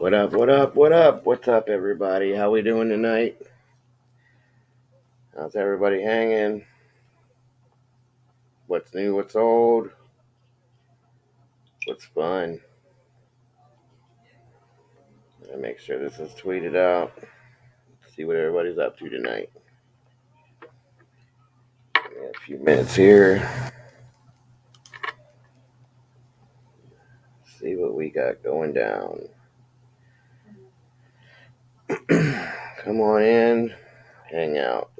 What up, what up, what up? What's up, everybody? How we doing tonight? How's everybody hanging? What's new, what's old? What's fun? I'll make sure this is tweeted out. See what everybody's up to tonight. Give me a few minutes here. See what we got going down. Come on in, hang out.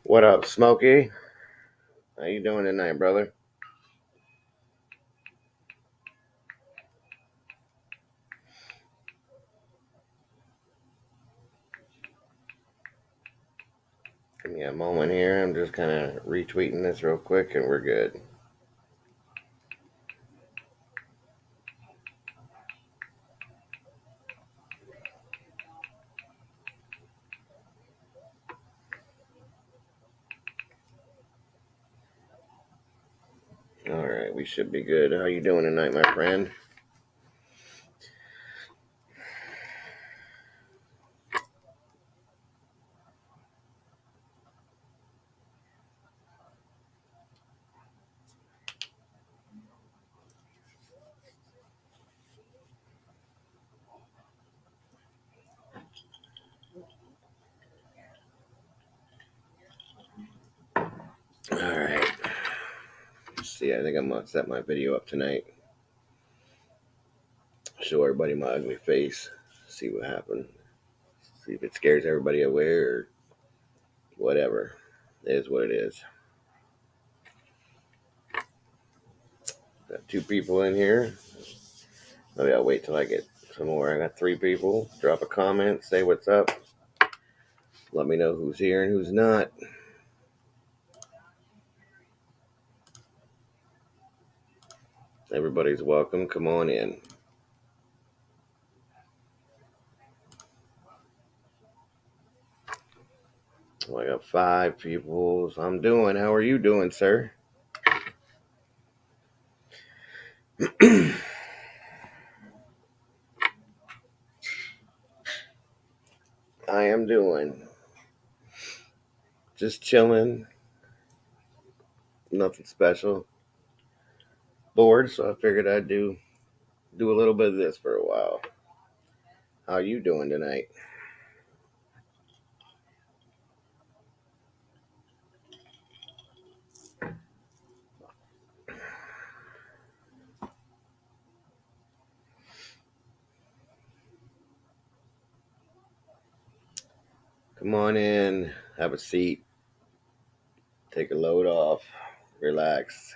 What up, Smokey? How you doing tonight, brother? Give me a moment here. I'm just kind of retweeting this real quick and we're good. All right, we should be good. How you doing tonight, my friend? All right. Let's see, I think I'm gonna set my video up tonight. Show everybody my ugly face. See what happens. See if it scares everybody away or whatever. It is what it is. Got 2 people in here. Maybe I'll wait till I get some more. I got 3 people. Drop a comment. Say what's up. Let me know who's here and who's not. Everybody's welcome. Come on in. Well, I got 5 people. So I'm doing. How are you doing, sir? I am doing. Just chilling. Nothing special. Bored, so I figured I'd do a little bit of this for a while. How you doing tonight? Come on in, have a seat, take a load off, relax.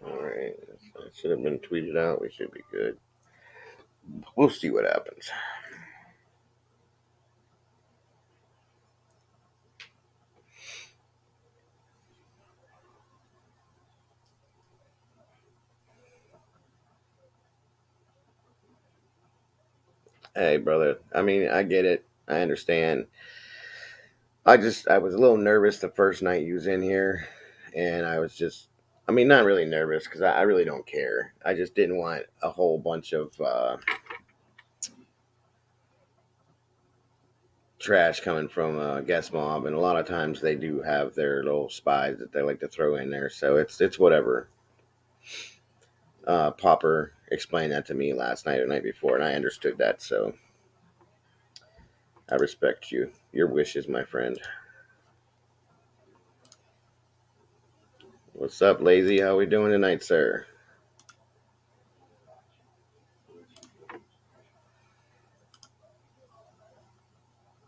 All right, that should have been tweeted out. We should be good. We'll see what happens. Hey, brother. I mean, I get it. I understand. I was a little nervous the first night you was in here, and I was just, I mean, not really nervous because I really don't care. I just didn't want a whole bunch of trash coming from Guest Mob, and a lot of times they do have their little spies that they like to throw in there. So it's whatever. Popper explained that to me last night or night before, and I understood that. So I respect you. Your wishes, my friend. What's up, Lazy? How we doing tonight, sir?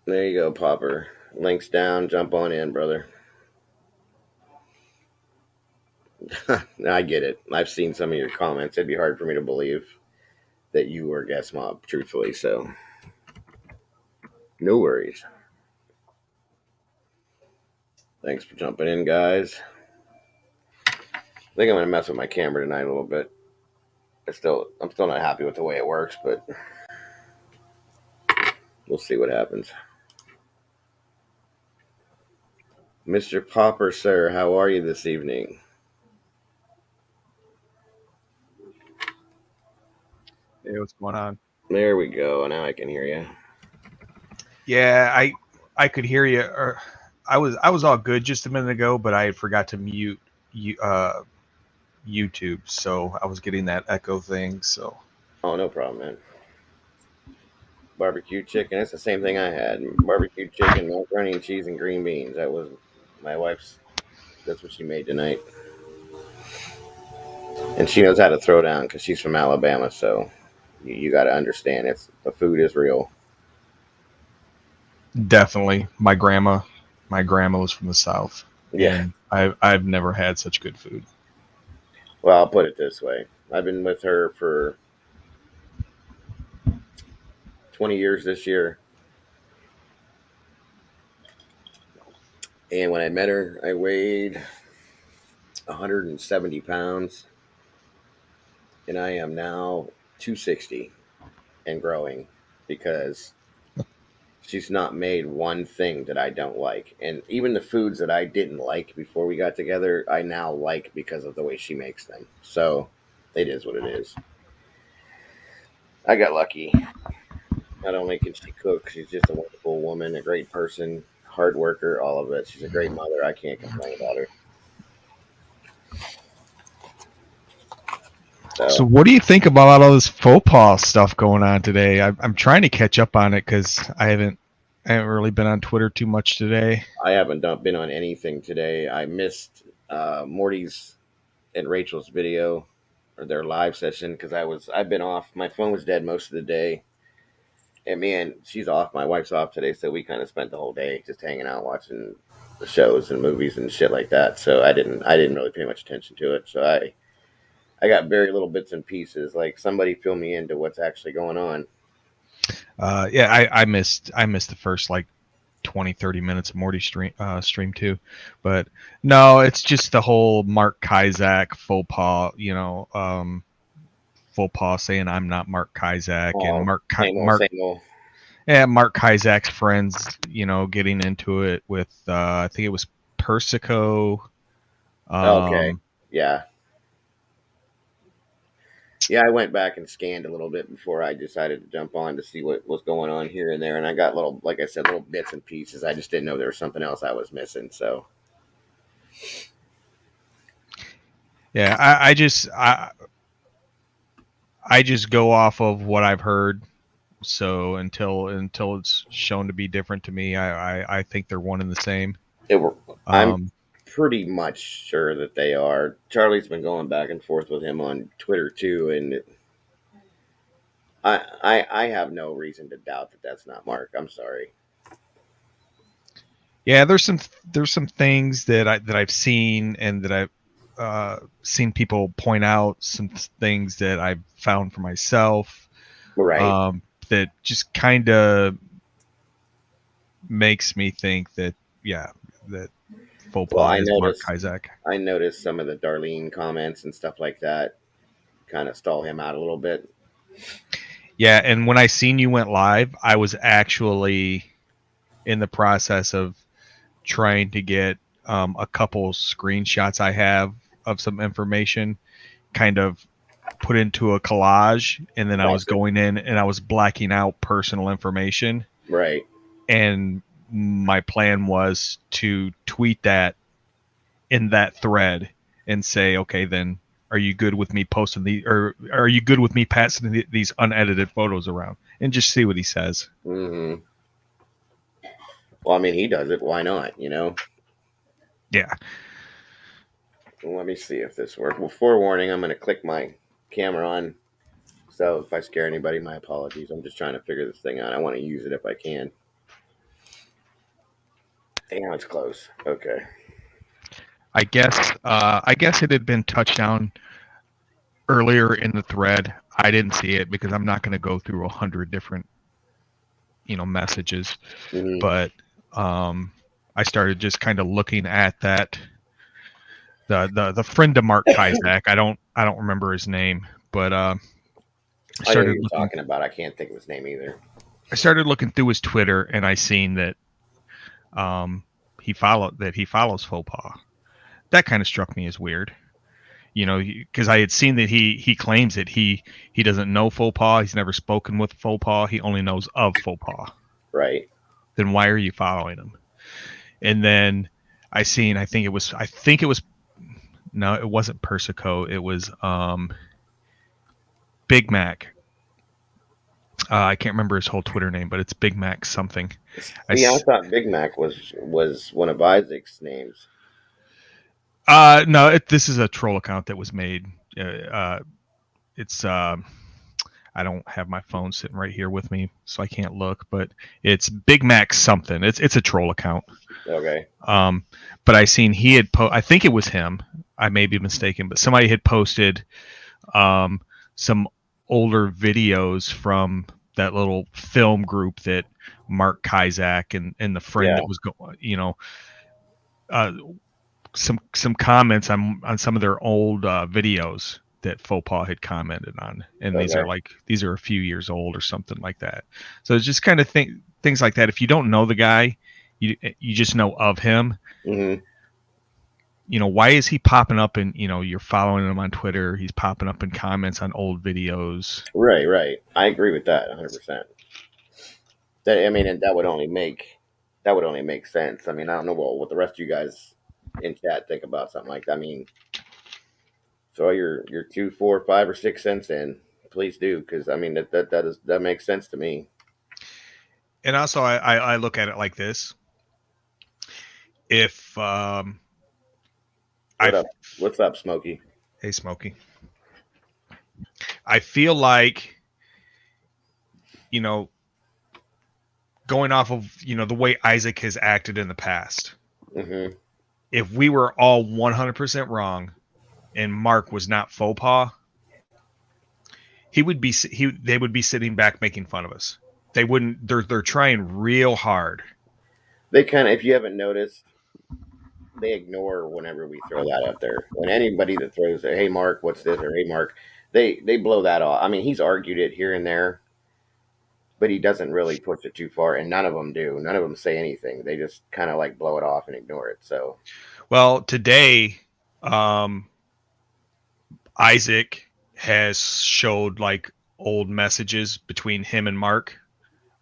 There you go, Popper. Links down. Jump on in, brother. I get it. I've seen some of your comments. It'd be hard for me to believe that you were Guest Mob, truthfully. So, no worries. Thanks for jumping in, guys. I think I'm gonna mess with my camera tonight a little bit. I'm still not happy with the way it works, but we'll see what happens. Mr. Popper, sir, how are you this evening? Hey, what's going on? There we go. Now I can hear you. Yeah, I could hear you. Or I was all good just a minute ago, but I forgot to mute YouTube, so I was getting that echo thing. So Oh, no problem, man. Barbecue chicken. That's the same thing I had. Barbecue chicken, macaroni and cheese, and green beans. That was my wife's. That's what she made tonight. And she knows how to throw down because she's from Alabama. So you got to understand, the food is real. definitely, my grandma was from the South, Yeah. and I've never had such good food. Well, I'll put it this way: I've been with her for 20 years this year. And when I met her, I weighed 170 pounds. And I am now 260 and growing because she's not made one thing that I don't like. And even the foods that I didn't like before we got together, I now like because of the way she makes them. So it is what it is. I got lucky. Not only can she cook, she's just a wonderful woman, a great person, hard worker, all of it. She's a great mother. I can't complain about her. So what do you think about all this faux pas stuff going on today? I'm trying to catch up on it because I haven't really been on Twitter too much today. I haven't been on anything today. I missed Morty's and Rachel's video or their live session because I've been off. My phone was dead most of the day, and man, she's off. My wife's off today, so we kind of spent the whole day just hanging out watching the shows and movies and shit like that. So I didn't really pay much attention to it. So I got very little bits and pieces. Like somebody fill me into what's actually going on. Yeah, I missed the first like 20-30 minutes of Morty stream too, but no, it's just the whole Mark Kizak faux pas, faux pas saying I'm not Mark Kizak, and Mark Kizak's friends, getting into it with I think it was Persico. Okay, yeah. Yeah, I went back and scanned a little bit before I decided to jump on to see what was going on here and there, and I got like I said, little bits and pieces. I just didn't know there was something else I was missing. So, yeah, I just go off of what I've heard. So until it's shown to be different to me, I think they're one and the same. I'm pretty much sure that they are. Charlie's been going back and forth with him on Twitter too, and I have no reason to doubt that that's not Mark. I'm sorry. Yeah, there's some things that I've seen and that I've seen people point out, some things that I've found for myself, right? That just kind of makes me think that that faux pas is Mark Kizak. I noticed some of the Darlene comments and stuff like that kind of stall him out a little bit. Yeah, and when I seen you went live, I was actually in the process of trying to get a couple screenshots I have of some information kind of put into a collage, and then I was going in and I was blacking out personal information. Right. and my plan was to tweet that in that thread and say, okay, then are you good with me posting or are you good with me passing these unedited photos around, and just see what he says. Mm-hmm. Well, I mean, he does it. Why not? Yeah. Let me see if this works. Well, forewarning, I'm going to click my camera on. So if I scare anybody, my apologies. I'm just trying to figure this thing out. I want to use it if I can. Damn, it's close. Okay. I guess it had been touched on earlier in the thread. I didn't see it because I'm not going to go through 100 different, messages. Mm-hmm. But I started just kind of looking at that. The friend of Mark Kizak. I don't remember his name, but I I know who started you're looking. talking about. I can't think of his name either. I started looking through his Twitter, and I seen that he follows Faux Pas. That kind of struck me as weird. Because I had seen that he claims that he doesn't know Faux Pas. He's never spoken with Faux Pas. He only knows of Faux Pas. Right. Then why are you following him? And then I think it was no, it wasn't Persico. It was Big Mac. I can't remember his whole Twitter name, but it's Big Mac something. See, I thought Big Mac was one of Isaac's names. No, this is a troll account that was made. It's I don't have my phone sitting right here with me, so I can't look. But it's Big Mac something. It's a troll account. Okay. But I seen he had I think it was him. I may be mistaken, but somebody had posted some older videos from that little film group that Mark Kizak and the friend that was going, some comments on some of their old videos that Faux Pas had commented on, and these are a few years old or something like that. So it's just kind of things like that. If you don't know the guy, you just know of him. Mm-hmm. Why is he popping up and you're following him on Twitter? He's popping up in comments on old videos. Right. I agree with that 100%. And that would only make sense. I mean, I don't know what the rest of you guys in chat think about something like that. I mean, throw your 2, 4, 5, or 6 cents in, please do, because I mean that makes sense to me. And also, I look at it like this: if What's up, Smokey? Hey, Smokey. I feel like, going off of, the way Isaac has acted in the past, Mm-hmm. if we were all 100% wrong and Mark was not Faux Pas, they would be sitting back making fun of us. They wouldn't. They're trying real hard. They kind of, if you haven't noticed, they ignore whenever we throw that up there. When anybody that throws, "Hey Mark, what's this?" or "Hey Mark," they blow that off. I mean, he's argued it here and there, but he doesn't really push it too far, and none of them do. None of them say anything. They just kind of like blow it off and ignore it. So, well, today, Isaac has showed like old messages between him and Mark.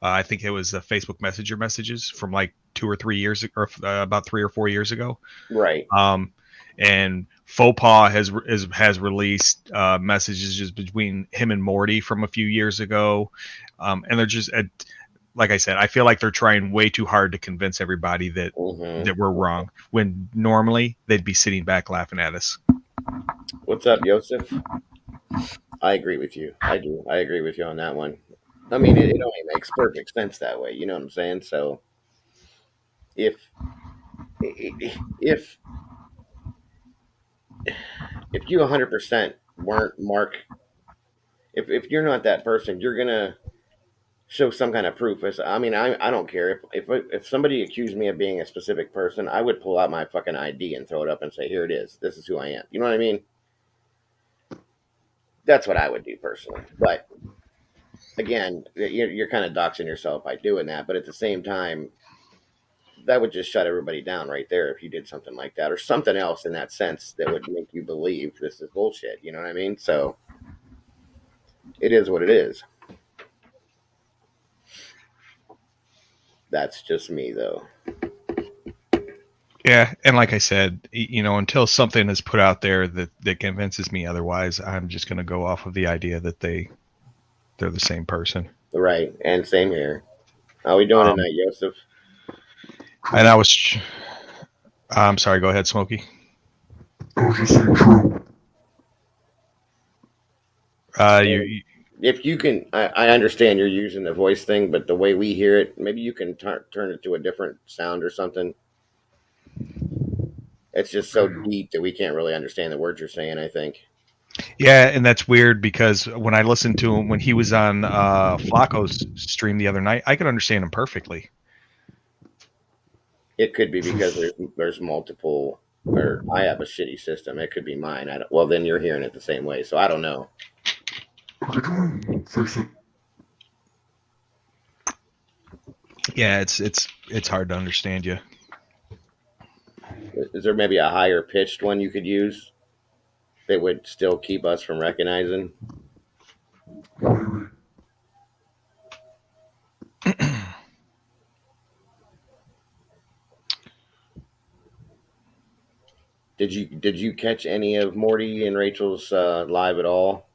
I think it was the Facebook Messenger messages from like 2 or 3 years, or about 3 or 4 years ago. right. And Faux Pas has released messages just between him and Morty from a few years ago, and they're just like I said, I feel like they're trying way too hard to convince everybody that we're wrong, when normally they'd be sitting back laughing at us. What's up, Joseph? I agree with you. I do. I agree with you on that one. I mean, it only makes perfect sense that way. You know what I'm saying? So, if if if you 100% weren't Mark, if you're not that person, you're gonna show some kind of proof. I mean, I don't care if somebody accused me of being a specific person, I would pull out my fucking ID and throw it up and say, "Here it is. This is who I am." You know what I mean? That's what I would do personally. But again, you're kind of doxing yourself by doing that. But at the same time, that would just shut everybody down right there if you did something like that, or something else in that sense that would make you believe this is bullshit. You know what I mean? So it is what it is. That's just me, though. Yeah, and like I said, until something is put out there that convinces me otherwise, I'm just going to go off of the idea that they're the same person. Right, and same here. How we doing Um, tonight, Joseph? and I was, I'm sorry. Go ahead, Smokey. I was just saying true. And You if you can, I understand you're using the voice thing, but the way we hear it, maybe you can turn it to a different sound or something. It's just so deep that we can't really understand the words you're saying, I think. Yeah, and that's weird because when I listened to him when he was on Flacco's stream the other night, I could understand him perfectly. It could be because there's multiple, or I have a shitty system. It could be mine. I don't, well, then you're hearing it the same way, so I don't know. Okay, come on, fix it. Yeah, it's hard to understand you. Is there maybe a higher pitched one you could use that would still keep us from recognizing? Maybe. Did you catch any of Morty and Rachel's live at all?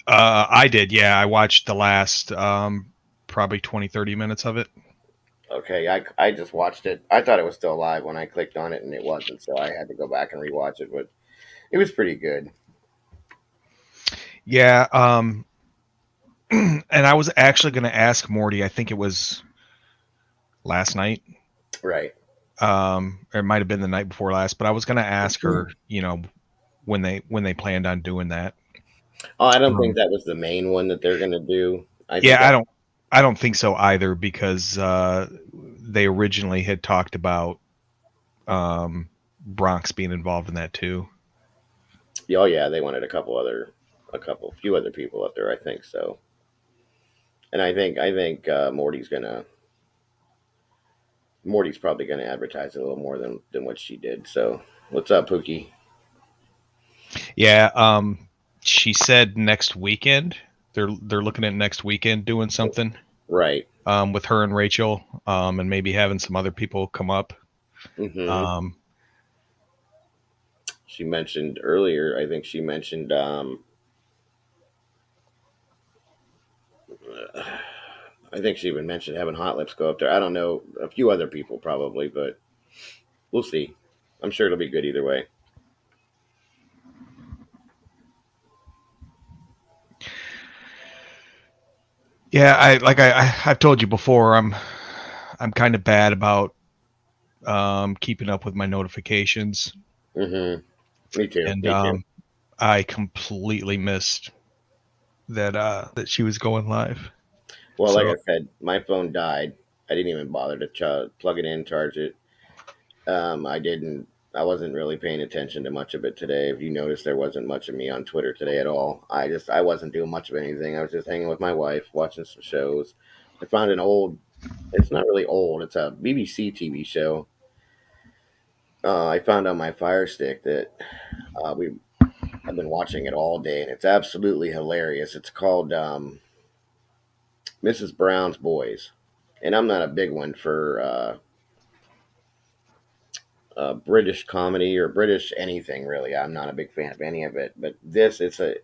I did. Yeah, I watched the last probably 20-30 minutes of it. Okay, I just watched it. I thought it was still live when I clicked on it, and it wasn't. So I had to go back and rewatch it. But it was pretty good. Yeah, and I was actually going to ask Morty. I think it was last night. Right. Or it might have been the night before last, but I was going to ask her, when they planned on doing that. Oh, I don't think Um, that was the main one that they're gonna do. I think yeah, that I don't think so either because they originally had talked about Bronx being involved in that too. oh yeah, they wanted few other people up there. I think so. And I think Morty's probably gonna advertise it a little more than what she did. So what's up, Pookie? Yeah, she said next weekend. They're looking at next weekend doing something Right. with her and Rachel, and maybe having some other people come up. Mm-hmm. Um, She mentioned earlier. I think she mentioned. I think she even mentioned having Hot Lips go up there. I don't know, a few other people probably, but we'll see. I'm sure it'll be good either way. yeah, I've told you before. I'm kind of bad about keeping up with my notifications, Mm-hmm. Me too. and Me too. I completely missed that she was going live. Well, like So I said, my phone died. I didn't even bother to plug it in, charge it. I didn't. I wasn't really paying attention to much of it today. If you noticed, there wasn't much of me on Twitter today at all. I wasn't doing much of anything. I was just hanging with my wife, watching some shows. I found an old. It's not really old. It's a BBC TV show. I found on my Fire Stick that we. I've been watching it all day, and it's absolutely hilarious. It's called Mrs. Brown's Boys, and I'm not a big one for British comedy or British anything really. I'm not a big fan of any of it. But this, the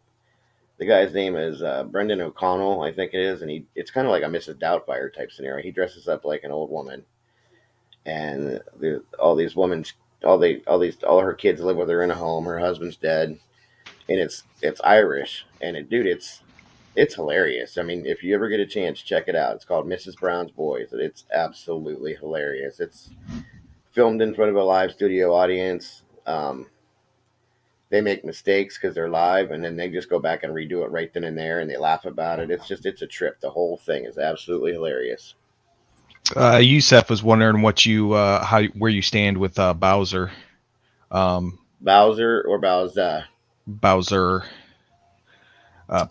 guy's name is Brendan O'Connell, I think it is, and it's kind of like a Mrs. Doubtfire type scenario. He dresses up like an old woman, and all these women, all her kids live with her in a home. Her husband's dead, and it's Irish, and it's hilarious. I mean, if you ever get a chance, check it out. It's called Mrs. Brown's Boys. It's absolutely hilarious. It's filmed in front of a live studio audience. They make mistakes because they're live, and then they just go back and redo it right then and there, and they laugh about it. It's a trip. The whole thing is absolutely hilarious. Yusef was wondering what you where you stand with Bowser. Um, Bowser or Bowser? Bowser.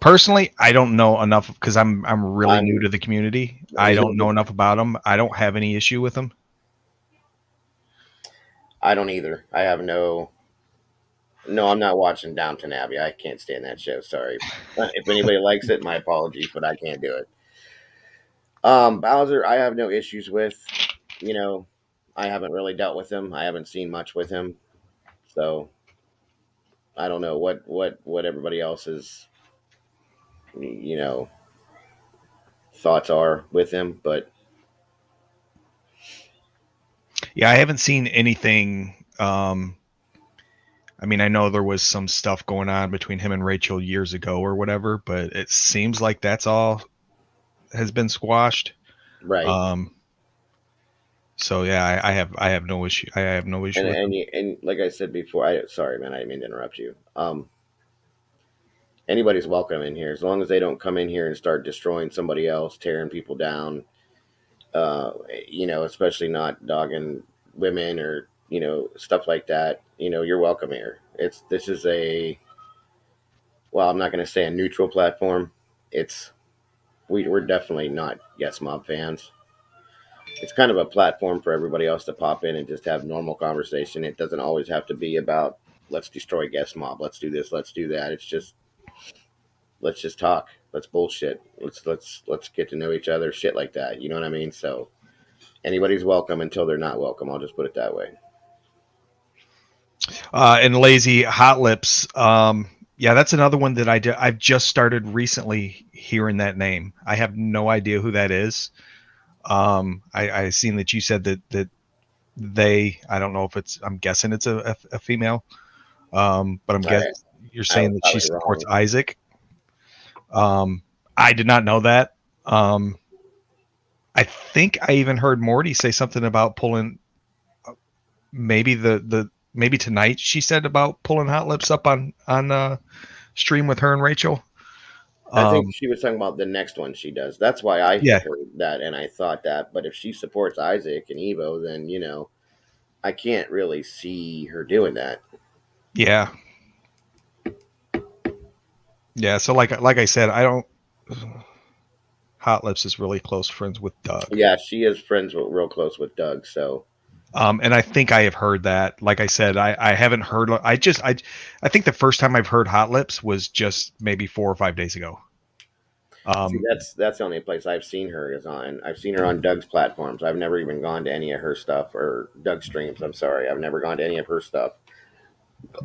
Personally, I don't know enough because I'm really new I'm. to the community. I don't know enough about him. I don't have any issue with him. I don't either. I have no. No, I'm not watching Downton Abbey. I can't stand that show. Sorry. If anybody likes it, my apologies, but I can't do it. Bowser, I have no issues with. You know, I haven't really dealt with him. I haven't seen much with him, so I don't know what everybody else's you know thoughts are with him. But Yeah, I haven't seen anything. I mean, I know there was some stuff going on between him and Rachel years ago or whatever, but it seems like that's all has been squashed. right, So yeah, I have no issue. I have no issue with him. and like I said before, I sorry man, I didn't mean to interrupt you. Anybody's welcome in here as long as they don't come in here and start destroying somebody else, tearing people down. Especially not dogging women or stuff like that. You're welcome here. This is a well, I'm not going to say a neutral platform. It's we're definitely not Yes Mob fans. It's kind of a platform for everybody else to pop in and just have normal conversation. It doesn't always have to be about let's destroy Guest Mob, let's do this, let's do that. It's just let's just talk. Let's bullshit. Let's get to know each other, shit like that. You know what I mean? So anybody's welcome until they're not welcome. I'll just put it that way. And Lazy Hot Lips. Yeah, that's another one that I've just started recently hearing that name. I have no idea who that is. I seen that you said that they. I don't know if it's. I'm guessing it's a female. But I'm guessing you're saying that she supports wrong. Isaac. I did not know that. I think I even heard Morty say something about pulling. Maybe maybe tonight she said about pulling Hot Lips up on stream with her and Rachel. I think she was talking about the next one she does. That's why I heard that and I thought that. But if she supports Isaac and Evo, then I can't really see her doing that. Yeah. Yeah. So like I said, I don't. Hot Lips is really close friends with Doug. Yeah, she is real close with Doug. So. And I think I have heard that. Like I said, I haven't heard. I think the first time I've heard Hot Lips was just maybe 4 or 5 days ago. See, that's the only place I've seen her is on. I've seen her on Doug's platforms. I've never even gone to any of her stuff or Doug streams. I'm sorry, I've never gone to any of her stuff.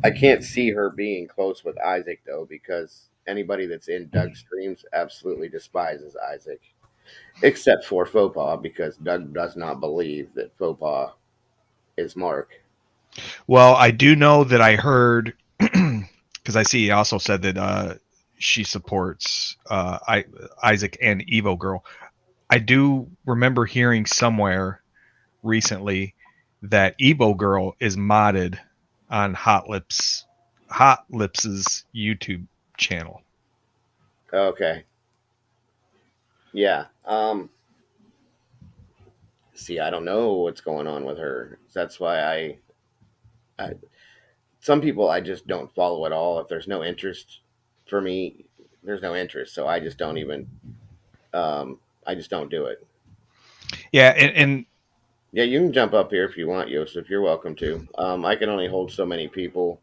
I can't see her being close with Isaac though, because anybody that's in Doug streams absolutely despises Isaac, except for Faux because Doug does not believe that Faux is Mark. Well, I do know that I heard because I see he also said that she supports Isaac and Evo Girl. I do remember hearing somewhere recently that Evo Girl is modded on Hot Lips' YouTube channel. Okay. Yeah. See, I don't know what's going on with her. That's why I some people I just don't follow at all. If there's no interest for me, there's no interest. So I just don't even. I just don't do it. Yeah, and yeah, you can jump up here if you want, Joseph. You're welcome to. I can only hold so many people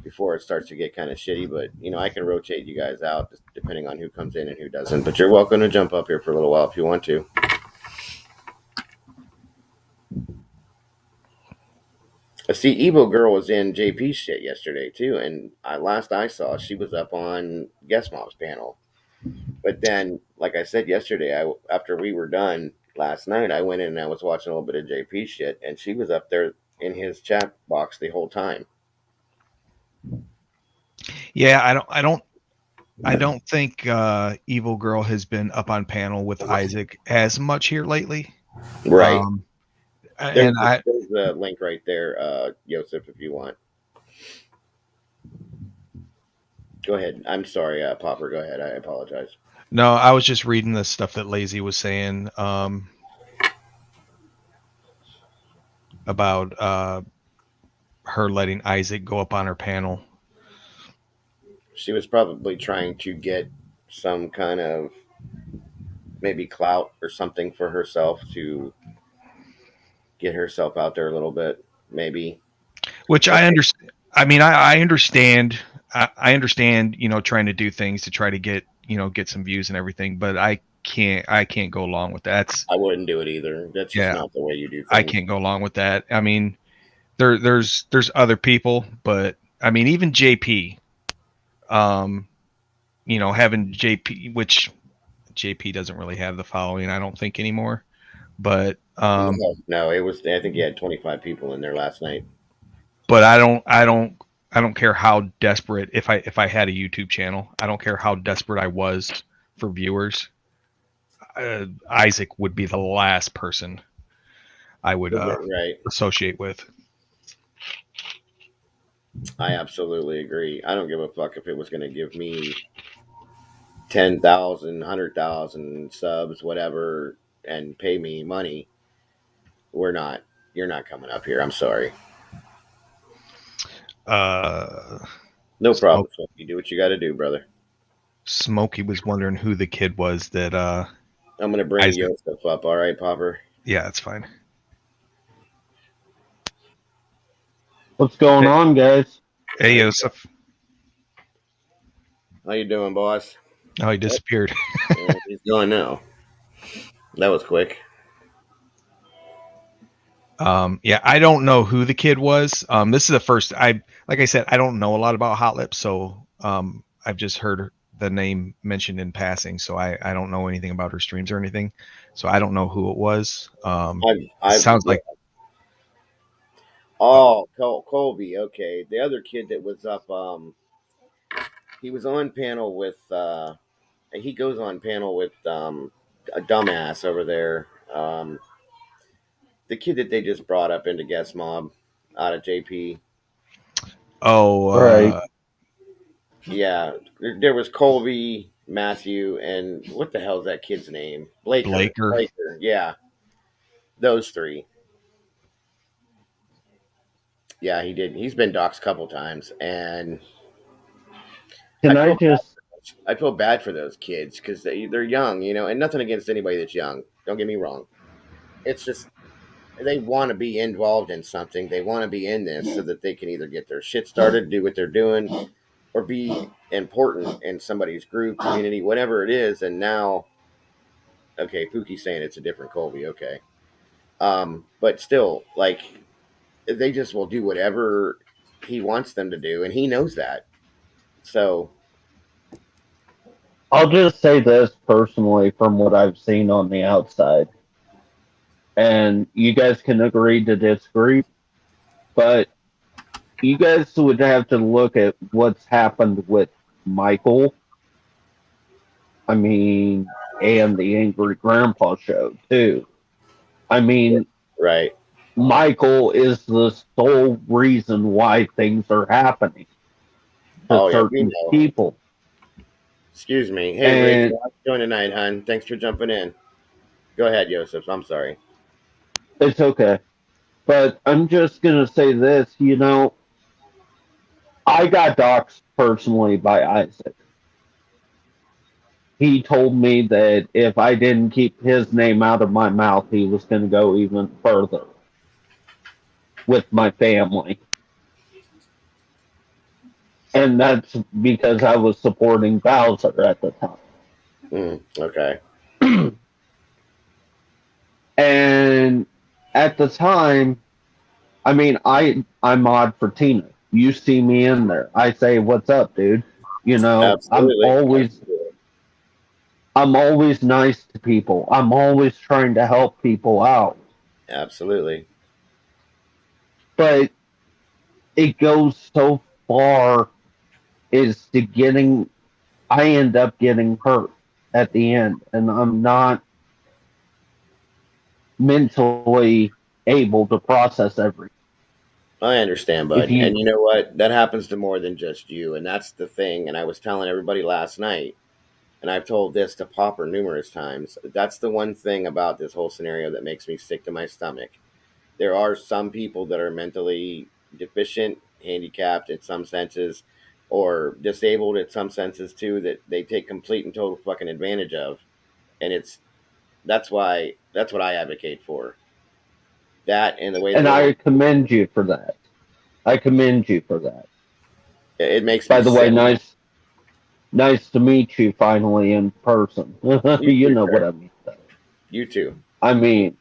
before it starts to get kind of shitty. But I can rotate you guys out depending on who comes in and who doesn't. But you're welcome to jump up here for a little while if you want to. See, Evo Girl was in JP's shit yesterday too, and last I saw, she was up on Guest Mob's panel. But then, like I said yesterday, after we were done last night, I went in and I was watching a little bit of JP shit, and she was up there in his chat box the whole time. Yeah, I don't think Evil Girl has been up on panel with Isaac as much here lately. Right. There's And the link right there, Joseph, if you want. Go ahead. I'm sorry, Popper. Go ahead. I apologize. No, I was just reading the stuff that Lazy was saying about her letting Isaac go up on her panel. She was probably trying to get some kind of maybe clout or something for herself to get herself out there a little bit, maybe. Which I understand. I mean, I understand. I understand. Trying to do things to try to get get some views and everything. But I can't go along with that. I wouldn't do it either. That's just not the way you do things. I can't go along with that. I mean, there's other people, but I mean, even JP, having JP, which JP doesn't really have the following, I don't think anymore. But no, it was. I think he had 25 people in there last night. But I don't care how desperate. If I had a YouTube channel, I don't care how desperate I was for viewers. Isaac would be the last person I would associate with. I absolutely agree. I don't give a fuck if it was going to give me 10,000, 100,000 subs, whatever, and pay me money. You're not coming up here. I'm sorry. No problem. You do what you got to do, brother. Smokey was wondering who the kid was that. I'm going to bring Joseph up. All right, Popper? Yeah, that's fine. What's going on, guys? Hey, Joseph. How you doing, boss? Oh, he disappeared. Yeah, he's gone now. That was quick. Yeah, I don't know who the kid was. This is the first. Like I said, I don't know a lot about Hot Lips, so I've just heard the name mentioned in passing. So I don't know anything about her streams or anything. So I don't know who it was. Sounds like. Oh, Colby. Okay, the other kid that was up. He was on panel with. He goes on panel with a dumbass over there. The kid that they just brought up into Guest Mob out of JP. Oh, right. Yeah, there was Colby, Matthew, and what the hell is that kid's name? Blaker. Yeah, those three. Yeah, he did. He's been doxxed a couple times, and I feel bad for those kids because they're young, and nothing against anybody that's young. Don't get me wrong. It's just they want to be involved in something. They want to be in this so that they can either get their shit started, do what they're doing, or be important in somebody's group, community, whatever it is. And now, okay, Pookie's saying it's a different Colby. Okay. But still, like, they just will do whatever he wants them to do, and he knows that. So I'll just say this personally from what I've seen on the outside. And you guys can agree to disagree, but you guys would have to look at what's happened with Michael. I mean, and the Angry Grandpa show, too. I mean, right. Michael is the sole reason why things are happening to certain people. Excuse me. Hey, Rachel, how's it going tonight, hon? Thanks for jumping in. Go ahead, Joseph. I'm sorry. It's okay. But I'm just going to say this, I got doxxed personally by Isaac. He told me that if I didn't keep his name out of my mouth, he was going to go even further with my family. And that's because I was supporting Bowser at the time. Okay. And at the time, I mean, I mod for Tina. You see me in there. I say, "What's up, dude?" Absolutely. I'm always nice to people. I'm always trying to help people out. Absolutely. But it goes so far as to I end up getting hurt at the end, and I'm not mentally able to process everything. I understand, bud. And you know what? That happens to more than just you, and that's the thing. And I was telling everybody last night, and I've told this to Popper numerous times, that's the one thing about this whole scenario that makes me sick to my stomach. There are some people that are mentally deficient, handicapped in some senses, or disabled in some senses too, that they take complete and total fucking advantage of. And that's what I advocate for. That and the way. And I commend you for that. It makes. By the way, Nice to meet you finally in person. You too, know what sir. I mean. You too. I mean,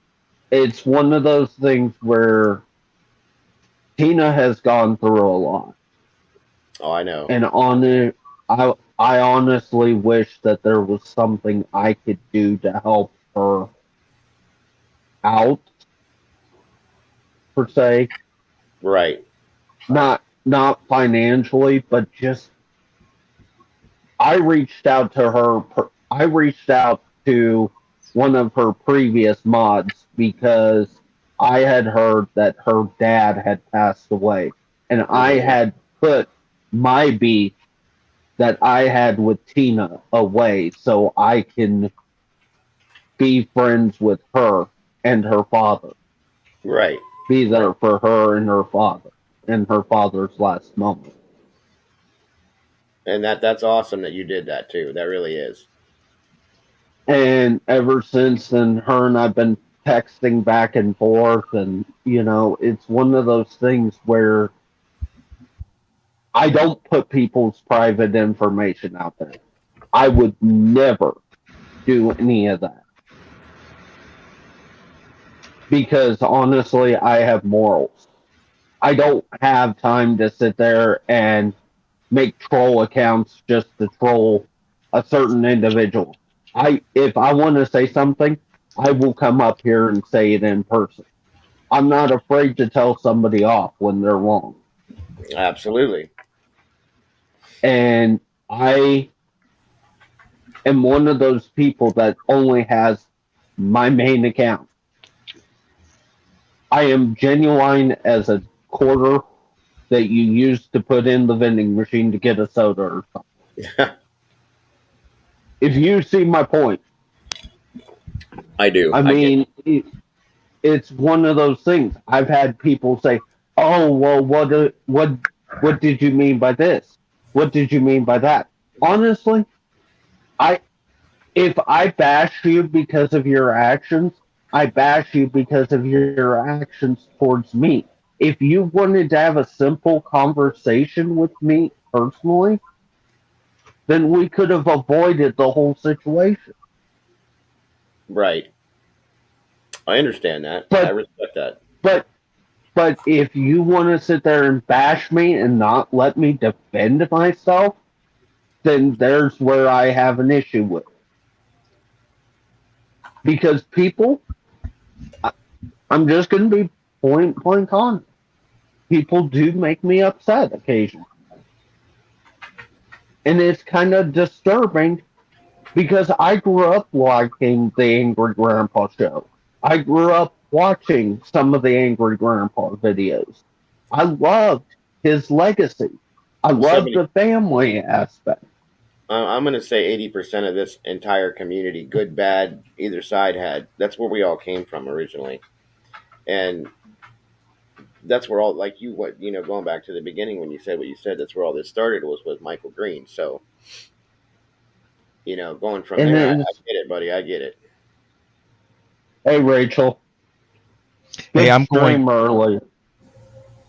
it's one of those things where Tina has gone through a lot, Oh, I know. and on it, I honestly wish that there was something I could do to help her out per se, Right. not financially, but just I reached out to her. I reached out to one of her previous mods because I had heard that her dad had passed away, and I Mhm. had put my beef that I had with Tina away so I can be friends with her and her father, Right. be there for her and her father in her father's last moment. And that's awesome that you did that too. That really is. And ever since then, her and I've been texting back and forth, and it's one of those things where I don't put people's private information out there. I would never do any of that because honestly, I have morals. I don't have time to sit there and make troll accounts just to troll a certain individual. If I want to say something, I will come up here and say it in person. I'm not afraid to tell somebody off when they're wrong. Absolutely. And I am one of those people that only has my main account. I am genuine as a quarter that you use to put in the vending machine to get a soda or something. If you see my point, I do. I I get mean, it's one of those things. I've had people say, "Oh, well, what did you mean by this? What did you mean by that?" Honestly, I if I bash you because of your actions, I bash you because of your actions towards me. If you wanted to have a simple conversation with me personally, then we could have avoided the whole situation. right. I understand that. I But respect that. but but if you want to sit there and bash me and not let me defend myself, then there's where I have an issue with. Because people, I'm just going to be point blank on. People do make me upset occasionally. And it's kind of disturbing because I grew up liking the Angry Grandpa show. I grew up watching some of the Angry Grandpa videos. I loved his legacy. I Well, loved 70. the family aspect. I'm going to say 80% of this entire community, good, bad, either side had. That's where we all came from originally, and that's where all like going back to the beginning when you said what you said. That's where all this started was with Michael Green. So going from And there, I it's, get it, buddy. I get it. hey, Rachel, Hey, good stream early.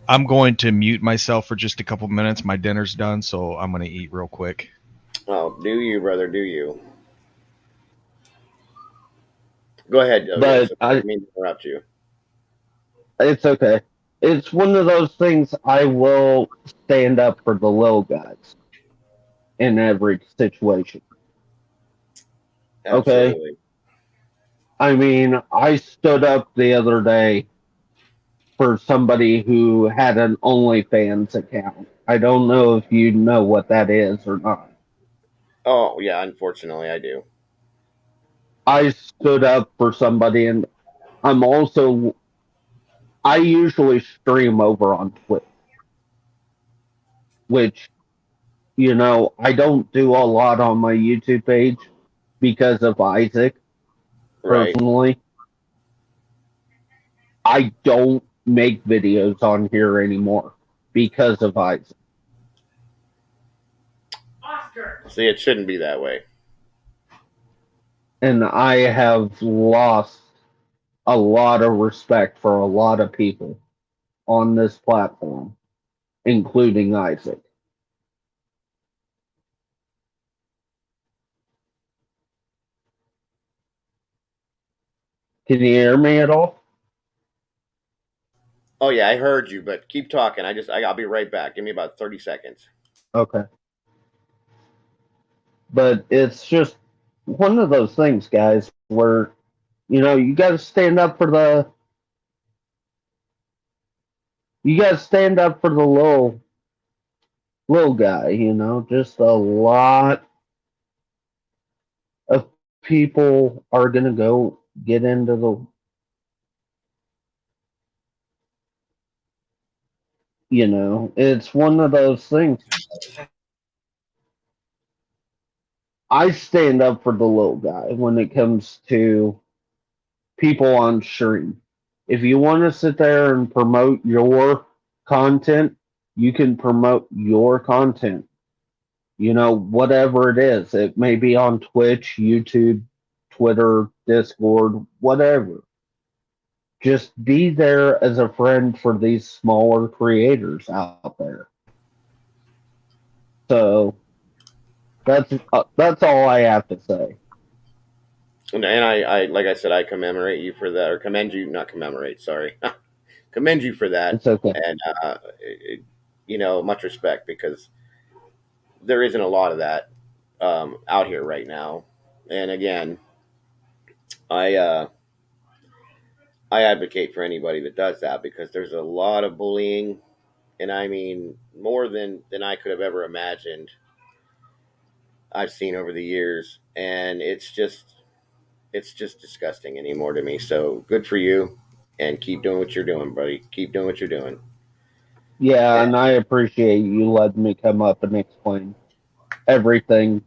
I'm going to mute myself for just a couple minutes. My dinner's done, so I'm going to eat real quick. Oh, do you, brother? Do you? Go ahead, But Joseph. I didn't mean to interrupt you. it's okay. It's one of those things I will stand up for the little guys in every situation. Okay? Absolutely. I mean, I stood up the other day for somebody who had an OnlyFans account. I don't know if you know what that is or not. Oh, yeah. Unfortunately, I do. I stood up for somebody, and I'm also, I usually stream over on Twitch, which, I don't do a lot on my YouTube page because of Isaac Right. personally. I don't make videos on here anymore because of Isaac. See, it shouldn't be that way. And I have lost a lot of respect for a lot of people on this platform, including Isaac. Can you hear me at all? Oh yeah, I heard you, but keep talking. I'll be right back. Give me about 30 seconds. Okay. But it's just one of those things, guys, where you got to stand up for the little guy. Just a lot of people are gonna go get into the. It's one of those things. I stand up for the little guy when it comes to people on stream. If you want to sit there and promote your content, you can promote your content. Whatever it is. It may be on Twitch, YouTube, Twitter, Discord, whatever. Just be there as a friend for these smaller creators out there. So that's all I have to say. And I like I said, I commemorate you for that, or commend you, not commemorate. Sorry, commend you for that. It's okay. And much respect, because there isn't a lot of that out here right now. And again, I I advocate for anybody that does that, because there's a lot of bullying, and I mean more than I could have ever imagined. I've seen over the years, and it's just disgusting anymore to me. So good for you, and keep doing what you're doing, buddy. Keep doing what you're doing. Yeah, And and I appreciate you letting me come up and explain everything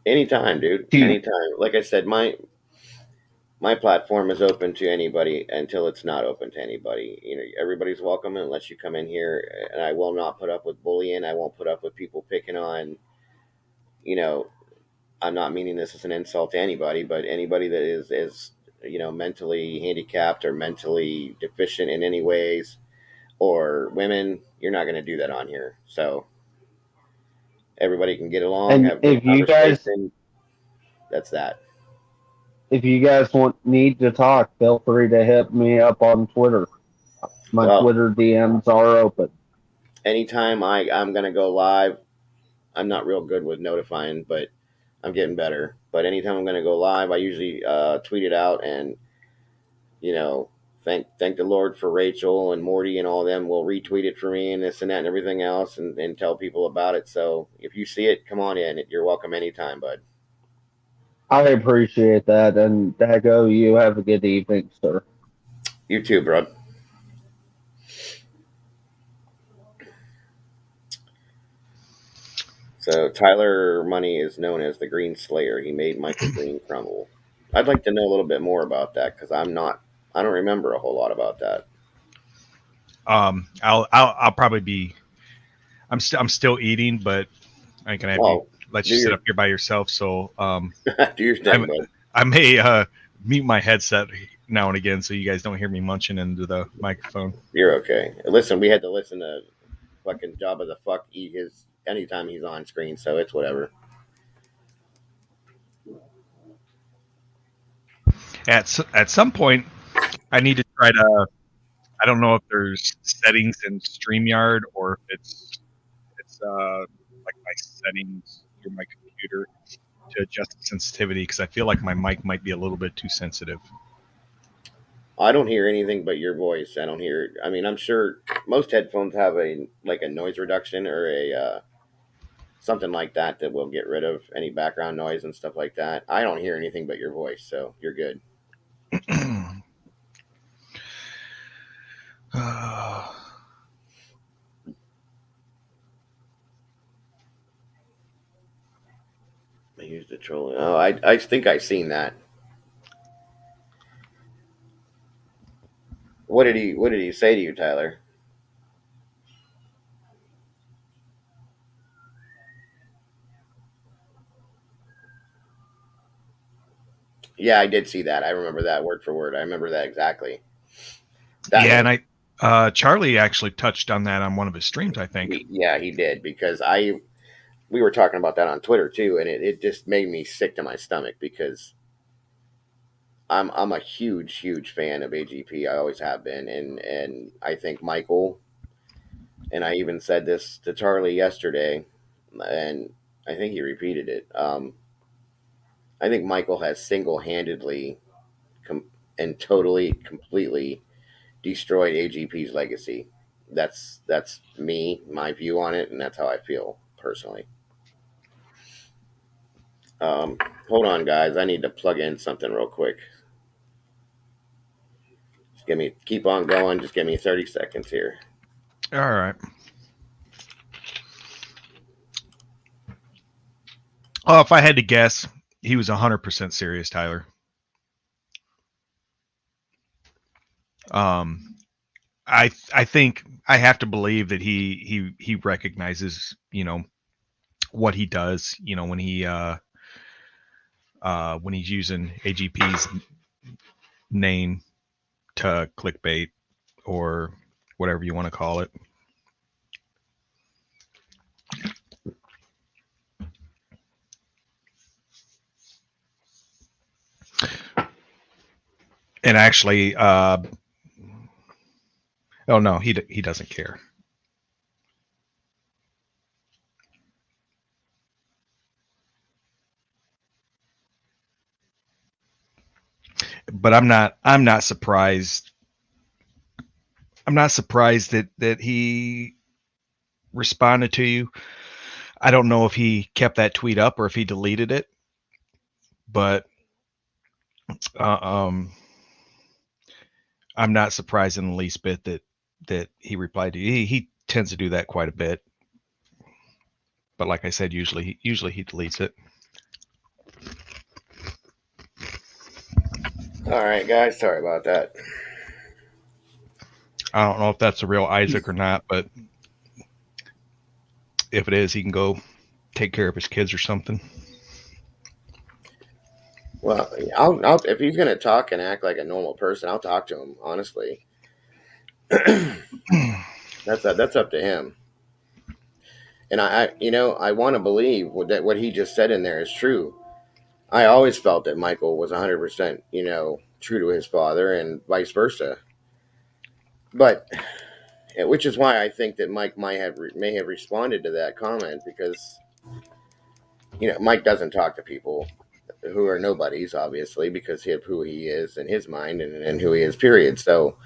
anytime, dude. to you. Anytime. Like I said, my platform is open to anybody until it's not open to anybody. Everybody's welcome unless you come in here, and I will not put up with bullying. I won't put up with people picking on. You know, I'm not meaning this as an insult to anybody, but anybody that is mentally handicapped or mentally deficient in any ways, or women, you're not going to do that on here. So everybody can get along, And have good conversation. That's that. if you guys need to talk, feel free to hit me up on Twitter. My Well, Twitter DMs are open. anytime I'm going to go live, I'm not real good with notifying, but I'm getting better. But anytime I'm going to go live, I usually tweet it out, and you know, thank the Lord for Rachel and Morty and all of them will retweet it for me and this and that and everything else, and tell people about it. So if you see it, come on in. You're welcome anytime, bud. I appreciate that. And Dago, you have a good evening, sir. You too, bro. So Tyler Money is known as the Green Slayer. He made Michael Green crumble. I'd like to know a little bit more about that, because I don't remember a whole lot about that. I'll probably be. I'm still eating, but I can have you let you sit up here by yourself. So do your thing, bud. I may mute my headset now and again, so you guys don't hear me munching into the microphone. You're okay. Listen, we had to listen to fucking Jabba the Fuck eat his anytime he's on screen, so it's whatever. At some point, I need to try to. I don't know if there's settings in StreamYard, or if it's like my settings through my computer to adjust the sensitivity, because I feel like my mic might be a little bit too sensitive. I don't hear anything but your voice. I don't hear. I mean, I'm sure most headphones have a noise reduction, or a something like that will get rid of any background noise and stuff like that. I don't hear anything but your voice, so you're good. I used the troll. Oh, I think I seen that. What did he say to you, Tyler? Yeah, I did see that. I remember that word for word. I remember that exactly. And Charlie actually touched on that on one of his streams, I think. He did, because we were talking about that on Twitter too, and it just made me sick to my stomach, because I'm a huge fan of AGP. I always have been, and I think Michael, and I even said this to Charlie yesterday, and I think he repeated it. I think Michael has single handedly and totally completely destroyed AGP's legacy. That's me, my view on it, and that's how I feel personally. Um, Hold on, guys. I need to plug in something real quick. Just keep on going. Just give me 30 seconds here. All right. Oh, if I had to guess, he was 100% serious, Tyler. I think I have to believe that he recognizes, what he does, when he's using AGP's name to clickbait or whatever you want to call it. And actually, oh no, he doesn't care. But I'm not surprised. I'm not surprised that he responded to you. I don't know if he kept that tweet up or if he deleted it, but I'm not surprised in the least bit that he replied to you. He tends to do that quite a bit, but like I said, usually he deletes it. All right, guys. Sorry about that. I don't know if that's a real Isaac or not, but if it is, he can go take care of his kids or something. Well, I'll if he's gonna talk and act like a normal person, I'll talk to him. Honestly, that's up to him. And I want to believe that what he just said in there is true. I always felt that Michael was 100%, true to his father and vice versa. But which is why I think that Mike may have responded to that comment because Mike doesn't talk to people who are nobodies, obviously, because of who he is in his mind and who he is, period. So,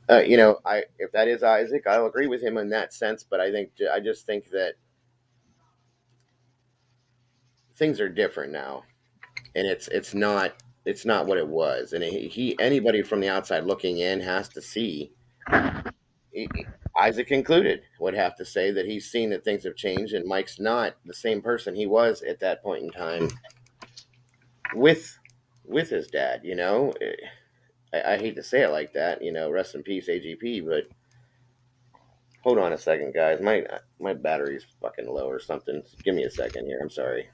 if that is Isaac, I'll agree with him in that sense. But I just think that things are different now, and it's not what it was. And anybody from the outside looking in has to see. Isaac included would have to say that he's seen that things have changed, and Mike's not the same person he was at that point in time with his dad. I hate to say it like that. Rest in peace, AGP. But hold on a second, guys. My battery's fucking low or something. Give me a second here. I'm sorry.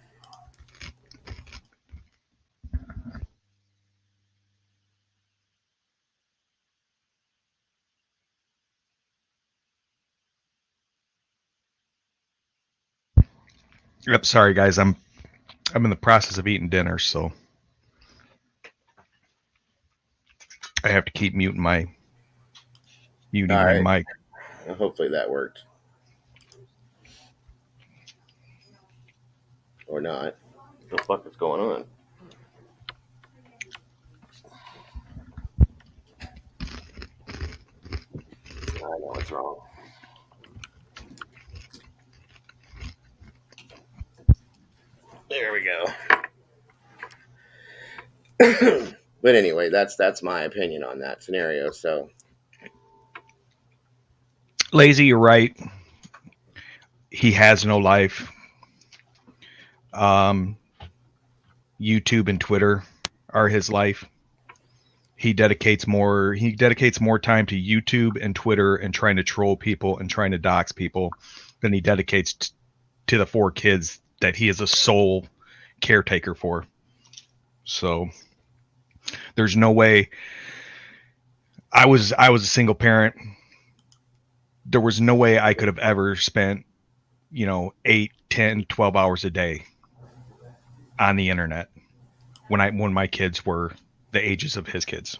Yep, sorry guys, I'm in the process of eating dinner, so I have to keep muting my mic. Hopefully that worked. Or not. What the fuck is going on? I know what's wrong. There we go. But anyway, that's my opinion on that scenario. So, Lazy, you're right. He has no life. YouTube and Twitter are his life. He dedicates more time to YouTube and Twitter and trying to troll people and trying to dox people than he dedicates to the 4 kids that he is a sole caretaker for. So there's no way. I was a single parent. There was no way I could have ever spent 8, 10, 12 hours a day on the internet. when my kids were the ages of his kids,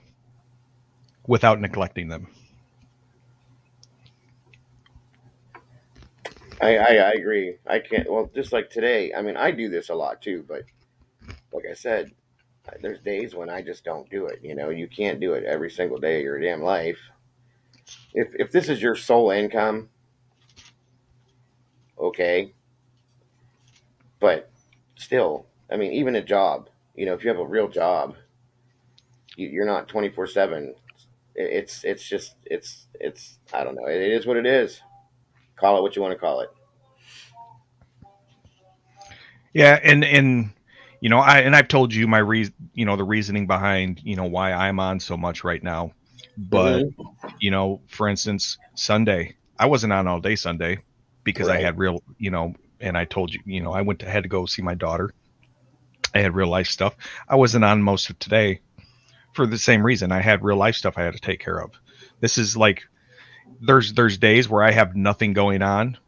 without neglecting them. I agree. I can't. Well, just like today. I mean, I do this a lot too, but like I said, there's days when I just don't do it. You know, you can't do it every single day of your damn life. If this is your sole income, okay, but still, I mean, even a job. You know, if you have a real job, you're not 24/7. It's just it's I don't know. It is what it is. Call it what you want to call it. Yeah, and I've told you my reason, the reasoning behind why I'm on so much right now. But Mm-hmm. for instance, Sunday, I wasn't on all day Sunday because I Right. had real, and I told you, I had to go see my daughter. I had real life stuff. I wasn't on most of today for the same reason. I had real life stuff I had to take care of. This is like there's days where I have nothing going on,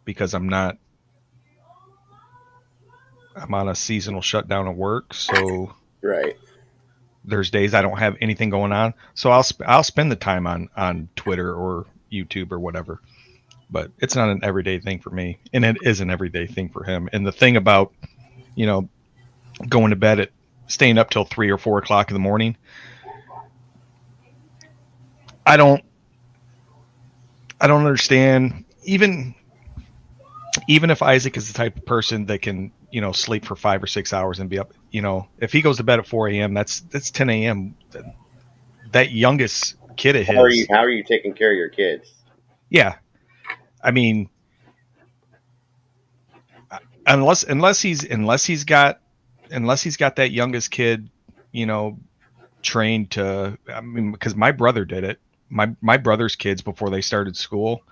because I'm on a seasonal shutdown of work, so Right. there's days I don't have anything going on. So I'll spend the time on Twitter or YouTube or whatever. But it's not an everyday thing for me, and it is an everyday thing for him. And the thing about going to bed at staying up till 3 or 4 o'clock in the morning, I don't understand. Even if Isaac is the type of person that can sleep for 5 or 6 hours and be up, if he goes to bed at 4 a.m., that's 10 a.m. That youngest kid of his, How are you taking care of your kids? yeah. I mean, unless he's got that youngest kid, trained to. I mean, because my brother did it. My brother's kids, before they started school,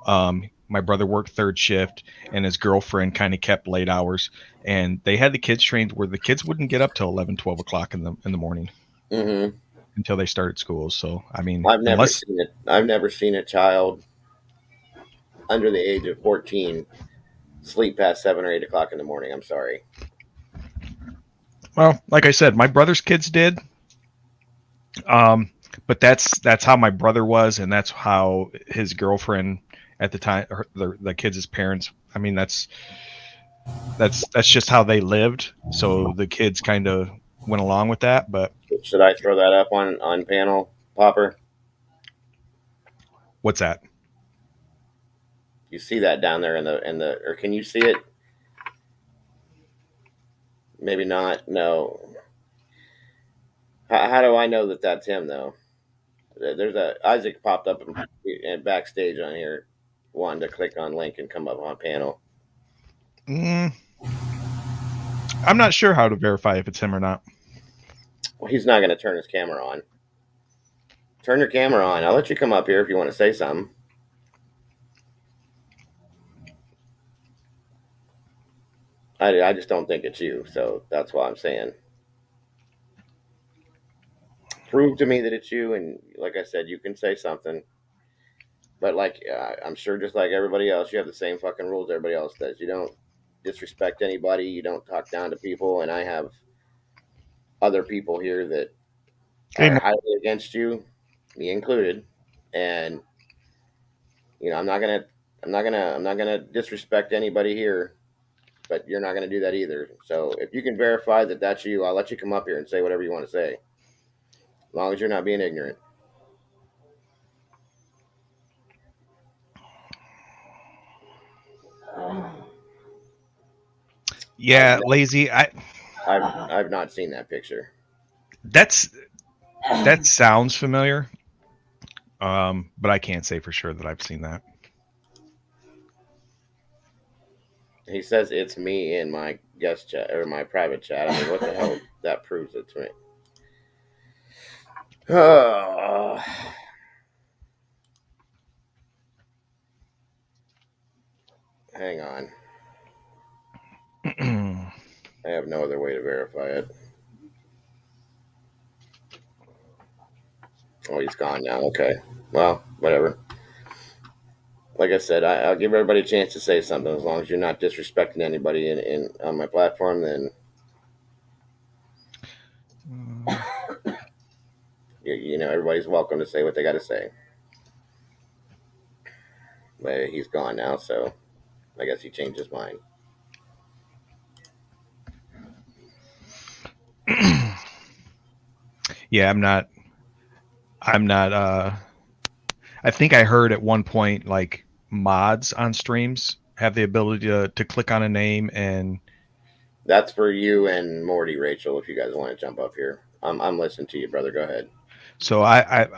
my brother worked third shift, and his girlfriend kind of kept late hours, and they had the kids trained where the kids wouldn't get up till 11, 12 o'clock in the morning Mm-hmm. until they started school. So I mean, I've never unless seen it. I've never seen a child under the age of 14 sleep past 7 or 8 o'clock in the morning. I'm sorry. well, like I said, my brother's kids did. But that's how my brother was, and that's how his girlfriend at the time, the kids' parents. I mean, that's just how they lived. So the kids kind of went along with that. But Should I throw that up on panel popper? what's that? You see that down there in the or can you see it? Maybe not. No. How do I know that that's him though? There's a Isaac popped up in backstage on here, wanting to click on link and come up on panel. Mm, I'm not sure how to verify if it's him or not. Well, he's not going to turn his camera on. Turn your camera on. I'll let you come up here if you want to say something. I just don't think it's you, so that's why I'm saying. Prove to me that it's you, and like I said, you can say something. But like, I'm sure, just like everybody else, you have the same fucking rules everybody else does. You don't disrespect anybody. You don't talk down to people. And I have other people here that Hey, are highly against you, me included. And I'm not gonna disrespect anybody here. But you're not gonna do that either. So if you can verify that that's you, I'll let you come up here and say whatever you want to say, as long as you're not being ignorant. yeah, lazy. I've not seen that picture. That sounds familiar. But I can't say for sure that I've seen that. He says it's me in my guest chat or my private chat. I mean, what the hell? That proves it to me. Hang on. I have no other way to verify it. Oh, he's gone now. Okay. Well, whatever. Like I said, I'll give everybody a chance to say something, as long as you're not disrespecting anybody in on my platform. Then You know, everybody's welcome to say what they got to say. But he's gone now, so I guess he changed his mind. Yeah, I'm not. I think I heard at one point like mods on streams have the ability to click on a name and That's for you and Morty, Rachel, if you guys want to jump up here. I'm listening to you, brother. Go ahead. so I'm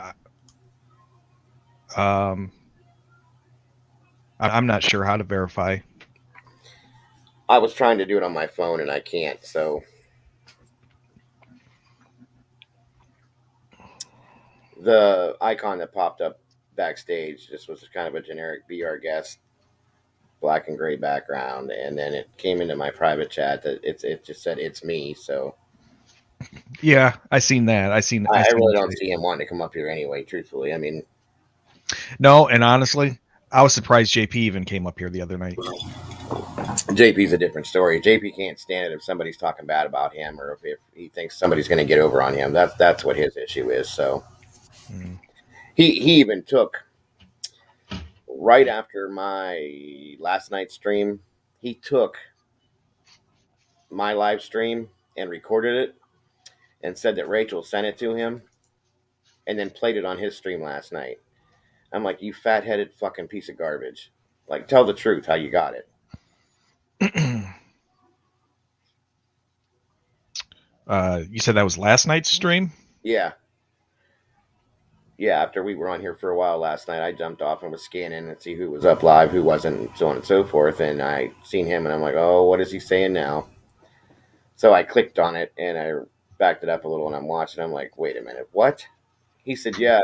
not sure how to verify. I was trying to do it on my phone and I can't, so the icon that popped up backstage just was kind of a generic "Be Our Guest," black and gray background, and then it came into my private chat that it just said "It's me." So Yeah, I seen that. I seen. I seen really that. don't see him wanting to come up here anyway. Truthfully, I mean, No, and honestly, I was surprised JP even came up here the other night. JP's a different story. JP can't stand it if somebody's talking bad about him or if he thinks somebody's going to get over on him. That's what his issue is. So he even took right after my last night's stream. He took my live stream and recorded it and said that Rachel sent it to him and then played it on his stream last night. I'm like, you fat-headed fucking piece of garbage. Like, tell the truth how you got it. You said that was last night's stream? Yeah. Yeah, after we were on here for a while last night, I jumped off and was scanning and see who was up live, who wasn't, so on and so forth. And I seen him and I'm like, oh, what is he saying now? So I clicked on it and I backed it up a little and I'm watching. I'm like, wait a minute, what? He said, yeah,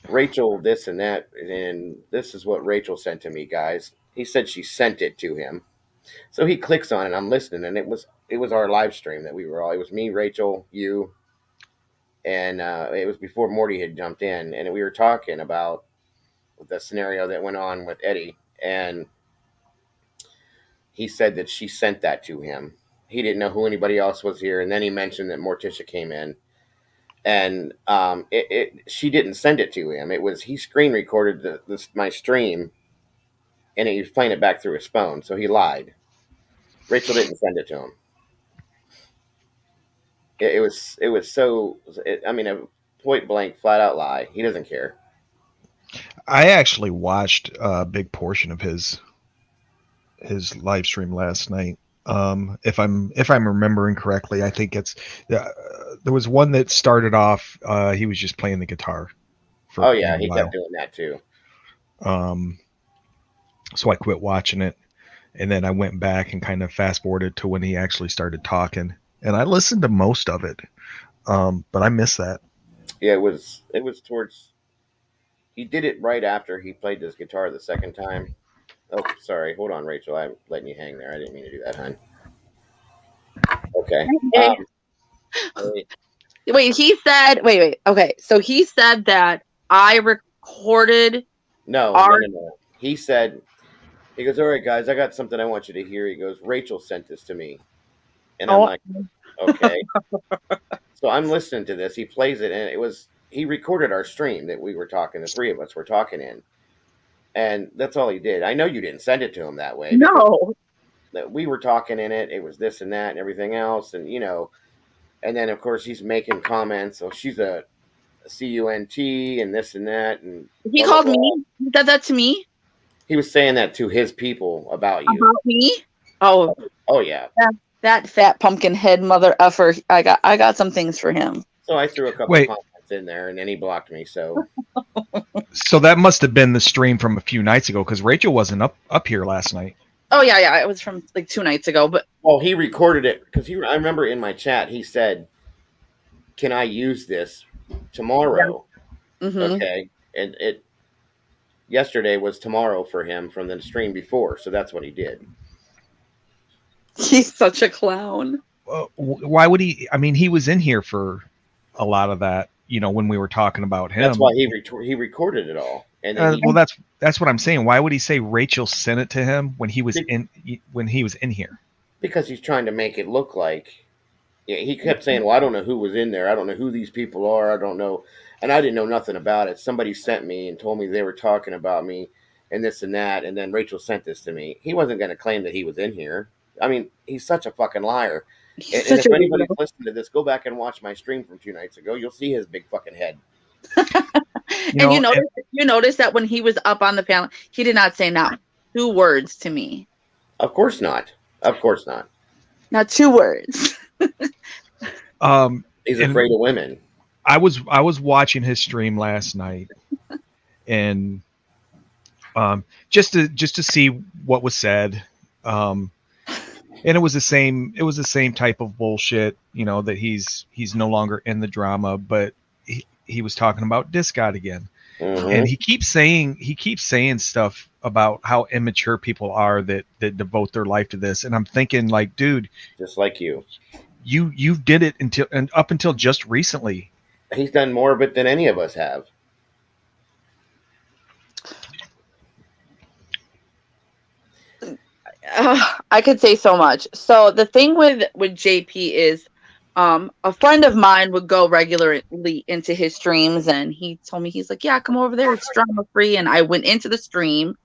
Rachel, this and that. And this is what Rachel sent to me, guys. He said she sent it to him. So he clicks on it. I'm listening, and it was our live stream that we were all. It was me, Rachel, you, and it was before Morty had jumped in, and we were talking about the scenario that went on with Eddie, and he said that she sent that to him. He didn't know who anybody else was here, and then he mentioned that Morticia came in, and she didn't send it to him. It was he screen recorded my stream, and he was playing it back through his phone, so he lied. Rachel didn't send it to him. It was so. I mean, a point blank, flat out lie. He doesn't care. I actually watched a big portion of his live stream last night. If I'm remembering correctly, I think it's there was one that started off. He was just playing the guitar. Oh yeah, he kept doing that too. So I quit watching it, and then I went back and kind of fast forwarded to when he actually started talking, and I listened to most of it, but I missed that. Yeah, it was towards. He did it right after he played this guitar the second time. Oh, sorry. Hold on, Rachel. I'm letting you hang there. I didn't mean to do that, hon. Okay. Wait, he said. Wait. Okay, so he said that I recorded. No. He said. He goes, all right, guys, I got something I want you to hear. He goes, Rachel sent this to me. And I'm like, okay. So I'm listening to this. He plays it, and he recorded our stream that we were talking, the three of us were talking in. And that's all he did. I know you didn't send it to him that way. No. That we were talking in it. It was this and that and everything else. And, and then, of course, he's making comments. So she's a CUNT and this and that. And he called me. He said that to me. He was saying that to his people about you. About me? Oh. Oh, yeah. That fat pumpkin head mother effer. I got some things for him. So I threw a couple of comments in there, and then he blocked me. So that must have been the stream from a few nights ago, because Rachel wasn't up here last night. Oh yeah, it was from like 2 nights ago. But he recorded it because I remember in my chat he said, "Can I use this tomorrow?" Yeah. Mm-hmm. Okay, and yesterday was tomorrow for him from the stream before, so that's what he did. He's such a clown. Why would he? I mean, he was in here for a lot of that, when we were talking about him. That's why he recorded it all. And then that's what I'm saying. Why would he say Rachel sent it to him when he was in here? Because he's trying to make it look like Yeah, he kept saying, "Well, I don't know who was in there. I don't know who these people are. I don't know," and I didn't know nothing about it. Somebody sent me and told me they were talking about me and this and that, and then Rachel sent this to me. He wasn't going to claim that he was in here. I mean, he's such a fucking liar. He's And such if a anybody's weirdo. listening to this, go back and watch my stream from 2 nights ago. You'll see his big fucking head. And and you notice that when he was up on the panel, he did not say not 2 words to me. Of course not. Of course not. Not 2 words. He's And- afraid of women. I was watching his stream last night, and just to see what was said, and it was the same type of bullshit, that he's no longer in the drama, but he was talking about Disc God again, Mhm. and he keeps saying stuff about how immature people are that devote their life to this, and I'm thinking, like, dude, Just like you. you did it up until just recently. He's done more of it than any of us have. I could say so much. So the thing with JP is, a friend of mine would go regularly into his streams, and he told me, he's like, yeah, come over there, it's drama free. And I went into the stream,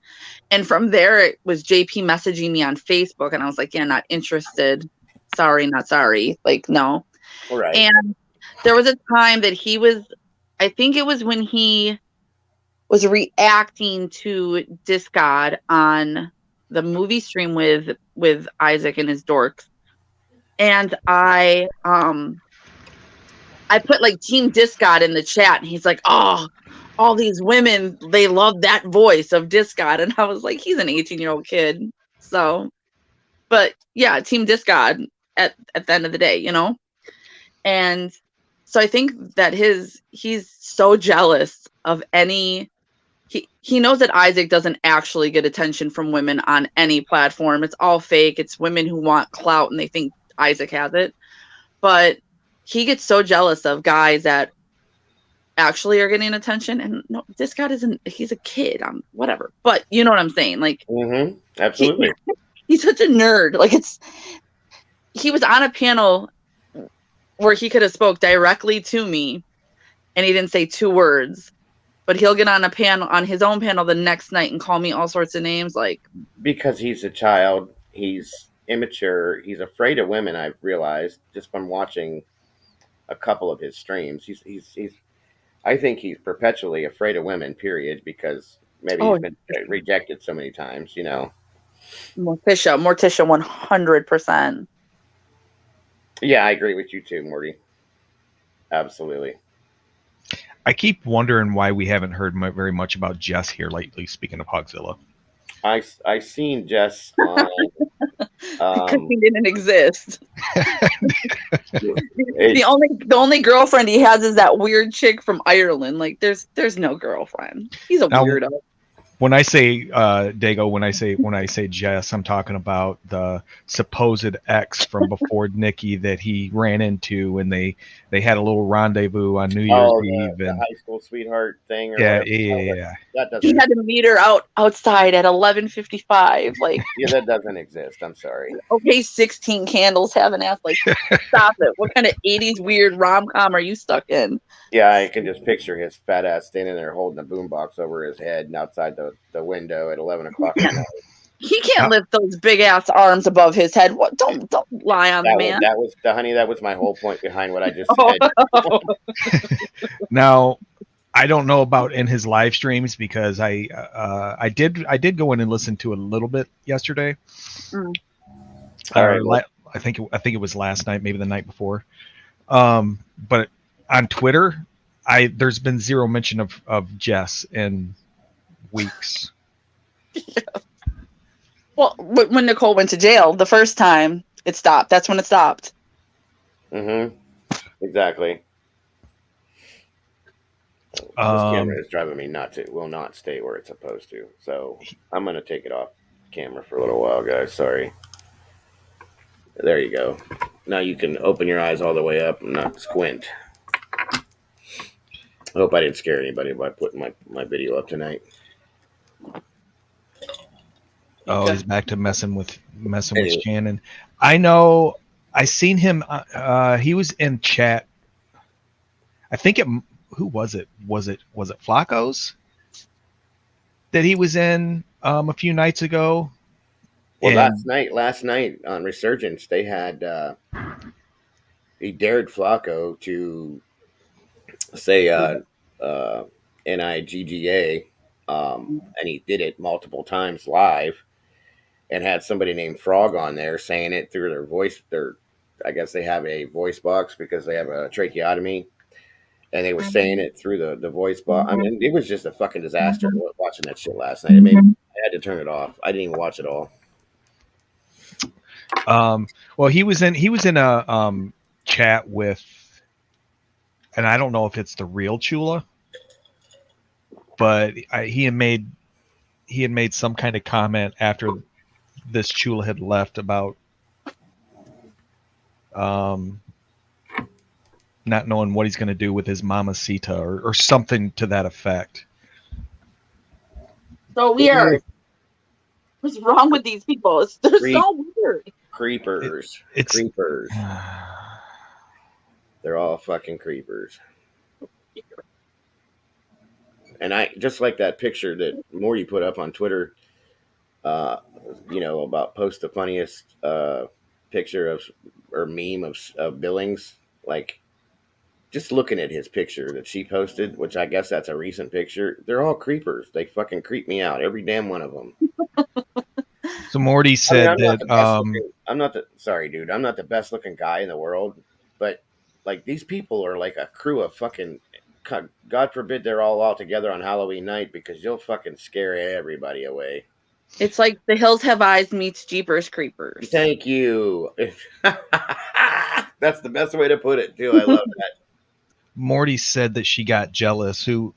and from there it was JP messaging me on Facebook, and I was like, yeah, not interested. Sorry, not sorry. Like, no. All right. And there was a time that he was, I think it was when he was reacting to Disc God on the movie stream with Isaac and his dorks. And I put like Team Disc God in the chat, and he's like, oh, all these women, they love that voice of Disc God. And I was like, he's an 18-year-old kid. So, but yeah, Team Disc God at the end of the day, And so I think that he's so jealous of any, he knows that Isaac doesn't actually get attention from women on any platform. It's all fake. It's women who want clout and they think Isaac has it. But he gets so jealous of guys that actually are getting attention. And no, this guy he's a kid. Whatever. But you know what I'm saying? Like, Absolutely. he's such a nerd. Like, he was on a panel where he could have spoke directly to me and he didn't say 2 words, but he'll get on his own panel the next night and call me all sorts of names. Like, Because he's a child, he's immature, he's afraid of women. I've realized just from watching a couple of his streams. He's I think he's perpetually afraid of women. Period. Because maybe he's been rejected so many times. Morticia, 100%. Yeah, I agree with you too, Morty. Absolutely. I keep wondering why we haven't heard very much about Jess here lately. Speaking of Hogzilla, I seen Jess on. Because he didn't exist. It's- The only girlfriend he has is that weird chick from Ireland. Like, there's no girlfriend. He's a weirdo. when I say Dago, when I say Jess, I'm talking about the supposed ex from before Nikki that he ran into, and they had a little rendezvous on New Year's Eve. The And high school sweetheart thing. Or yeah. That He doesn't. had to meet her outside at 11:55. Like, Yeah, that doesn't exist. I'm sorry. okay, 16 candles, have an ass. Like, stop it. What kind of 80s weird rom-com are you stuck in? Yeah, I can just picture his fat ass standing there holding a boombox over his head and outside the window at 11 o'clock at night. He can't lift those big ass arms above his head. What? Don't lie on the man. That was my whole point behind what I just said. Now, I don't know about in his live streams because I did go in and listen to a little bit yesterday. Mm. All right. I think it was last night, maybe the night before. But on Twitter, there's been zero mention of Jess in weeks. Yeah. Well, when Nicole went to jail the first time, it stopped. That's when it stopped. Mm-hmm. Exactly. This camera is driving me nuts. It will not stay where it's supposed to. So I'm going to take it off camera for a little while, guys. Sorry. There you go. Now you can open your eyes all the way up and not squint. I hope I didn't scare anybody by putting my video up tonight. Oh, he's back to messing with Shannon. I know I seen him. He was in chat. I think it. Who was it? Was it Flacco's that he was in a few nights ago? Well, And last night on Resurgence, they had he dared Flacco to say Nigga, and he did it multiple times live, and had somebody named Frog on there saying it through their voice. I guess they have a voice box because they have a tracheotomy, and they were saying it through the voice box. I mean, it was just a fucking disaster watching that shit last night. I had to turn it off. I didn't even watch it all. well, he was in a chat with, and I don't know if it's the real Chula, but he had made some kind of comment after this Chula had left about not knowing what he's going to do with his mamacita or something to that effect. So weird. What's wrong with these people? They're so weird. Creepers. It's creepers. They're all fucking creepers. And I just like that picture that Morty put up on Twitter, about post the funniest picture of or meme of Billings. Like, just looking at his picture that she posted, which I guess that's a recent picture, they're all creepers. They fucking creep me out, every damn one of them. So Morty said I'm not the best looking guy in the world, but like these people are like a crew of fucking, God forbid they're all out together on Halloween night, because you'll fucking scare everybody away. It's like The Hills Have Eyes meets Jeepers Creepers. Thank you. That's the best way to put it too. I love that. Morty said that she got jealous. Who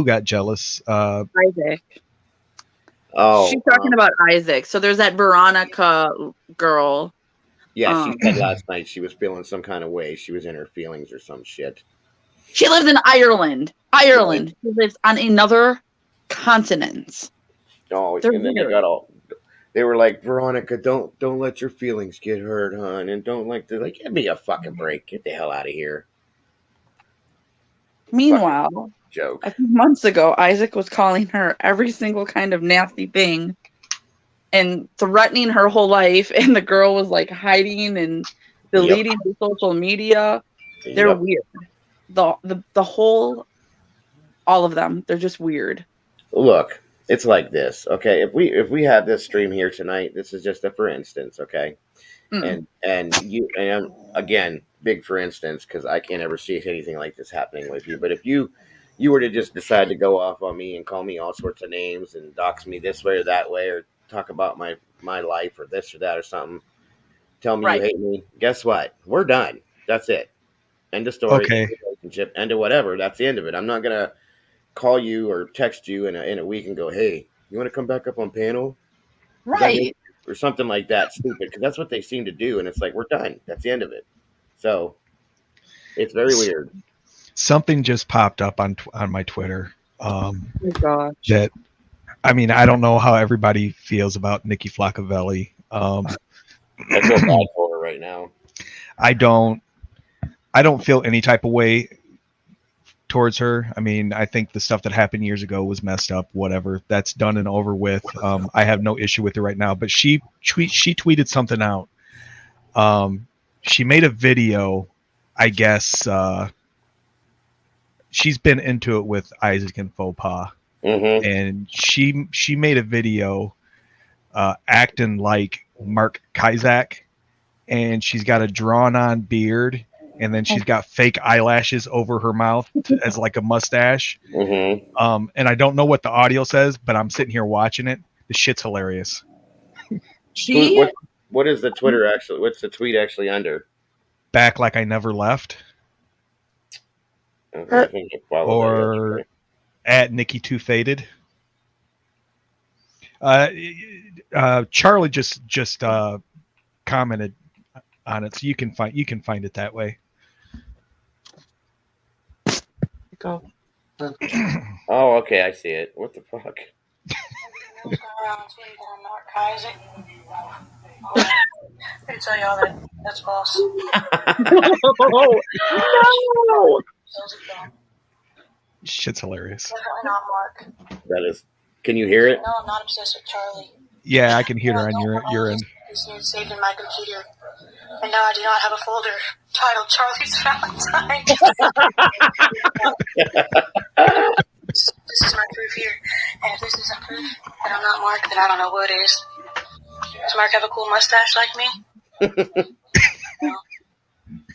got jealous? Isaac. Oh, she's talking about Isaac. So there's that Veronica girl. Yeah, she said last night she was feeling some kind of way. She was in her feelings or some shit. She lives in Ireland. Ireland. She lives on another continent. Oh, and then they were like, Veronica, don't let your feelings get hurt, hon, and give me a fucking break. Get the hell out of here. Meanwhile, joke. A few months ago, Isaac was calling her every single kind of nasty thing and threatening her whole life, and the girl was like hiding and deleting the social media. They're weird. The whole, all of them, they're just weird. Look, it's like this, okay? If we have this stream here tonight, this is just a for instance, okay? And again, big for instance, because I can't ever see anything like this happening with you. But if you were to just decide to go off on me and call me all sorts of names and dox me this way or that way, or talk about my life or this or that or something, tell me you hate me, guess what? We're done. That's it. End of story. Okay. Relationship. End of whatever. That's the end of it. I'm not gonna call you or text you in a week and go, hey, you want to come back up on panel? Right. Or something like that, stupid, because that's what they seem to do, and it's like, we're done. That's the end of it. So it's very weird. Something just popped up on my Twitter. Oh gosh. That, I mean, I don't know how everybody feels about Nikki Flaccavelli. I feel bad for her right now. I don't feel any type of way towards her. I mean, I think the stuff that happened years ago was messed up. Whatever, that's done and over with. I have no issue with her right now. But she tweeted something out. She made a video. I guess she's been into it with Isaac and Faux and she made a video acting like Mark Kizak, and she's got a drawn-on beard. And then she's got fake eyelashes over her mouth as like a mustache. And I don't know what the audio says, but I'm sitting here watching it. The shit's hilarious. What is the Twitter actually? What's the tweet actually under? Back like I never left. Okay, I think or at Nikki Too Faded. Charlie just commented on it, so you can find it that way. Go. Oh, okay, I see it. What the fuck? I tell y'all that's false. Oh, no. Shit's hilarious. Definitely not Mark. That is. Can you hear it? No, I'm not obsessed with Charlie. Yeah, I can hear No, her I on don't your want all your of end. his news saved in my computer. And now I do not have a folder titled Charlie's Valentine. This is my proof here. And if this isn't proof that I'm not Mark, then I don't know what is. Does Mark have a cool mustache like me?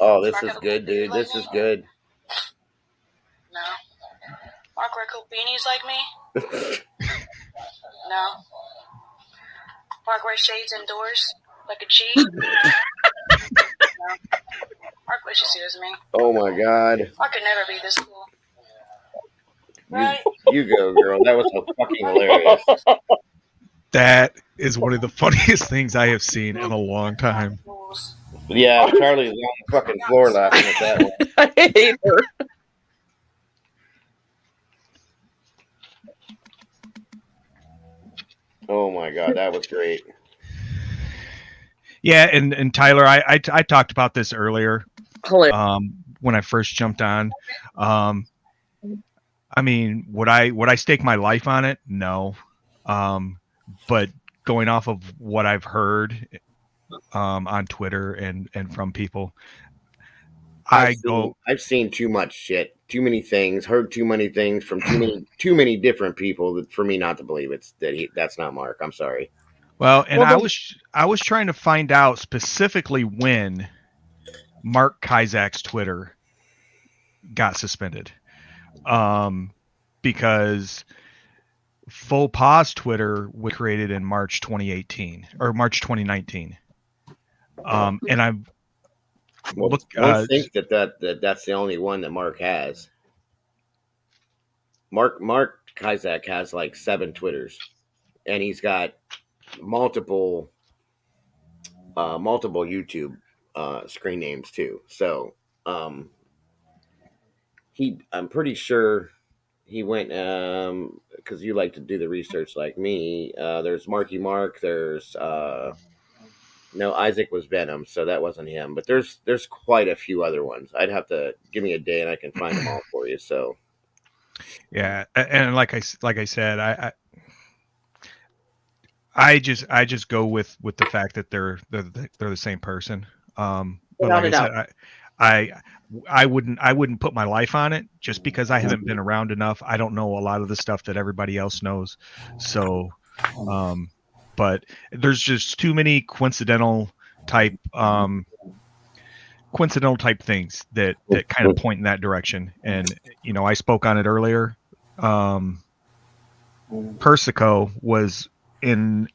Oh, this is good, dude. This is good. No. Mark wear cool beanies like me? No. Mark wear shades indoors like a G? No. Mark wishes he was me. Oh my God. Mark could never be this cool. Right? You go, girl. That was so fucking hilarious. That is one of the funniest things I have seen in a long time. Yeah, Charlie's on the fucking floor laughing at that one. I hate her. Oh my God, that was great. Yeah, and Tyler, I talked about this earlier. Hilarious. When I first jumped on. I mean, would I stake my life on it? No. But going off of what I've heard on Twitter and from people, I've seen too much shit, too many things, heard too many things from too many different people for me not to believe that's not Mark. I'm sorry. Well, and I was trying to find out specifically when Mark Kizak's Twitter got suspended. Because Faux Pas Twitter was created in March 2018 or March 2019. And I don't think that's the only one that Mark has. Mark Kizak has like 7 Twitters, and he's got multiple YouTube screen names too. So I'm pretty sure he went because you like to do the research like me. There's Marky Mark. There's no, Isaac was Venom, so that wasn't him. But there's quite a few other ones. I'd have to give me a day and I can find them all for you. So yeah, and like I said, I just go with the fact that they're the same person. But like I said, I wouldn't put my life on it just because I haven't been around enough. I don't know a lot of the stuff that everybody else knows. So, but there's just too many coincidental type things that kind of point in that direction. And, you know, I spoke on it earlier. Persico was in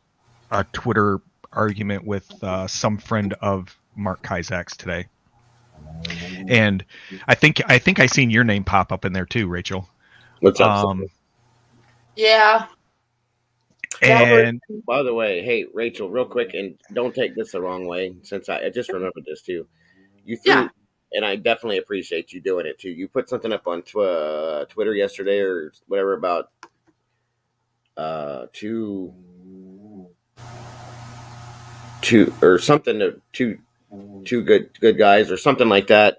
a Twitter argument with some friend of Mark Kizak's today. And I think I seen your name pop up in there too, Rachel. What's up? Yeah. And by the way, hey Rachel, real quick, and don't take this the wrong way, since I just remembered this too. You threw, and I definitely appreciate you doing it too. You put something up on Twitter yesterday or whatever about two or something, two good guys or something like that.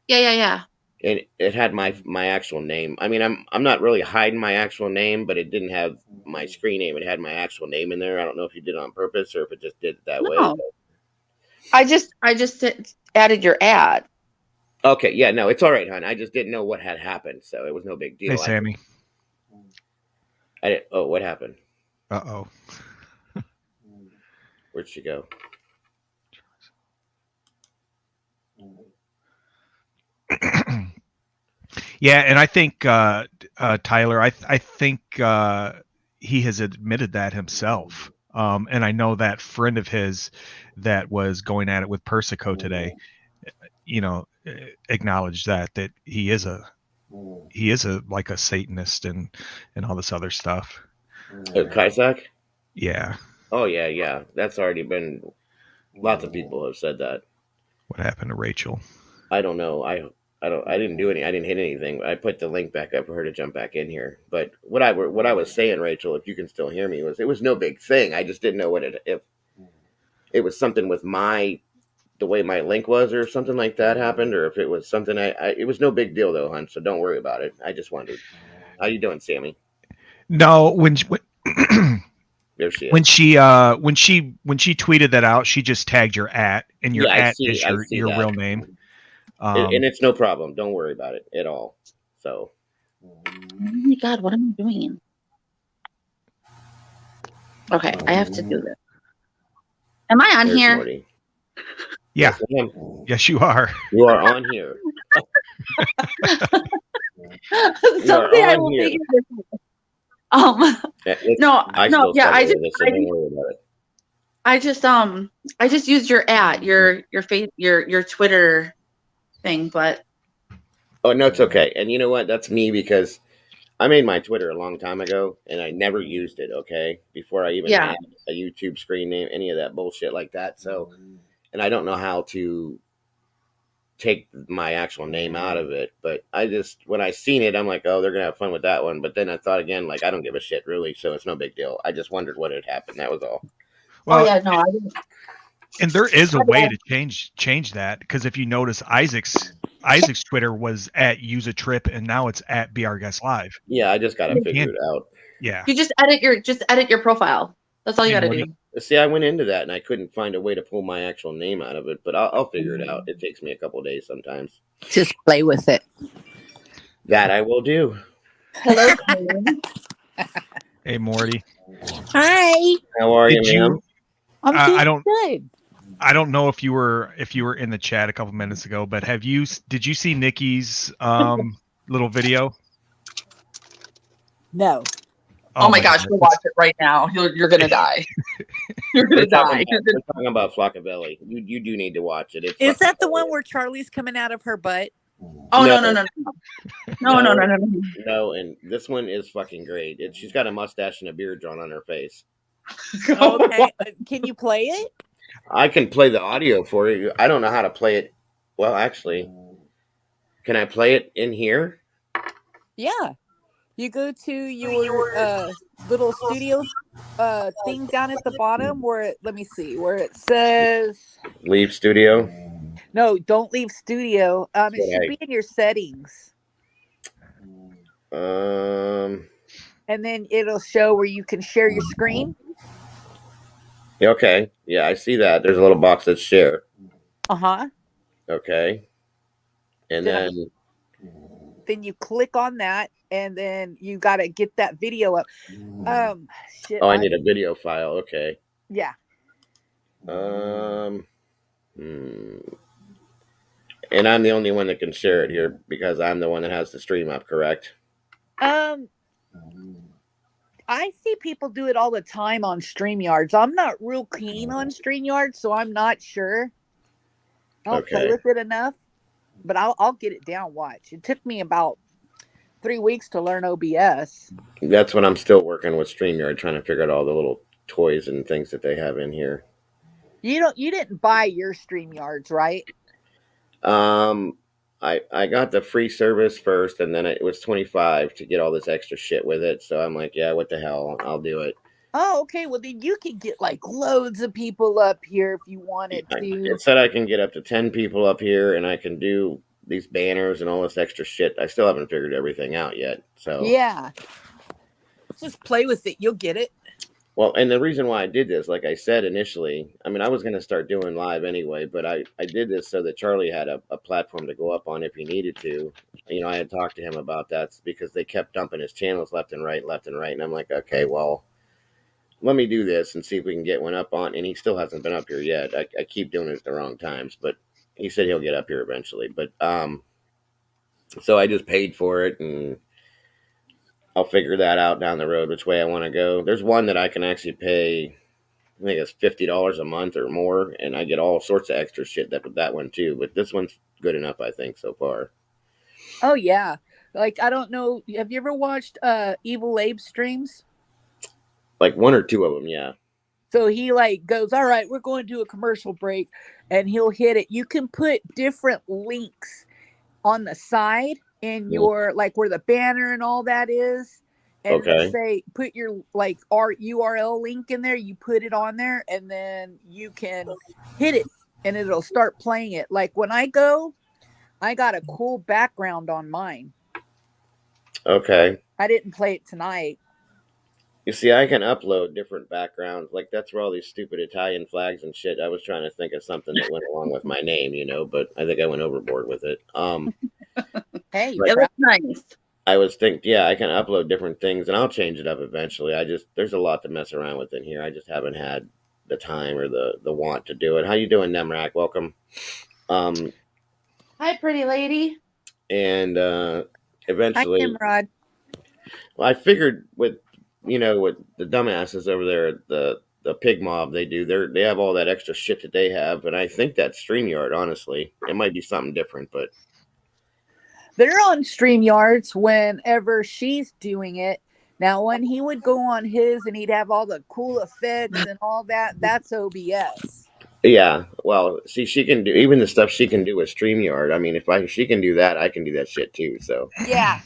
Yeah. And it had my actual name. I mean, I'm not really hiding my actual name, but it didn't have my screen name. It had my actual name in there. I don't know if you did it on purpose or if it just did it that way. I just added your ad. Okay, yeah, no, it's all right, hon. I just didn't know what had happened, so it was no big deal. Hey, Sammy. I didn't. Oh, what happened? Uh-oh. Where'd she go? Yeah, and I think Tyler, I think he has admitted that himself. And I know that friend of his that was going at it with Persico today, you know, acknowledged that he is a like a Satanist and all this other stuff. Kizak? Yeah. Oh yeah. That's already been. Lots of people have said that. What happened to Rachel? I don't know. I didn't do any. I didn't hit anything. I put the link back up for her to jump back in here. But what I was saying, Rachel, if you can still hear me, it was no big thing. I just didn't know it was something with the way my link was or something like that happened, or if it was something it was no big deal though, hon. So don't worry about it. I just wondered. How you doing, Sammy? No, There she is. when she tweeted that out, she just tagged your @, and your Yeah, I @ see- is I your see your that. real name. And it's no problem. Don't worry about it at all. So Oh my god, what am I doing? Okay, I have to do this. Am I on there's here? Morty. Yeah. Yes, ma'am. Yes, you are. You are on here. Someday I on will here. figure this out. No, I no, still yeah, I struggle just, with it, so don't worry about it. I just used your your Twitter thing, but Oh no, it's okay. And you know what? That's me because I made my Twitter a long time ago and I never used it, okay? Before I even Yeah. had a YouTube screen name, any of that bullshit like that. So, and I don't know how to take my actual name out of it, but I just, when I seen it, I'm like, oh, they're gonna have fun with that one. But then I thought again, like, I don't give a shit really, so it's no big deal. I just wondered what had happened. That was all. Well, oh yeah, no, I didn't. and there is a way to change that, because if you notice, Isaac's Twitter was @useatrip, and now it's @BRGuestLive. Yeah, I just gotta figure it out. Yeah. You just edit your profile. That's all you Hey, got to Morty. do. See, I went into that and I couldn't find a way to pull my actual name out of it, but I'll figure it out. It takes me a couple of days sometimes. Just play with it. That I will do. Hello, Queen. Hey, Morty. Hi. How are Did you, you- ma'am? I'm I doing don't- good. I don't know if you were in the chat a couple minutes ago, but did you see Nikki's little video? No. Oh my gosh, go watch it right now. You're gonna die. You're gonna die. We're talking about Flockavelli. You do need to watch it. It's Is that the fucking one where Charlie's coming out of her butt? Oh No. no. No. No, and this one is fucking great. She's got a mustache and a beard drawn on her face. Okay. Can you play it? I can play the audio for you. I don't know how to play it. Well, actually, can I play it in here? Yeah. You go to your little studio thing down at the bottom where let me see, where it says Leave studio. no, don't leave studio. It Right. should be in your settings. Um. And then it'll show where you can share your screen. Okay. Yeah, I see that. There's a little box that's share. Uh-huh. Okay. And Did I- then Then you click on that and then you gotta get that video up. Shit. I need a video file. Okay. Yeah. And I'm the only one that can share it here because I'm the one that has the stream up, correct? I see people do it all the time on StreamYards. I'm not real keen on StreamYards, so I'm not sure. I don't play Okay. with it enough, but I'll get it down. Watch. It took me about 3 weeks to learn OBS. That's when I'm still working with StreamYard, trying to figure out all the little toys and things that they have in here. You didn't buy your StreamYards, right? I got the free service first, and then it was $25 to get all this extra shit with it. So I'm like, yeah, what the hell? I'll do it. Oh, okay. Well, then you can get like loads of people up here if you wanted to. It said I can get up to 10 people up here, and I can do these banners and all this extra shit. I still haven't figured everything out yet. So Yeah. Just play with it. You'll get it. well, and the reason why I did this, like I said initially, I mean, I was going to start doing live anyway, but I did this so that Charlie had a platform to go up on if he needed to. You know, I had talked to him about that because they kept dumping his channels left and right. And I'm like, okay, well, let me do this and see if we can get one up on. And he still hasn't been up here yet. I keep doing it at the wrong times, but he said he'll get up here eventually. But so I just paid for it, and I'll figure that out down the road, which way I want to go. There's one that I can actually pay, I think it's $50 a month or more, and I get all sorts of extra shit with that one too. But this one's good enough, I think, so far. Oh yeah. Like I don't know. Have you ever watched Evil Abe streams? Like one or two of them, yeah. So he like goes, all right, we're going to a commercial break, and he'll hit it. You can put different links on the side in your like where the banner and all that is. and it'll Okay. say put your like our URL link in there. You put it on there, and then you can hit it, and it'll start playing it. Like when I go, I got a cool background on mine. Okay. I didn't play it tonight. You see, I can upload different backgrounds. Like that's where all these stupid Italian flags and shit. I was trying to think of something that went along with my name, but I think I went overboard with it. Hey, But It looks nice. I was thinking, I can upload different things, and I'll change it up eventually. There's a lot to mess around with in here. I just haven't had the time or the want to do it. How you doing, Nemrak? Welcome. Hi, pretty lady. And hi, eventually, Nimrod. well, I figured with what the dumbasses over there at the pig mob they do, they have all that extra shit that they have, and I think that's StreamYard. Honestly, it might be something different, but They're on StreamYards whenever she's doing it. Now, when he would go on his and he'd have all the cool effects and all that, that's OBS. yeah. Well, see, she can do even the stuff she can do with StreamYard. I mean, she can do that, I can do that shit too. So Yeah.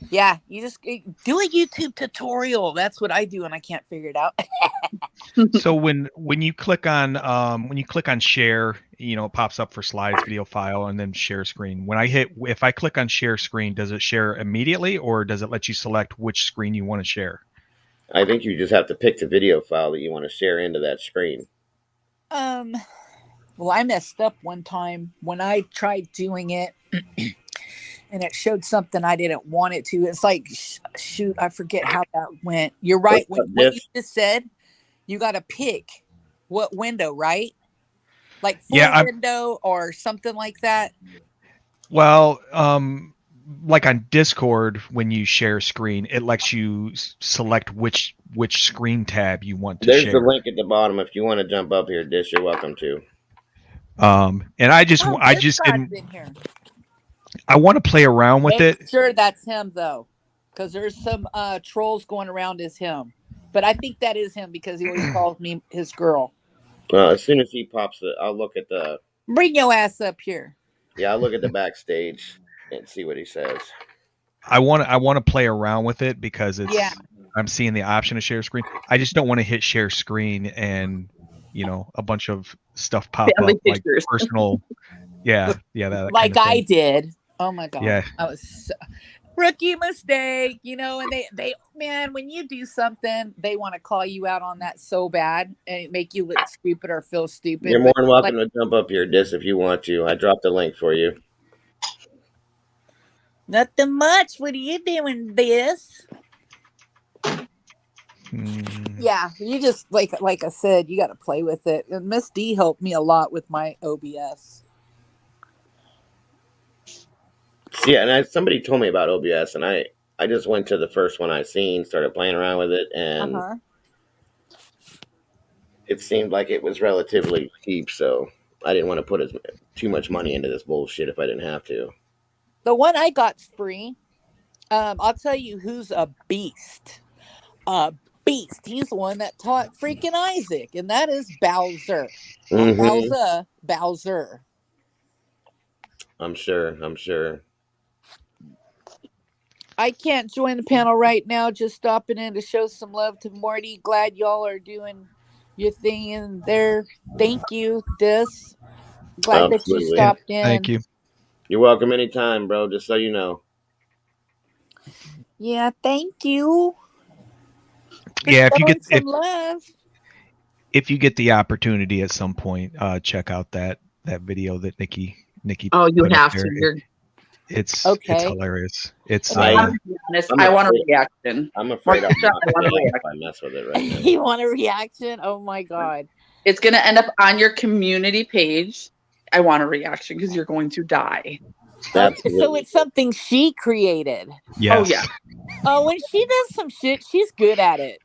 Yeah. You just do a YouTube tutorial. That's what I do, and I can't figure it out. So when you click on share, it pops up for slides, video file, and then share screen. If I click on share screen, does it share immediately, or does it let you select which screen you want to share? I think you just have to pick the video file that you want to share into that screen. Well, I messed up one time when I tried doing it. And it showed something I didn't want it to. It's like, shoot, I forget how that went. You're right. What you just said, you got to pick what window, right? Like full window or something like that. Well, like on Discord, when you share screen, it lets you select which screen tab you want to There's share. the link at the bottom. If you want to jump up here, Dish, you're welcome to. And I just didn't. In here. I want to play around with it. Sure, that's him though, because there's some trolls going around as him. But I think that is him because he always calls me his girl. As soon as he pops it, I'll look at the. Bring your ass up here. Yeah, I'll look at the backstage and see what he says. I want to play around with it because I'm seeing the option to share screen. I just don't want to hit share screen and a bunch of stuff pop Family up like pictures. personal. Yeah, that like kind of I thing. did. Oh my god. Yeah. I was rookie mistake, and they man, when you do something, they want to call you out on that so bad and make you look stupid or feel stupid. You're more than welcome to jump up here, Dis, if you want to. I dropped the link for you. Nothing much. What are you doing, this? Yeah, you just like I said, you got to play with it. And Miss D helped me a lot with my OBS. Yeah, and somebody told me about OBS, and I just went to the first one I seen, started playing around with it, and it seemed like it was relatively cheap, so I didn't want to put too much money into this bullshit if I didn't have to. The one I got's free. I'll tell you who's a beast. Beast. He's the one that taught freaking Isaac, and that is Bowser. Mm-hmm. Bowser. I'm sure. I can't join the panel right now. Just stopping in to show some love to Morty. Glad y'all are doing your thing in there. Thank you, Dis. Glad that you stopped in. Thank you. You're welcome anytime, bro. Just so you know. Yeah, thank you. Yeah, if you get the opportunity at some point, check out that video that Nikki. Oh, you have to. It's okay. It's hilarious. It's. I want a reaction. I'm afraid I'm not if I mess with it right now. You want a reaction? Oh my god! It's gonna end up on your community page. I want a reaction because you're going to die. So it's something she created. Yes. Oh yeah. Oh, when she does some shit, she's good at it.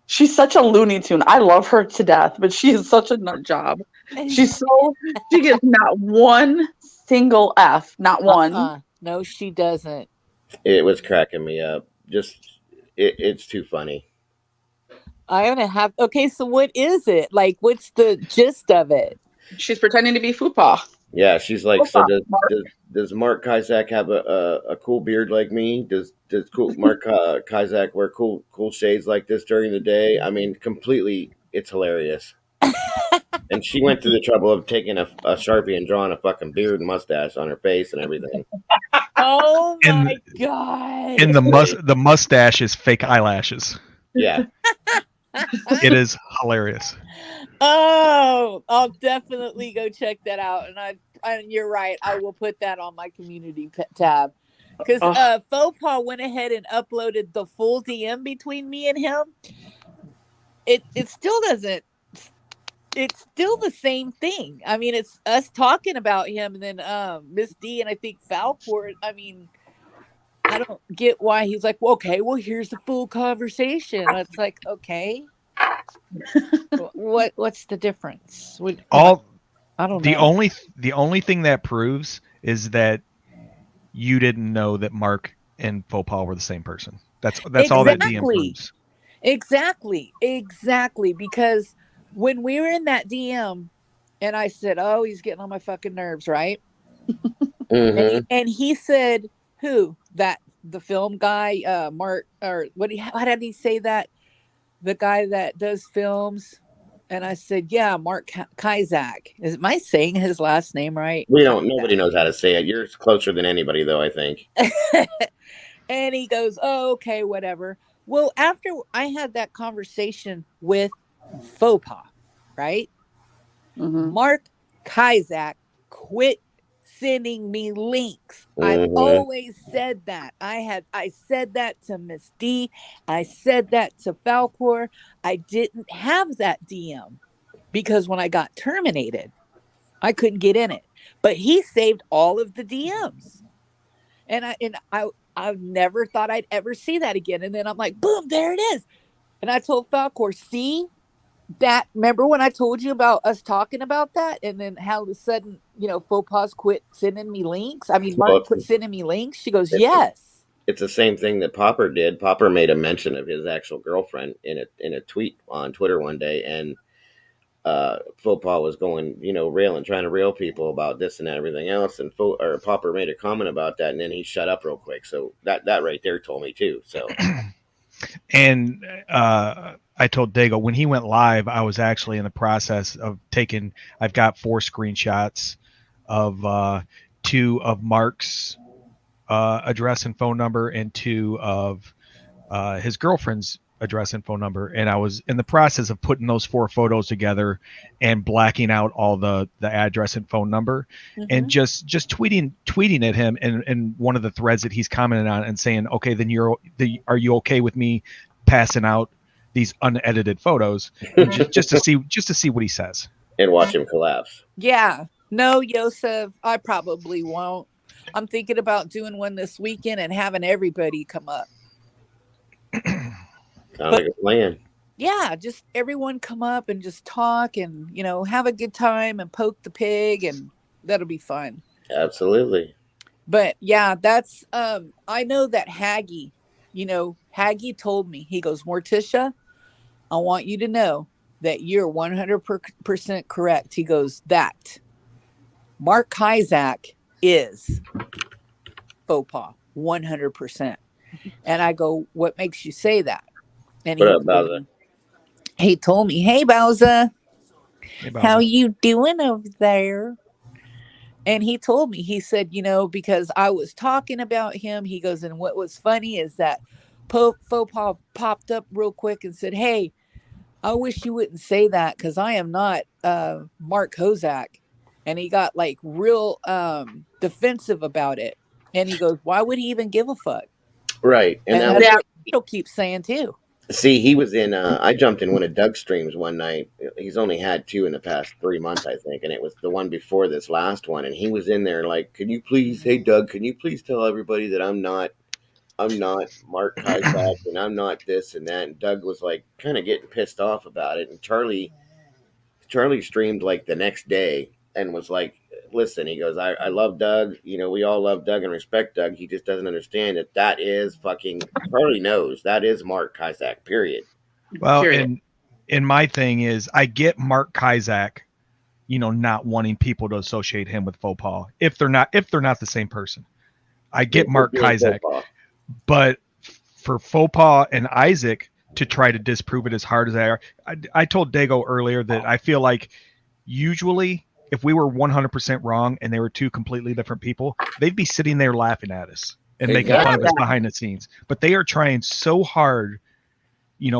She's such a Looney Tune. I love her to death, but she is such a nut job. She gets not one single F, not one. No, she doesn't. It was cracking me up. It's too funny. Okay, so what is it? Like, what's the gist of it? She's pretending to be Fupa. Yeah, she's like, so does Mark Kizak have a cool beard like me? Does cool Mark Kizak wear cool shades like this during the day? I mean, completely, it's hilarious. And she went through the trouble of taking a Sharpie and drawing a fucking beard and mustache on her face and everything. Oh And- my god! And the mustache is fake eyelashes. Yeah. It is hilarious. Oh, I'll definitely go check that out. And you're right, I will put that on my community tab because Faux Pas went ahead and uploaded the full DM between me and him. It still doesn't. It's still the same thing. I mean, it's us talking about him, and then Miss D and I think Falcor. I mean, I don't get why he's like, well, okay, well, here's the full conversation. It's like, okay, what's the difference? I don't know. The only thing that proves is that you didn't know that Mark and Faux Pas were the same person. That's all that DM proves. Exactly. Because when we were in that DM, and I said, "Oh, he's getting on my fucking nerves," right? Mm-hmm. And he said, "Who? That the film guy, Mark, or what? How did he say that? The guy that does films?" And I said, "Yeah, Mark Kizak. Am I saying his last name right?" We don't. Nobody knows how to say it. You're closer than anybody, though. I think. And he goes, "Oh, okay, whatever." Well, after I had that conversation with Faux Pas, right? Mhm. Mark Kizak quit sending me links. I've Mhm. always said that. I said that to Miss D. I said that to Falcor. I didn't have that DM because when I got terminated, I couldn't get in it. But he saved all of the DMs. And I never thought I'd ever see that again. And then I'm like, boom, there it is. And I told Falcor, see that? Remember when I told you about us talking about that? And then how all of a sudden, Faux Pas quit sending me links. I mean, Mark quit sending me links. She goes, yes. It's the same thing that Popper did. Popper made a mention of his actual girlfriend in a tweet on Twitter one day, and Faux Pas was going, trying to rail people about this and that, everything else, and Popper made a comment about that, and then he shut up real quick. So that right there told me too. So, and I told Dago when he went live, I was actually in the process of I've got 4 screenshots of 2 of Mark's address and phone number and 2 of his girlfriend's address and phone number, and I was in the process of putting those 4 photos together and blacking out all the address and phone number, and just tweeting at him and one of the threads that he's commented on and saying, okay, then are you okay with me passing out these unedited photos just to see what he says and watch him collapse. Yeah. No, Yosef, I probably won't. I'm thinking about doing one this weekend and having everybody come up. Sounds like a plan. Yeah, just everyone come up and just talk and, have a good time and poke the pig, and that'll be fun. Absolutely. But yeah, that's, I know that Haggy told me, he goes, Morticia, I want you to know that you're 100% correct. He goes, that Mark Kizak is Faux Pas, 100%. And I go, what makes you say that? And What up, Bowser? He told me, hey, Bowser, how you doing over there? And he told me, he said, because I was talking about him, he goes, and what was funny is that Faux Pas popped up real quick and said, hey, I wish you wouldn't say that because I am not Mark Kozak. And he got like real defensive about it. And he goes, why would he even give a fuck? Right. And that's what he'll keep saying too. See, he was in, I jumped in one of Doug's streams one night. He's only had 2 in the past 3 months, I think. And it was the one before this last one. And he was in there like, hey, Doug, can you please tell everybody that I'm not Mark Kizak and I'm not this and that. And Doug was like kind of getting pissed off about it. And Charlie streamed like the next day and was like, listen, he goes, I love Doug. We all love Doug and respect Doug. He just doesn't understand that is fucking, Charlie knows that is Mark Kizak, period. Well, and my thing is, I get Mark Kizak not wanting people to associate him with Faux Pas if they're not the same person. I get Mark Doing Kizak, football. but for Faux Pas and Isaac to try to disprove it as hard as they are, I told Dago earlier that I feel like usually if we were 100% wrong and they were two completely different people, they'd be sitting there laughing at us and making fun of us behind the scenes. But they are trying so hard,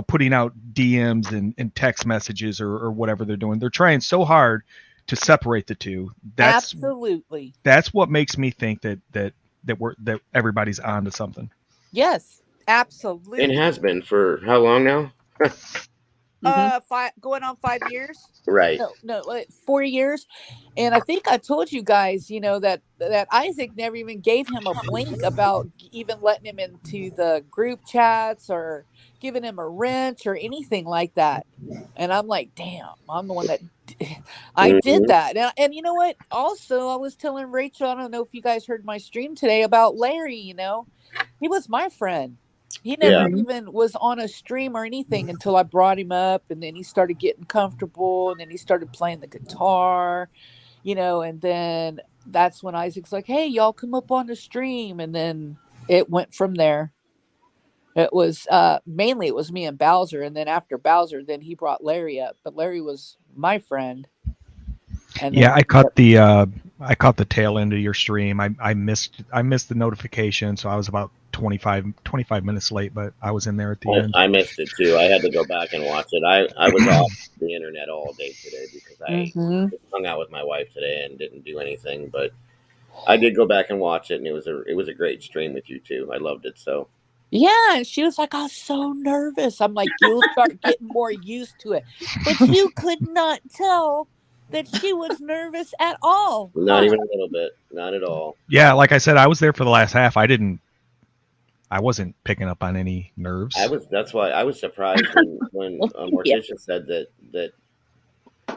putting out DMs and text messages or whatever they're doing. They're trying so hard to separate the two. Absolutely. That's what makes me think that everybody's on to something. Yes, absolutely. It has been for how long now? Going on 5 years. Right. No, like 4 years. And I think I told you guys, that Isaac never even gave him a blink about even letting him into the group chats or giving him a wrench or anything like that. And I'm like, damn, I'm the one that I did that. And you know what? Also, I was telling Rachel, I don't know if you guys heard my stream today about Larry, he was my friend. He never even was on a stream or anything until I brought him up, and then he started getting comfortable, and then he started playing the guitar, and then that's when Isaac's like, hey, y'all come up on the stream. And then it went from there. It was mainly it was me and Bowser. And then after Bowser, then he brought Larry up, but Larry was my friend. And I caught the tail end of your stream. I missed the notification. So I was about 25 minutes late, but I was in there at the end. I missed it too. I had to go back and watch it. I was off the internet all day today because I hung out with my wife today and didn't do anything. But I did go back and watch it, and it was a great stream with you too. I loved it so. Yeah, and she was like, I was so nervous. I'm like, you'll start getting more used to it. But you could not tell that she was nervous at all. Not even a little bit. Not at all. Yeah, like I said, I was there for the last half. I wasn't picking up on any nerves. That's why I was surprised when Morticia said that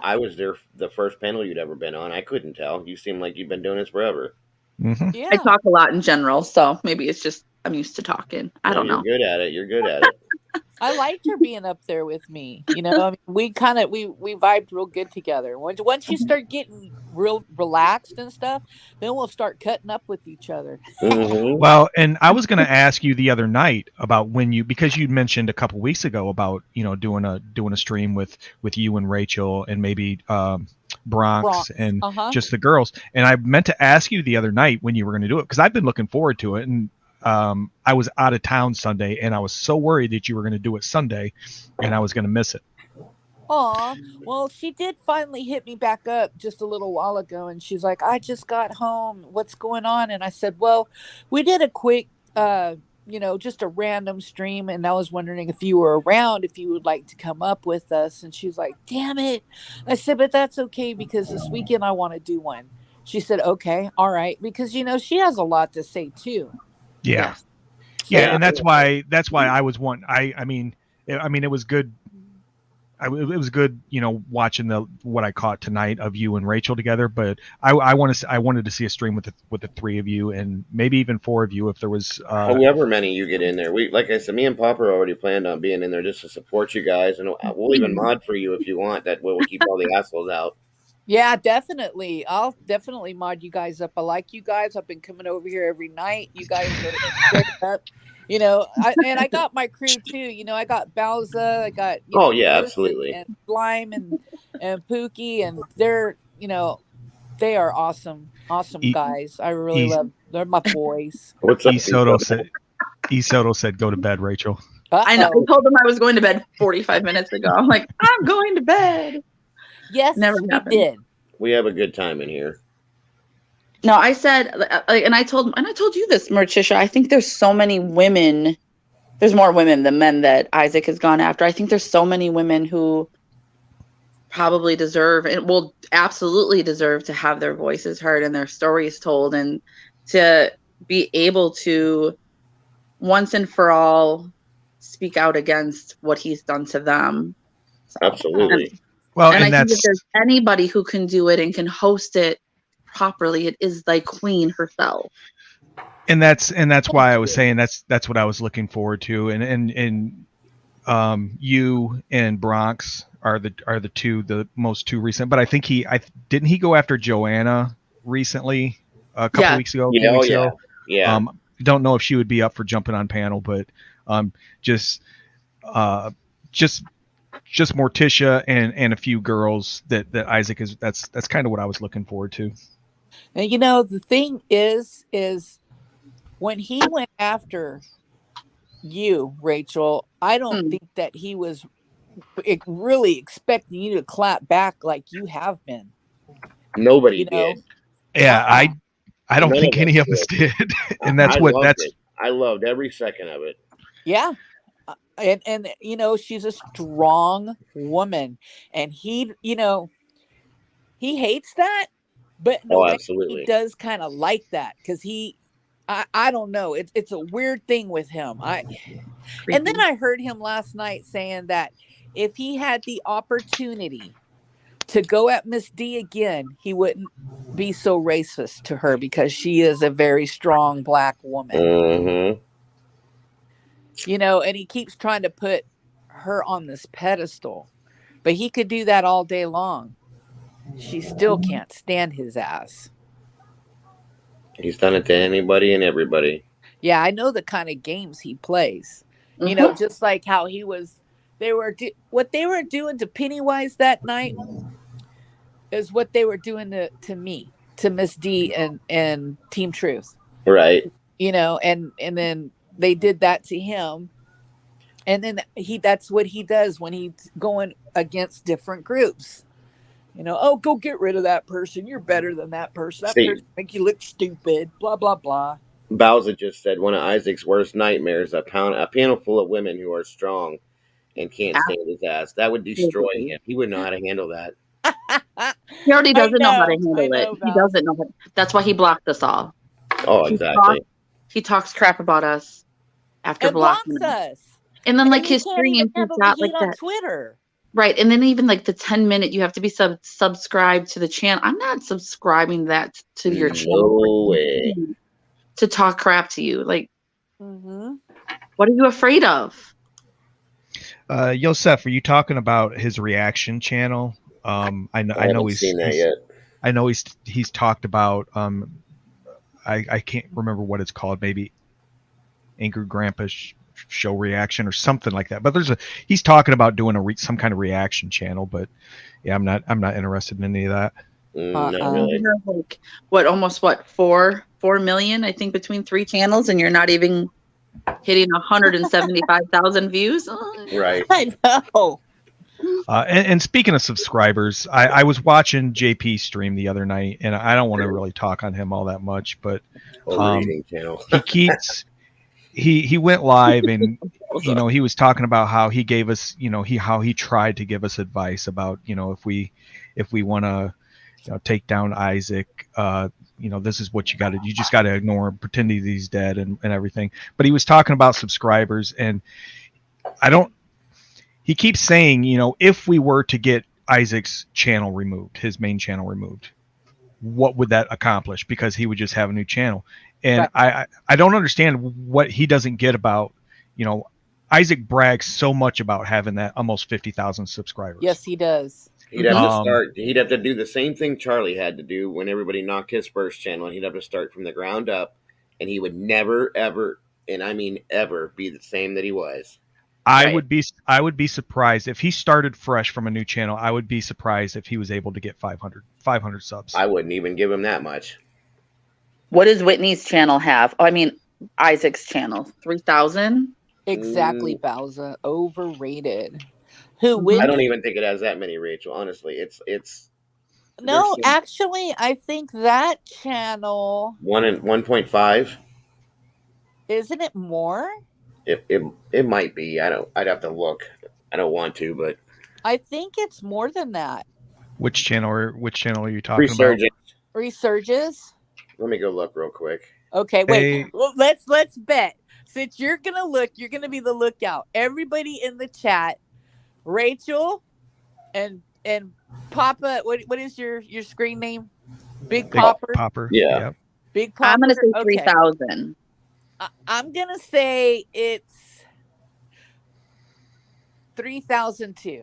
I was there the first panel you'd ever been on. I couldn't tell. You seem like you've been doing this forever. Mm-hmm. Yeah. I talk a lot in general, so maybe it's just I'm used to talking. I don't know. You're good at it. You're good at it. I liked her being up there with me. I mean, we vibed real good together. Once you start getting real relaxed and stuff, then we'll start cutting up with each other. Mm-hmm. Well, and I was going to ask you the other night about because you mentioned a couple weeks ago about doing a stream with you and Rachel and maybe Bronx and just the girls. And I meant to ask you the other night when you were going to do it because I've been looking forward to it. And I was out of town Sunday, and I was so worried that you were going to do it Sunday, and I was going to miss it. Aw, well, she did finally hit me back up just a little while ago, and she's like, I just got home. What's going on? And I said, well, we did a quick, just a random stream, and I was wondering if you were around, if you would like to come up with us. And she's like, damn it. I said, but that's okay, because this weekend I want to do one. She said, okay, all right, because, she has a lot to say, too. Yeah. Yeah, and that's why I was one. I mean, it was good. It was good, watching what I caught tonight of you and Rachel together. But I wanted to see a stream with the three of you, and maybe even four of you if there was. However many you get in there, like I said, me and Papa already planned on being in there just to support you guys, and we'll even mod for you if you want. That way we'll keep all the assholes out. Yeah, definitely. I'll definitely mod you guys up. I like you guys. I've been coming over here every night. You guys are great up. And I got my crew too. I got Bowser. I got absolutely, and Slime and Pookie, and they're they are awesome guys. I really love. They're my boys. What's up? Soto said, "Go to bed, Rachel." I know. I told them I was going to bed 45 minutes ago. I'm like, I'm going to bed. Yes, never happened. Did. We have a good time in here. No, I said, and I told you this, Morticia. I think there's so many women. There's more women than men that Isaac has gone after. I think there's so many women who probably deserve and will absolutely deserve to have their voices heard and their stories told, and to be able to once and for all speak out against what he's done to them. So, absolutely. Well, and I that's think if there's anybody who can do it and can host it properly, it is like Queen herself. And that's why I was saying that's what I was looking forward to. And you and Bronx are the most two recent. But I think didn't he go after Joanna recently a couple Yeah. weeks ago, a Yeah, few weeks yeah, ago. yeah. Don't know if she would be up for jumping on panel, but just Morticia and a few girls that Isaac is. That's kind of what I was looking forward to. And the thing is when he went after you, Rachel, I don't think that he was really expecting you to clap back like you have been. Nobody did. Yeah, I don't None think of us any of us did, and that's I what loved that's. it. I loved every second of it. Yeah. And she's a strong woman, and he hates that, but in a way Absolutely. he does kind of like that because I don't know, it's a weird thing with him. And then I heard him last night saying that if he had the opportunity to go at Miss D again, he wouldn't be so racist to her because she is a very strong Black woman. Mm-hmm. And he keeps trying to put her on this pedestal, but he could do that all day long. She still can't stand his ass. He's done it to anybody and everybody. Yeah, I know the kind of games he plays. Just like how what they were doing to Pennywise that night is what they were doing to me, to Miss D and Team Truth. Right. And then they did that to him. And then that's what he does when he's going against different groups. Oh, go get rid of that person. You're better than that person. That person make you look stupid. Blah, blah, blah. Bowser just said one of Isaac's worst nightmares, a panel full of women who are strong and can't stand his ass. That would destroy him. He wouldn't know how to handle that. He already doesn't know how to handle it. He doesn't know. That's why he blocked us all. Oh, exactly. He talks crap about us after blocking us. And then his stream, he's got on Twitter. Right. And then even the 10-minute, you have to be subscribed to the channel. I'm not subscribing that to your channel. No way. To talk crap to you. What are you afraid of? Yosef, are you talking about his reaction channel? I know he's seen that yet. I know he's talked about I can't remember what it's called, maybe Angry Grandpa show reaction or something like that. But he's talking about doing some kind of reaction channel, but yeah, I'm not interested in any of that. Not really. Almost 4 million, I think, between 3 channels, and you're not even hitting 175,000 views. Right. I know. And speaking of subscribers, I was watching JP stream the other night, and I don't want to really talk on him all that much, but channel. he went live, and he was talking about how he gave us, how he tried to give us advice about, if we want to take down Isaac, this is what you just got to ignore him, pretend he's dead and everything. But he was talking about subscribers, and he keeps saying, if we were to get Isaac's channel removed, his main channel removed, what would that accomplish? Because he would just have a new channel. And right. I don't understand what he doesn't get about, Isaac brags so much about having that almost 50,000 subscribers. Yes, he does. He'd have to start. He'd have to do the same thing Charlie had to do when everybody knocked his first channel. He'd have to start from the ground up, and he would never, ever, and I mean ever, be the same that he was. I would be surprised if he started fresh from a new channel. I would be surprised if he was able to get 500 subs. I wouldn't even give him that much. What does Whitney's channel have? Isaac's channel, 3,000. Exactly, Bowser. Overrated. I don't even think it has that many, Rachel. Honestly, it's. No, actually, I think that channel 1.5. Isn't it more? It might be. I'd have to look. I don't want to, but I think it's more than that. Which channel are you talking about? Resurgence. Let me go look real quick. Okay, wait. Well, let's bet. Since you're gonna look, you're gonna be the lookout. Everybody in the chat, Rachel, and Papa. What is your screen name? Big Popper. Popper. Yeah. Yep. Big Popper. I'm gonna say 3,000. I'm gonna say it's 3,002.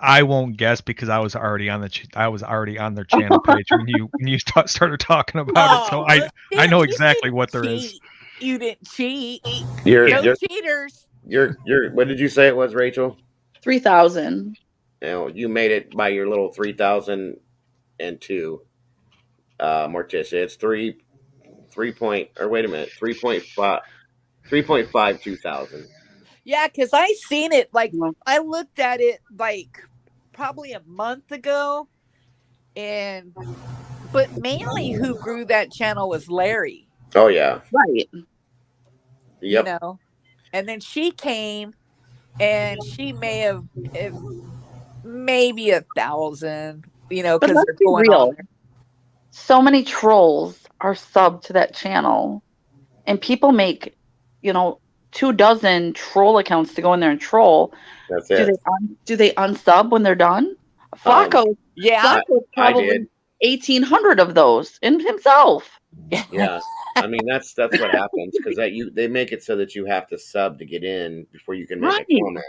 I won't guess because I was already on their channel page when you started talking about it. So I know exactly what there is. You didn't cheat. You're Cheaters. what did you say it was, Rachel? 3,000. You made it by your little 3,002, Morticia. It's 3.52,000. Yeah, because I seen it Mhm. I looked at it probably a month ago, but mainly who grew that channel was Larry. Oh yeah. Right. Yep. You know, and then she came, and she may have maybe 1,000. You know, But because let's they're be going real. on there. So many trolls are subbed to that channel, and people make, 24 troll accounts to go in there and troll. That's Do it. they unsub when they're done? Flacco, Yeah. Flacco I probably did. 1,800 of those in himself. Yeah. I mean that's what happens because they make it so that you have to sub to get in before you can make Right. a comment.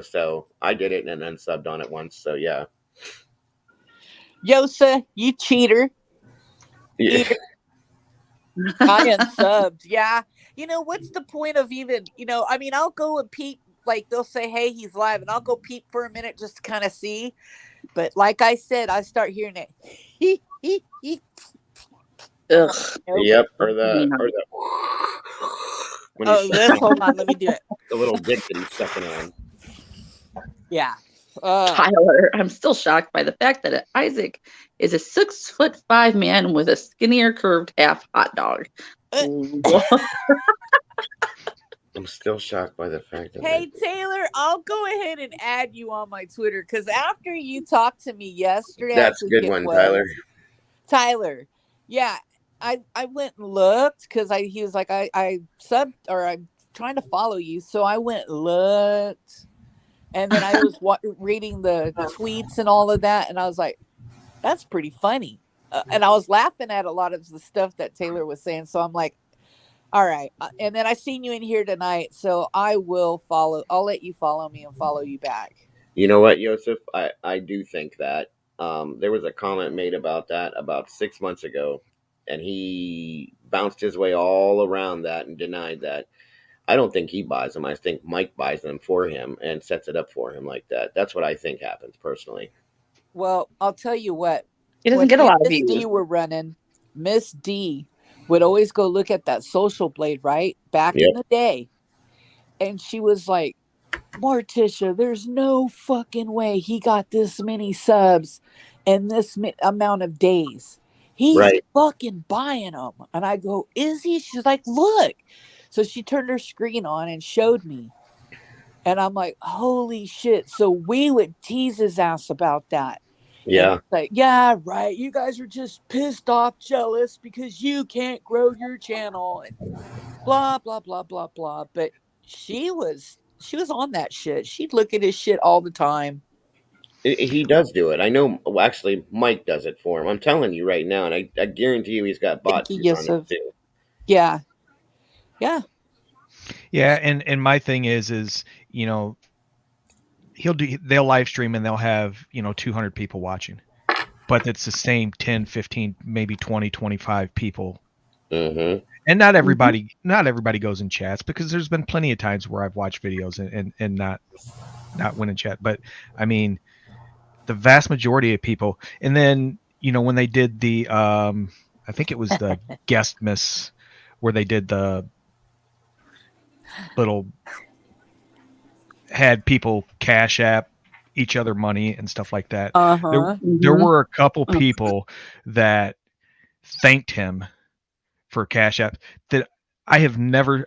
So I did it and then unsubbed on it once. So yeah. Yosa, you cheater. Yeah. I unsubbed. Yeah. What's the point of even, I mean, I'll go and peep, they'll say, hey, he's live, and I'll go peep for a minute just to kind of see. But like I said, I start hearing it. Ugh. Yep. Or the when he's hold on, let me do it. the little dick that he's sucking on. Yeah. Tyler, I'm still shocked by the fact that Isaac is a 6'5" man with a skinnier curved half hot dog. I'm still shocked by the fact that. Hey Taylor, I'll go ahead and add you on my Twitter because after you talked to me yesterday, That's a good one, Tyler. Tyler, yeah, I went and looked because he was like I subbed or I'm trying to follow you, so I went and looked, and then I was reading the tweets and all of that, and I was like, that's pretty funny, and I was laughing at a lot of the stuff that Taylor was saying, so I'm like, all right. And then I seen you in here tonight, so I will follow. I'll let you follow me and follow you back. You know what, Joseph? I do think that there was a comment made about that about 6 months ago, and he bounced his way all around that and denied that. I don't think he buys them. I think Mike buys them for him and sets it up for him like that. That's what I think happens personally. Well, I'll tell you what. He doesn't get a lot of Miss views. D were running. Miss D would always go look at that Social Blade, right? Back in the day. And she was like, Morticia, there's no fucking way he got this many subs in this amount of days. He's fucking buying them. And I go, is he? She's like, look. So she turned her screen on and showed me. And I'm like, holy shit. So we would tease his ass about that. Yeah. Like, yeah, right. You guys are just pissed off, jealous because you can't grow your channel and blah, blah, blah, blah, blah. But she was on that shit. She'd look at his shit all the time. He does do it. I know. Well, actually, Mike does it for him. I'm telling you right now, and I guarantee you he's got bots on it too. Yeah. Yeah. Yeah. And my thing is, they'll live stream and they'll have 200 people watching, but it's the same 10, 15, maybe 20, 25 people. Mm-hmm. And not everybody goes in chats, because there's been plenty of times where I've watched videos and not win in chat. But I mean, the vast majority of people, and then when they did the I think it was the guest miss where they did the little, had people cash app each other money and stuff like that. There were a couple people that thanked him for cash app that I had never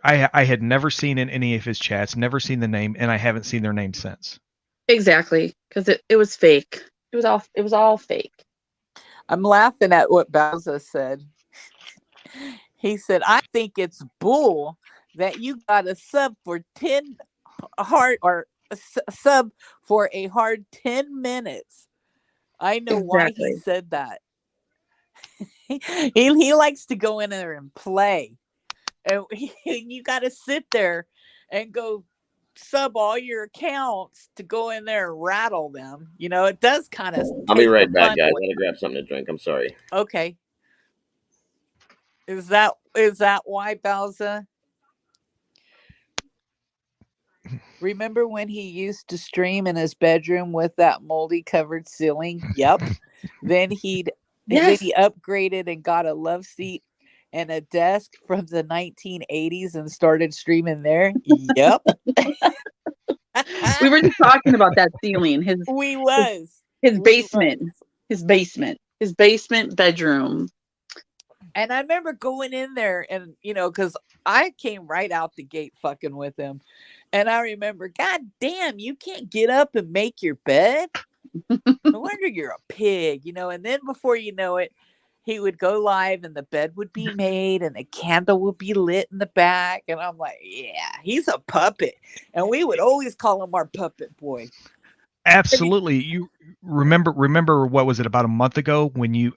seen in any of his chats, never seen the name, and I haven't seen their name since. Exactly, because it was fake. It was all fake. I'm laughing at what Bowser said. He said, I think it's bull that you got a sub for 10 hard, or a sub for a hard 10 minutes. I know why he said that. He likes to go in there and play. and you got to sit there and go sub all your accounts to go in there and rattle them. It does kind of I'll be take the right back, fun guys. I away. gotta grab something to drink. I'm sorry. Okay. Is that why, Bowser? Remember when he used to stream in his bedroom with that moldy covered ceiling? Yep. Then he Yes. upgraded and got a love seat and a desk from the 1980s and started streaming there. Yep. We were just talking about that ceiling. His We was. basement. His basement bedroom. And I remember going in there and, because I came right out the gate fucking with him. And I remember, God damn, you can't get up and make your bed? No wonder you're a pig, And then before you know it, he would go live and the bed would be made and the candle would be lit in the back. And I'm like, yeah, he's a puppet. And we would always call him our puppet boy. Absolutely. You remember what was it, about a month ago when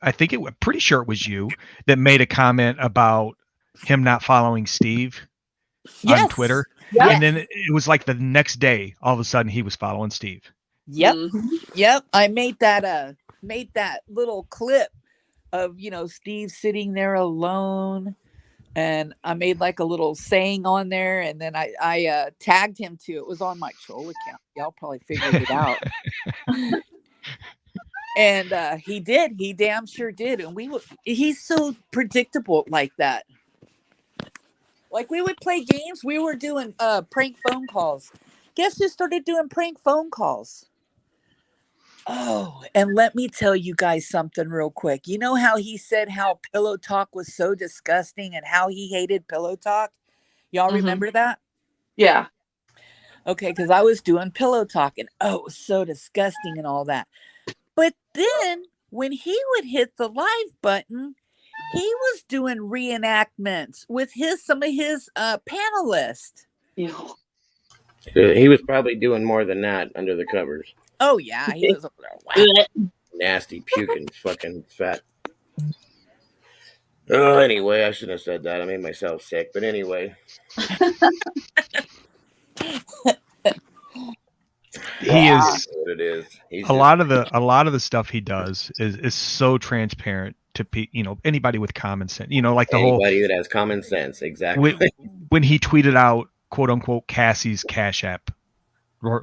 pretty sure it was you that made a comment about him not following Steve on Twitter. Yes. And then it was like the next day, all of a sudden he was following Steve. Yep. Yep. I made that little clip of, Steve sitting there alone. And I made like a little saying on there, and then I tagged him too. It was on my troll account. Y'all probably figured it out. And he did. He damn sure did. And he's so predictable like that. Like we would play games. We were doing prank phone calls. Guess who started doing prank phone calls? Oh, and let me tell you guys something real quick. You know how he said how Pillow Talk was so disgusting and how he hated Pillow Talk? Y'all remember that? Yeah. Okay, because I was doing Pillow Talk and it was so disgusting and all that. But then when he would hit the live button, he was doing reenactments with some of his panelists. Yeah. He was probably doing more than that under the covers. Oh yeah, he was over there. Wow. Nasty, puking, fucking fat. Oh, anyway, I shouldn't have said that. I made myself sick. But anyway, he is what it is. He's a lot of the stuff he does is so transparent to anybody with common sense. Like the anybody that has common sense, exactly. When he tweeted out "quote unquote" Cassie's Cash App,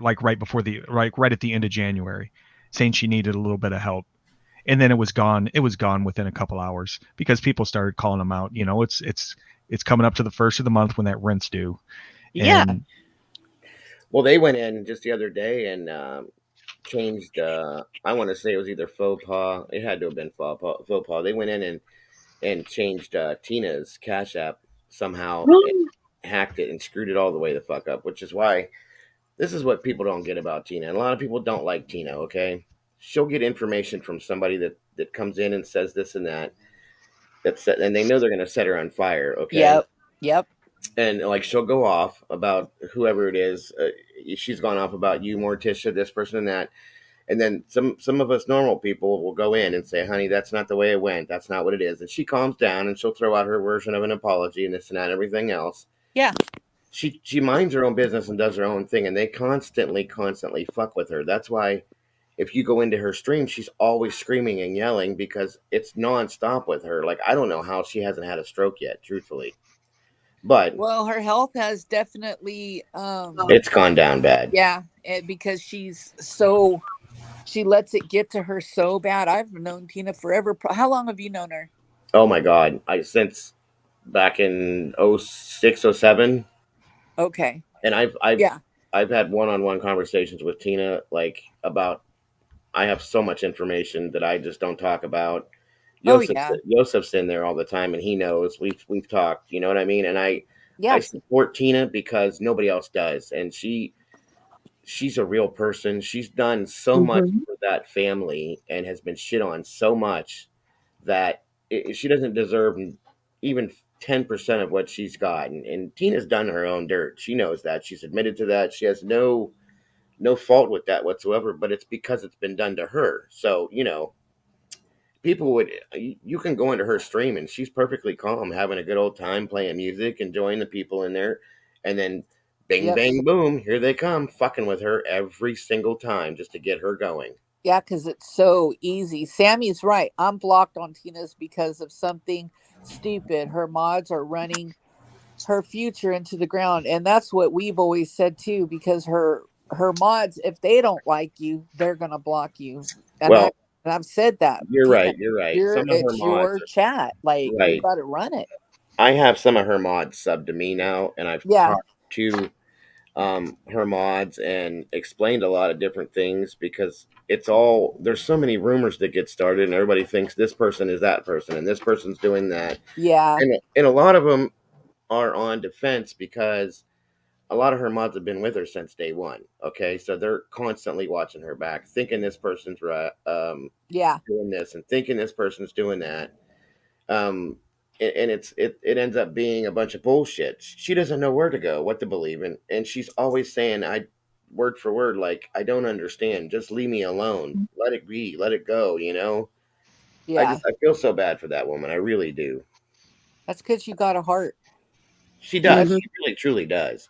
like right at the end of January, saying she needed a little bit of help, and then it was gone. It was gone within a couple hours because people started calling him out. It's coming up to the first of the month when that rent's due. Yeah. Well, they went in just the other day and changed. I want to say it was either faux pas. It had to have been faux pas. They went in and changed Tina's Cash App somehow, and hacked it and screwed it all the way the fuck up. Which is why this is what people don't get about Tina. And a lot of people don't like Tina. Okay, she'll get information from somebody that comes in and says this and that. And they know they're going to set her on fire. Okay. Yep. And like she'll go off about whoever it is. She's gone off about you, Morticia, this person and that. And then some of us normal people will go in and say, honey, that's not the way it went. That's not what it is. And she calms down and she'll throw out her version of an apology and this and that and everything else. Yeah. She minds her own business and does her own thing. And they constantly fuck with her. That's why if you go into her stream, she's always screaming and yelling because it's nonstop with her. Like, I don't know how she hasn't had a stroke yet, truthfully. But well, her health has definitely it's gone down bad. Yeah, because she lets it get to her so bad. I've known Tina forever. How long have you known her? Oh my God, since back in 06, 07. Okay. And I've had one-on-one conversations with Tina about. I have so much information that I just don't talk about. Yosef's in there all the time, and he knows. We've talked. You know what I mean? And I support Tina because nobody else does, and she's a real person. She's done so much for that family and has been shit on so much that she doesn't deserve even 10% of what she's gotten. And Tina's done her own dirt. She knows that. She's admitted to that. She has no fault with that whatsoever, but it's because it's been done to her. So, people would, you can go into her stream and she's perfectly calm, having a good old time playing music, enjoying the people in there, and then bing Yep. bang boom, here they come, fucking with her every single time just to get her going. Yeah, because it's so easy. Sammy's right. I'm blocked on Tina's because of something stupid. Her mods are running her future into the ground, and that's what we've always said too. Because her mods, if they don't like you, they're gonna block you. And Well, I've said that. you're Tina, right, you're right. Some of her it's mods your chat. Like you right. got to run it. I have some of her mods sub to me now, and I've Yeah. talked to her mods and explained a lot of different things, because it's all, there's so many rumors that get started and everybody thinks this person is that person and this person's doing that. Yeah. And a lot of them are on defense because a lot of her mods have been with her since day one. Okay, so they're constantly watching her back, thinking this person's right, Yeah. doing this and thinking this person's doing that. And it ends up being a bunch of bullshit. She doesn't know where to go, what to believe in, and she's always saying, "I word for word, like, I don't understand. Just leave me alone. Let it be. Let it go." You know. Yeah. I feel so bad for that woman. I really do. That's because you got a heart. She does. Mhm. She really truly does.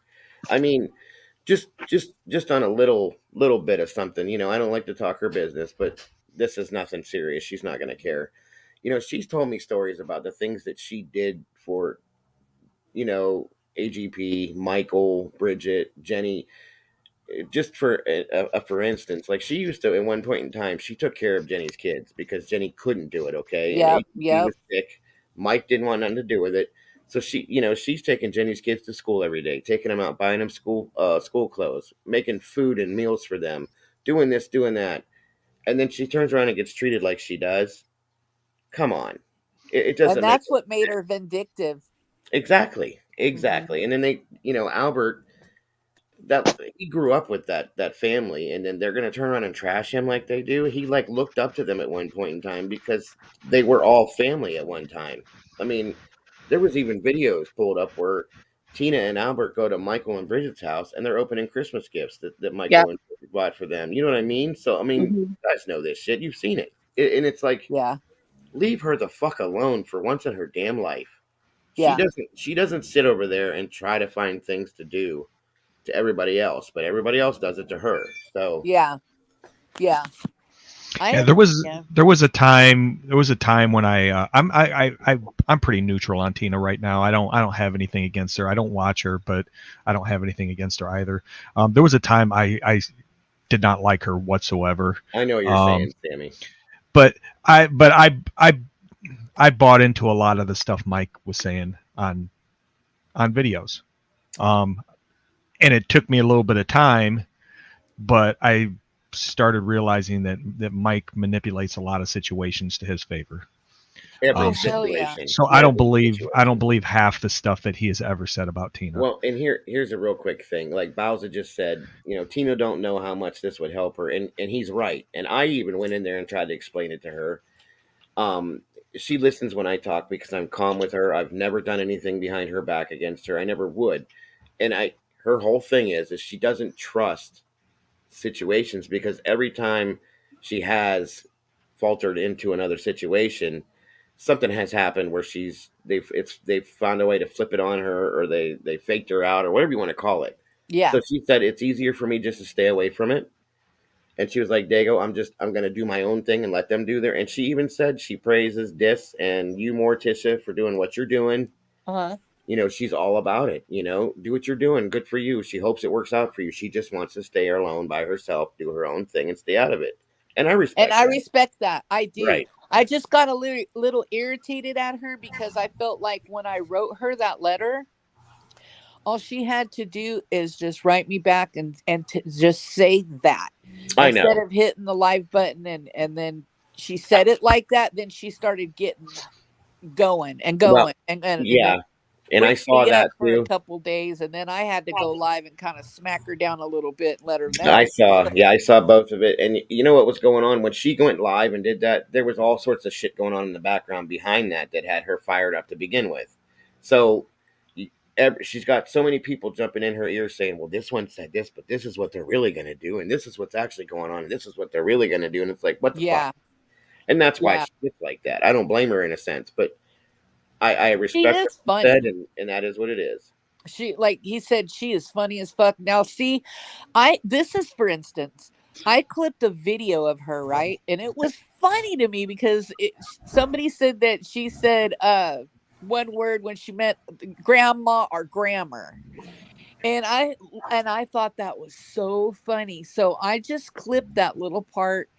I mean, just on a little bit of something. You know, I don't like to talk her business, but this is nothing serious. She's not going to care. You know, she's told me stories about the things that she did for, you know, AGP, Michael, Bridget, Jenny. Just for instance, like, she used to, at one point in time, she took care of Jenny's kids because Jenny couldn't do it. Okay, and Yep. AGP was sick. Mike didn't want nothing to do with it. So she, you know, she's taking Jenny's kids to school every day, taking them out, buying them school clothes, making food and meals for them, doing this, doing that, and then she turns around and gets treated like she does. Come on, it And doesn't make that's what made her vindictive. exactly, Mhm. exactly. And then they, you know, Albert, that he grew up with that family, and then they're gonna turn around and trash him like they do. He like looked up to them at one point in time because they were all family at one time. I mean, there was even videos pulled up where Tina and Albert go to Michael and Bridget's house and they're opening Christmas gifts that Yeah. Michael and Bridget bought for them. You know what I mean? So I mean, Mhm. you guys know this shit. You've seen it. And it's like, Yeah. leave her the fuck alone for once in her damn life. Yeah. She doesn't sit over there and try to find things to do to everybody else, but everybody else does it to her. So Yeah. Yeah. Yeah, there was a time when I'm pretty neutral on Tina right now. I don't have anything against her. I don't watch her, but I don't have anything against her either. There was a time I did not like her whatsoever. I know what you're saying, Sammy. But I bought into a lot of the stuff Mike was saying on videos. And it took me a little bit of time, but I started realizing that Mike manipulates a lot of situations to his favor. Every hell yeah. situation. So I don't believe half the stuff that he has ever said about Tina. Well, and here's a real quick thing. Like Bowser just said, you know, Tina don't know how much this would help her, and he's right. And I even went in there and tried to explain it to her. She listens when I talk because I'm calm with her. I've never done anything behind her back against her. I never would. And her whole thing is she doesn't trust situations, because every time she has faltered into another situation, something has happened where they've found a way to flip it on her, or they faked her out, or whatever you want to call it. Yeah. So she said it's easier for me just to stay away from it. And she was like, Dago, I'm gonna do my own thing and let them do their. And she even said she praises Dis and you, Morticia, for doing what you're doing. Uh-huh. You know, she's all about it. You know, do what you're doing. Good for you. She hopes it works out for you. She just wants to stay alone by herself, do her own thing, and stay out of it. And I respect. And I respect that. I do. Right. I just got a little irritated at her because I felt like when I wrote her that letter, all she had to do is just write me back and just say that. I know. Instead of hitting the live button and then she said it like that, then she started getting going and going. Well, and yeah. And I saw that for too. a couple days, and then I had to go live and kind of smack her down a little bit and let her know. I saw both of it. And you know what was going on when she went live and did that? There was all sorts of shit going on in the background behind that had her fired up to begin with. So she's got so many people jumping in her ear saying, well, this one said this, but this is what they're really going to do. And this is what's actually going on. And this is what they're really going to do. And it's like, what the fuck? and that's why Yeah. she gets like that. I don't blame her in a sense, but I She respect is what she funny. said, and that is what it is. She, like he said, she is funny as fuck. Now, see, this is, for instance, I clipped a video of her, right? And it was funny to me because somebody said that she said one word when she meant grandma or grammar. And I thought that was so funny. So I just clipped that little part,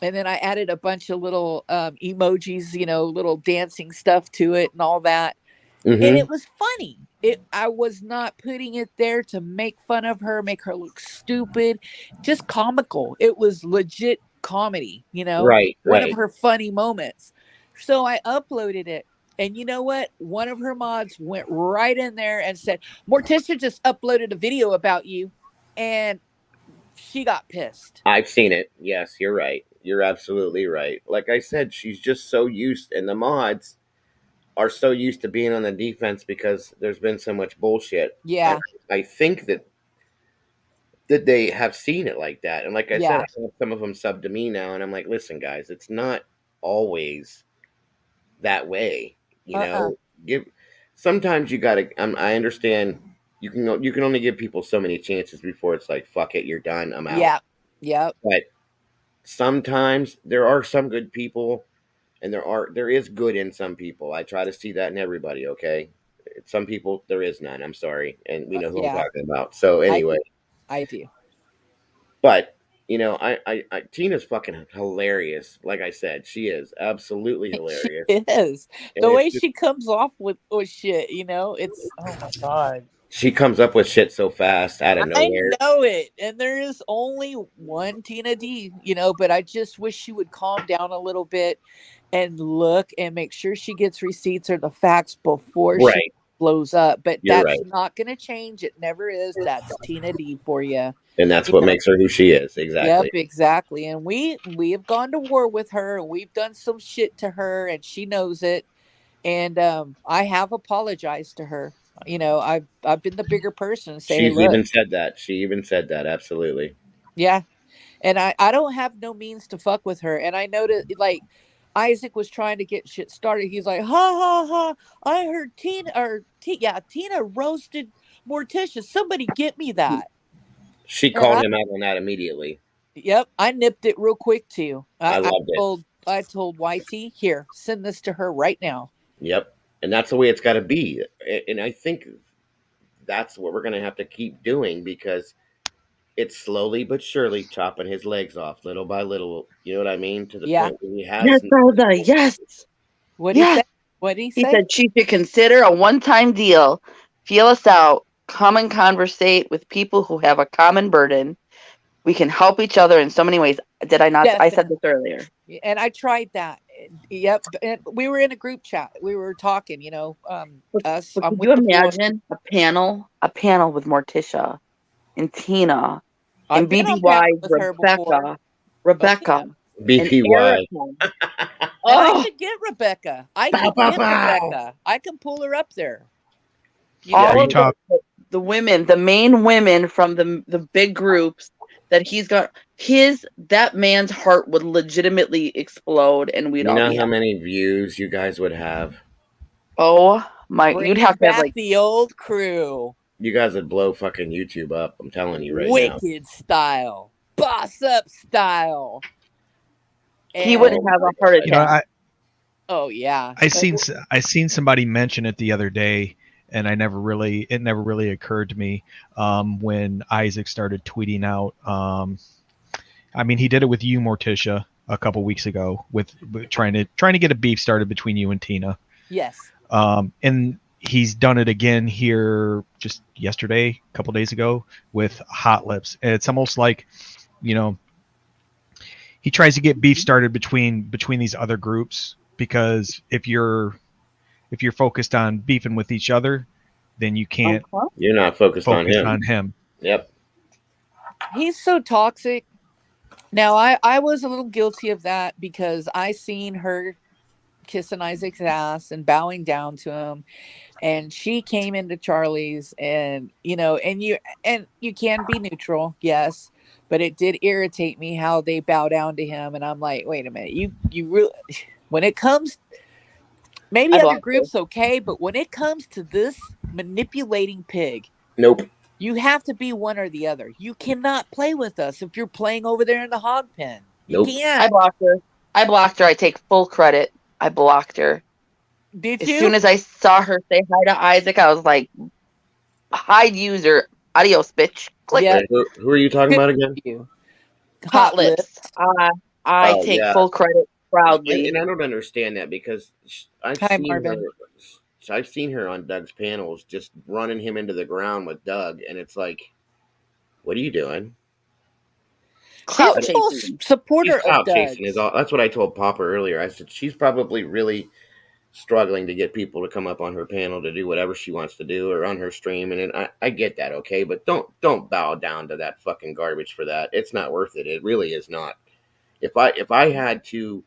and then I added a bunch of little emojis, little dancing stuff to it and all that. And Mm-hmm. it was funny. I was not putting it there to make fun of her, make her look stupid, just comical. It was legit comedy, Right, one of right. her funny moments. So I uploaded it. And you know what? One of her mods went right in there and said, Morticia just uploaded a video about you. And she got pissed. I've seen it. Yes, you're right. You're absolutely right. Like I said, she's just so used, and the mods are so used to being on the defense because there's been so much bullshit. Yeah. I think that they have seen it like that. And like I said, Yeah. I have some of them sub to me now, and I'm like, listen, guys, it's not always that way. You know, give sometimes you gotta. I understand you can only give people so many chances before it's like, fuck it, you're done, I'm out. Yeah. Yep. But sometimes there are some good people, and there is good in some people. I try to see that in everybody. Okay, some people there is none. I'm sorry, and we know who I'm Yeah. talking about. So anyway, I do. but I Tina's fucking hilarious. Like I said, she is absolutely hilarious. She is. And The it's way just- she comes off with shit, it's, oh my God. she comes up with shit so fast out of I nowhere. know it. And there is only one Tina D, but I just wish she would calm down a little bit and look and make sure she gets receipts or the facts before she Right. blows up. But You're that's right. not going to change. It never is. That's Tina D for you. And that's You what know. makes her who she is. Exactly. Yep, exactly. And we have gone to war with her, and we've done some shit to her, and she knows it. And I have apologized to her. I've been the bigger person and say, hey, She's look, even said that. She even said that. Absolutely. yeah. And I don't have no means to fuck with her. And I noticed, like, Isaac was trying to get shit started. He's like, ha ha ha! I heard Tina roasted Morticia. Somebody get me that. She And called him out on that immediately. Yep, I nipped it real quick too. I loved it. I told YT, here, send this to her right now. Yep. And that's the way it's got to be. And I think that's what we're going to have to keep doing because it's slowly but surely chopping his legs off little by little. You know what I mean? To the Yeah. point where he has. Yes, Zelda. Yes. What did he say? What did he He say? said she should consider a one-time deal, feel us out, come and conversate with people who have a common burden. We can help each other in so many ways. Did I not? I said this earlier. And I tried that. Yep. And we were in a group chat. We were talking, us. But could you imagine a panel with Morticia and Tina and BBY, Rebecca, BPY. I could get Rebecca. I can pull her up there. All of the women, the main women from the big groups that he's got, that man's heart would legitimately explode, and we'd all be how many views you guys would have? Oh my! You'd have to have like the old crew. You guys would blow fucking YouTube up. I'm telling you right now. Wicked style, boss up style. He would have a heart attack. Oh yeah. I seen somebody mention it the other day, and it never really occurred to me when Isaac started tweeting out. I mean, he did it with you, Morticia, a couple weeks ago with trying to get a beef started between you and Tina. Yes. And he's done it again here just yesterday, a couple days ago with Hot Lips. And it's almost like, he tries to get beef started between these other groups, because if you're focused on beefing with each other, then you can't. You're not focused on him. Yep. He's so toxic. Now I was a little guilty of that because I seen her kissing Isaac's ass and bowing down to him, and she came into Charlie's, and you can be neutral, yes, but it did irritate me how they bow down to him, and I'm like, wait a minute, you really, when it comes, maybe I other blocked her. groups okay, but when it comes to this manipulating pig, Nope. you have to be one or the other. You cannot play with us if you're playing over there in the hog pen. You Nope. I can't. blocked her. I take full credit. I blocked her. Did As you? soon as I saw her say hi to Isaac, I was like, hide user. Adios, bitch. Click. Yeah. Wait, who are you talking about again? You. Hot lips. I Oh, take yeah. full credit proudly. And I don't understand that because I've Hi, seen Marvin. her. I've seen her on Doug's panels just running him into the ground with Doug, and it's like, what are you doing? Clout She's a full chasing. supporter She's clout of Doug. chasing is all. That's what I told Popper earlier. I said she's probably really struggling to get people to come up on her panel to do whatever she wants to do or on her stream, and I get that, okay, but don't bow down to that fucking garbage for that. It's not worth it. It really is not. If I had to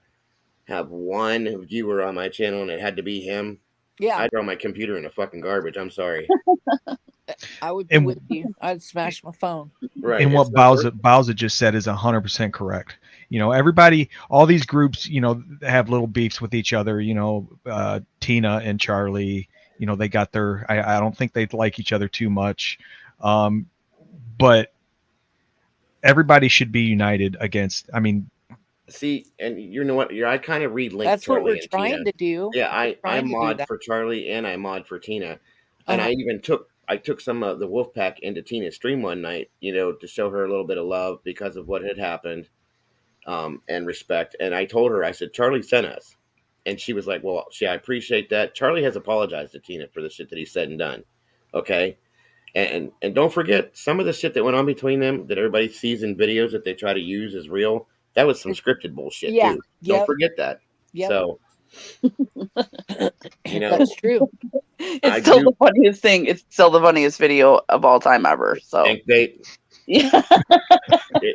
have one viewer on my channel and it had to be him, Yeah, I'd throw my computer in the fucking garbage. I'm sorry. I would be And- with you. I'd smash my phone. Right. And what it's not worth Bowser just said is 100% correct. You know, everybody, all these groups, you know, have little beefs with each other. You know, Tina and Charlie, you know, they got their. I don't think they like each other too much, but everybody should be united against. I mean, See, and you know what? I kind of read links. That's what Charlie we're and trying Tina. to do. Yeah, I trying to do mod that. for Charlie and I mod for Tina, and Uh-huh. I even took some of the Wolfpack into Tina's stream one night, you know, to show her a little bit of love because of what had happened, and respect. And I told her, I said, Charlie sent us, and she was like, well, I appreciate that. Charlie has apologized to Tina for the shit that he said and done. Okay. And don't forget, some of the shit that went on between them that everybody sees in videos that they try to use as real, that was some scripted bullshit Yeah. too. Don't Yep. forget that. Yep. So, you know, That's true. It's I still do- the funniest thing. It's still the funniest video of all time ever. So Tank Bait, yeah.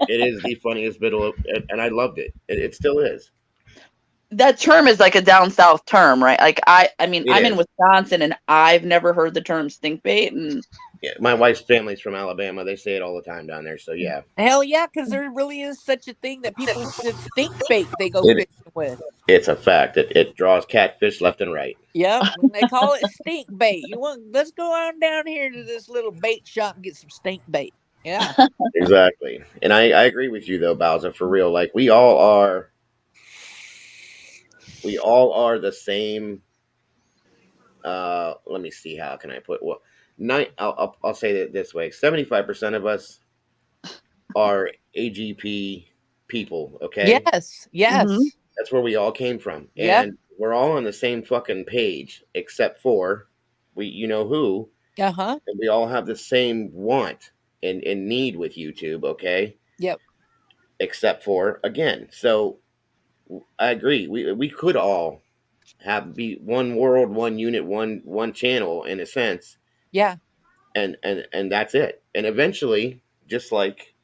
it is the funniest video, and I loved it. It still is. That term is like a down south term, right? Like I mean, It I'm in is. Wisconsin and I've never heard the term stink bait, and Yeah, my wife's family's from Alabama. They say it all the time down there. So yeah, Hell yeah, because there really is such a thing that people should stink bait they go It- fishing with. it's a fact. It draws catfish left and right. Yep, and they call it stink bait. Let's go on down here to this little bait shop and get some stink bait. Yeah. Exactly. And I agree with you though, Bowser, for real. Like we all are the same. Let me see, how can I put I'll say it this way. 75% of us are AGP people, okay? Yes. Yes. Mhm. That's where we all came from. Yep. And we're all on the same fucking page, except for you know who, Uh-huh. and we all have the same want and need with YouTube, okay? Yep. Except for, again, so I agree. We could all be one world, one unit, one channel in a sense, Yeah. and that's it. And eventually, just like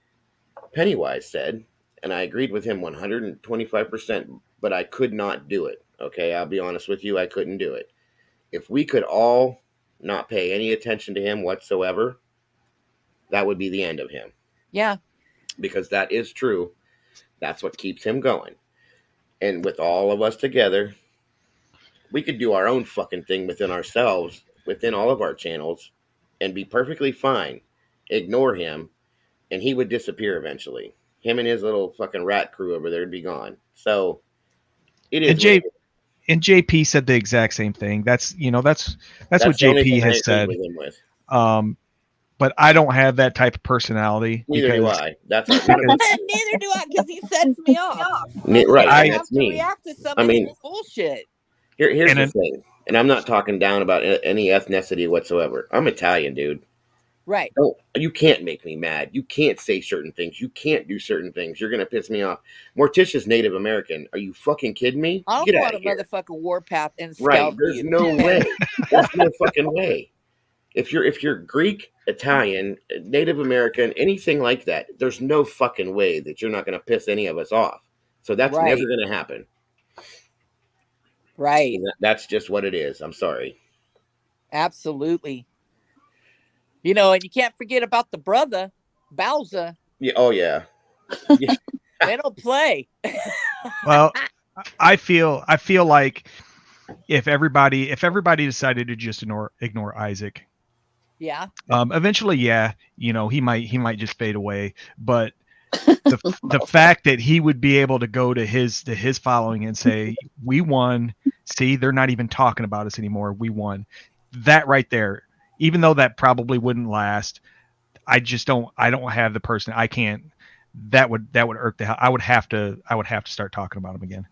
Pennywise said, and I agreed with him 125%, but I could not do it. Okay, I'll be honest with you, I couldn't do it. If we could all not pay any attention to him whatsoever, that would be the end of him. Yeah. Because that is true. That's what keeps him going. And with all of us together, we could do our own fucking thing within ourselves, within all of our channels, and be perfectly fine. Ignore him, and he would disappear eventually. Him and his little fucking rat crew over there would be gone. So it is. And JP said the exact same thing. That's what the only JP thing I has agree said. with him with. But I don't have that type of personality. Neither do because- I. That's Neither do I, because he sets me off. right. I That's have to me. react to some I of mean- his bullshit. Here's And the it- thing, and I'm not talking down about any ethnicity whatsoever. I'm Italian, dude. Right. No, you can't make me mad. You can't say certain things. You can't do certain things. You're gonna piss me off. Morticia's Native American. Are you fucking kidding me? I Get don't out want of a here. motherfucking warpath and Right? scalp There's you. no way. There's no fucking way. If you're Greek, Italian, Native American, anything like that, there's no fucking way that you're not gonna piss any of us off. So that's Right. never gonna happen. Right. That's just what it is. I'm sorry. Absolutely. You know, and you can't forget about the brother, Bowser. Yeah. Oh yeah. They don't play. Well, I feel like if everybody decided to just ignore Isaac, Yeah. eventually, yeah, he might just fade away. But the fact that he would be able to go to his following and say, "We won. See, they're not even talking about us anymore. We won." That right there, even though that probably wouldn't last, I don't have the person. I can't. That would irk the hell. I would have to start talking about him again.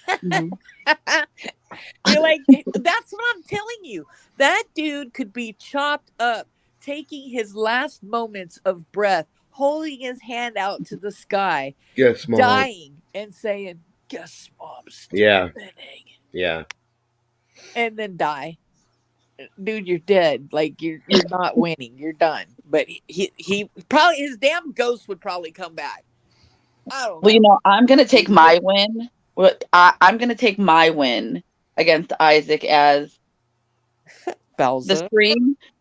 Mhm. You're like, that's what I'm telling you. That dude could be chopped up, taking his last moments of breath, holding his hand out to the sky, Yes, Mom. dying, and saying, "Guess Mom's still Yeah. winning," Yeah. and then die. Dude, you're dead. Like you're not winning. You're done. But he probably, his damn ghost would probably come back. I don't know. Well, I'm gonna take my win. I'm gonna take my win against Isaac as Bowser.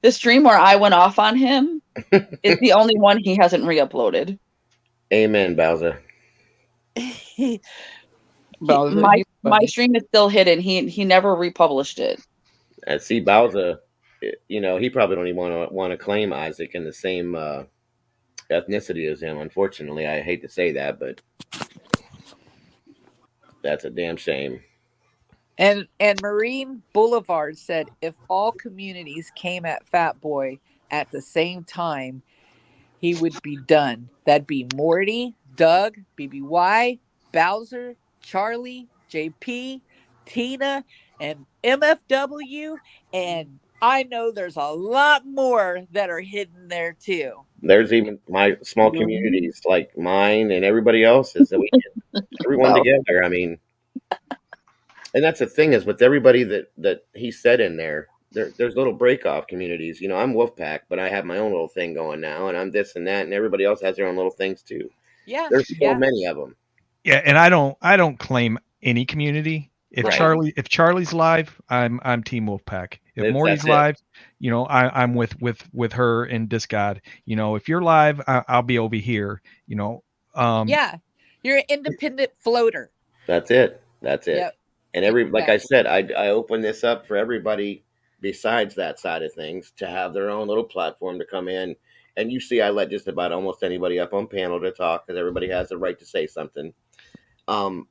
the stream where I went off on him is the only one he hasn't re-uploaded. Amen, Bowser. Bowser, My he's funny. stream is still hidden. He never republished it. And see, Bowser, he probably don't even want to claim Isaac in the same ethnicity as him. Unfortunately, I hate to say that, but that's a damn shame. And Marine Boulevard said, if all communities came at Fat Boy at the same time, he would be done. That'd be Morty, Doug, BBY, Bowser, Charlie, JP, Tina, and MFW. And I know there's a lot more that are hidden there too. There's even my small communities like mine and everybody else's that we get everyone together. I mean, and that's the thing is with everybody that he said in there's little break off communities. I'm Wolfpack, but I have my own little thing going now, and I'm this and that, and everybody else has their own little things too. Yeah. There's so many of them. Yeah, and I don't claim any community. If Right. Charlie's live, I'm Team Wolfpack. If Morty's live, I'm with her and Discod. If you're live, I'll be over here. Yeah. You're an independent floater. That's it. Yep. And like I said, I open this up for everybody besides that side of things to have their own little platform to come in. And you see, I let just about almost anybody up on panel to talk because everybody has the right to say something. And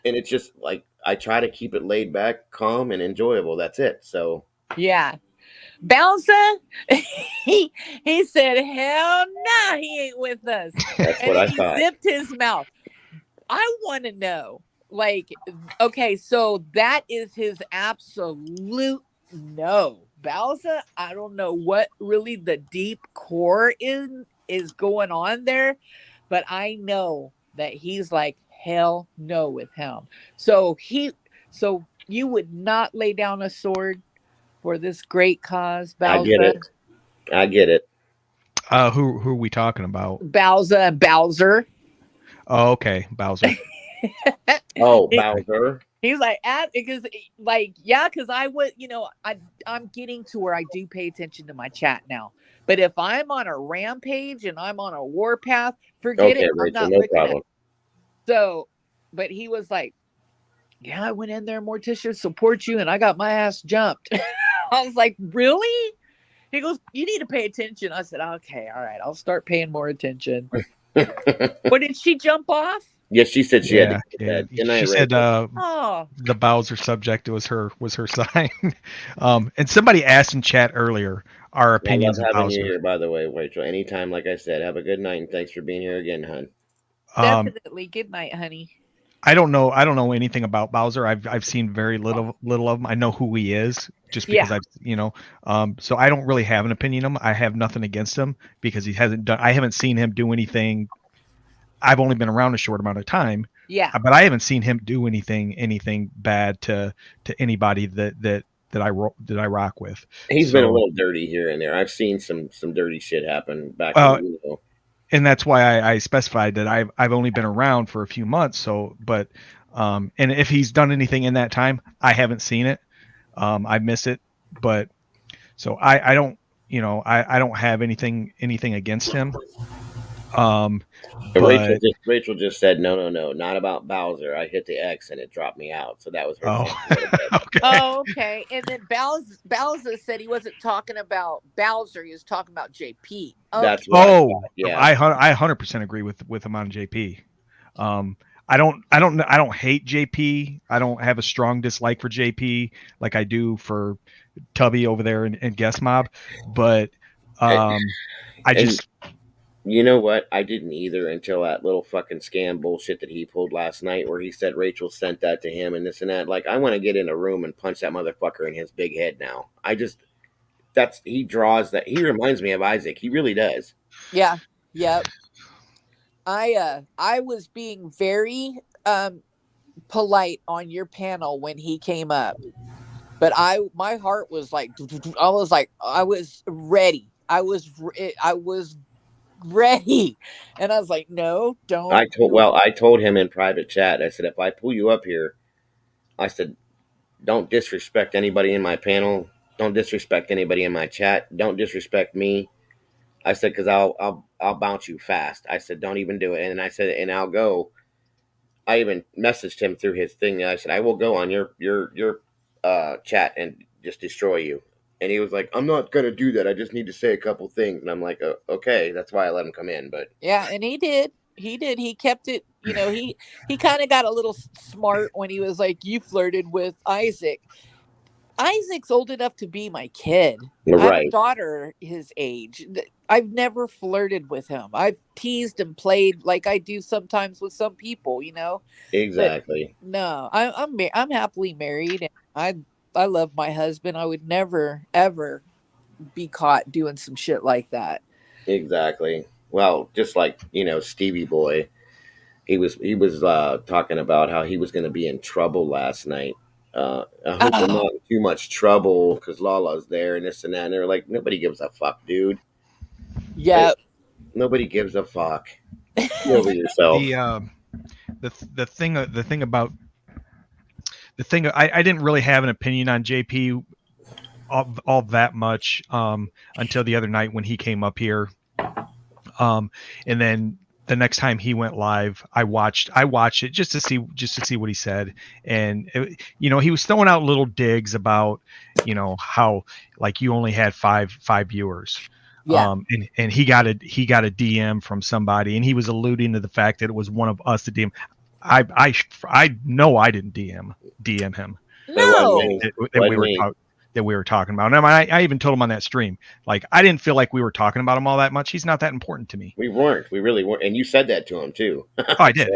it's just like I try to keep it laid back, calm, and enjoyable. That's it. So yeah, Bouncer, he said, "Hell no, he ain't with us." That's and what I he thought. zipped his mouth. I want to know, okay, so that is his absolute no. Bowser, I don't know what really the deep core is going on there, but I know that he's like hell no with him. So you would not lay down a sword for this great cause, Bowser? I get it. Who are we talking about? Bowser and Bowser. Oh, okay, Bowser. Oh, Bowser. He's like, because I would, I'm getting to where I do pay attention to my chat now. But if I'm on a rampage and I'm on a warpath, forget it. Rachel, I'm not no looking problem. at it. So, but he was like, yeah, I went in there, Morticia, support you, and I got my ass jumped. I was like, really? He goes, you need to pay attention. I said, okay, all right, I'll start paying more attention. What, did she jump off? Yes, she said she had to. Yeah. She said the Bowser subject was her sign. And somebody asked in chat earlier our opinions I love of having Bowser. you here, by the way, Rachel. Anytime, like I said, have a good night and thanks for being here again, hon. Definitely. Good night, honey. I don't know anything about Bowser. I've seen very little of him. I know who he is just because so I don't really have an opinion of him. I have nothing against him because I haven't seen him do anything. I've only been around a short amount of time. Yeah. But I haven't seen him do anything bad to anybody that I rock with. He's been a little dirty here and there. I've seen some dirty shit happen back and that's why I specified that I've only been around for a few months. So, but and if he's done anything in that time, I haven't seen it. I miss it, but so I don't I don't have anything against him. Rachel But just said no, not about Bowser. I hit the X and it dropped me out. So that was her. oh, thing a little bit. okay. Oh, okay. And then Bowser said he wasn't talking about Bowser. He was talking about JP. That's what. I Oh, thought, yeah. I 100% agree with him on JP. I don't hate JP. I don't have a strong dislike for JP like I do for Tubby over there in Guest Mob, but I And- just You know what? I didn't either until that little fucking scam bullshit that he pulled last night where he said Rachel sent that to him and this and that. Like, I want to get in a room and punch that motherfucker in his big head now. He draws that. He reminds me of Isaac. He really does. Yeah. Yep. I was being very polite on your panel when he came up, but my heart was like, I was ready. I was ready, and I was like, no, don't. I told him in private chat. I said, if I pull you up here, I said, don't disrespect anybody in my panel. Don't disrespect anybody in my chat. Don't disrespect me. I said, because I'll bounce you fast. I said, don't even do it. And I said, and I'll go. I even messaged him through his thing. I said, I will go on your chat and just destroy you. And he was like, I'm not gonna do that. I just need to say a couple things. And I'm like, okay, that's why I let him come in. But Yeah, and he did. He kept it. He kind of got a little smart when he was like, you flirted with Isaac. Isaac's old enough to be my kid. I have a right, daughter his age. I've never flirted with him. I've teased and played like I do sometimes with some people, exactly. But no, I'm happily married, and I love my husband. I would never ever be caught doing some shit like that. Exactly. Well, just like Stevie Boy, he was talking about how he was going to be in trouble last night. I hope we're not in too much trouble because Lala's there and this and that. And they're like, nobody gives a fuck, dude. Yeah. Nobody gives a fuck. Get over yourself. the thing about I didn't really have an opinion on JP all that much until the other night when he came up here, and then the next time he went live, I watched it just to see what he said, and he was throwing out little digs about how like you only had five viewers. Yeah. And he got a DM from somebody, and he was alluding to the fact that it was one of us to DM. I know I didn't DM him. No. That we were talking about. And I even told him on that stream, like, I didn't feel like we were talking about him all that much. He's not that important to me. We weren't. We really weren't. And you said that to him too. Oh, I did.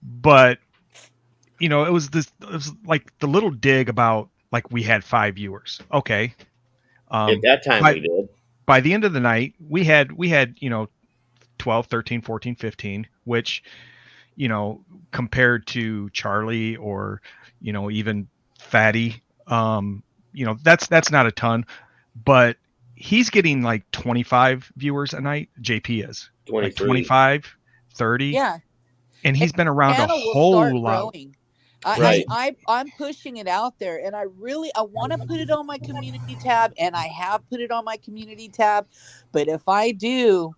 But it was like the little dig about like we had 5 viewers. Okay. At that time we did. By the end of the night, we had 12, 13, 14, 15, which compared to Charlie or even Fatty, that's not a ton, but he's getting like 25 viewers a night. JP is like 25, 30. Yeah. And he's been around a whole lot. Right. I'm pushing it out there, and I want to put it on my community tab, and I have put it on my community tab. But if I do,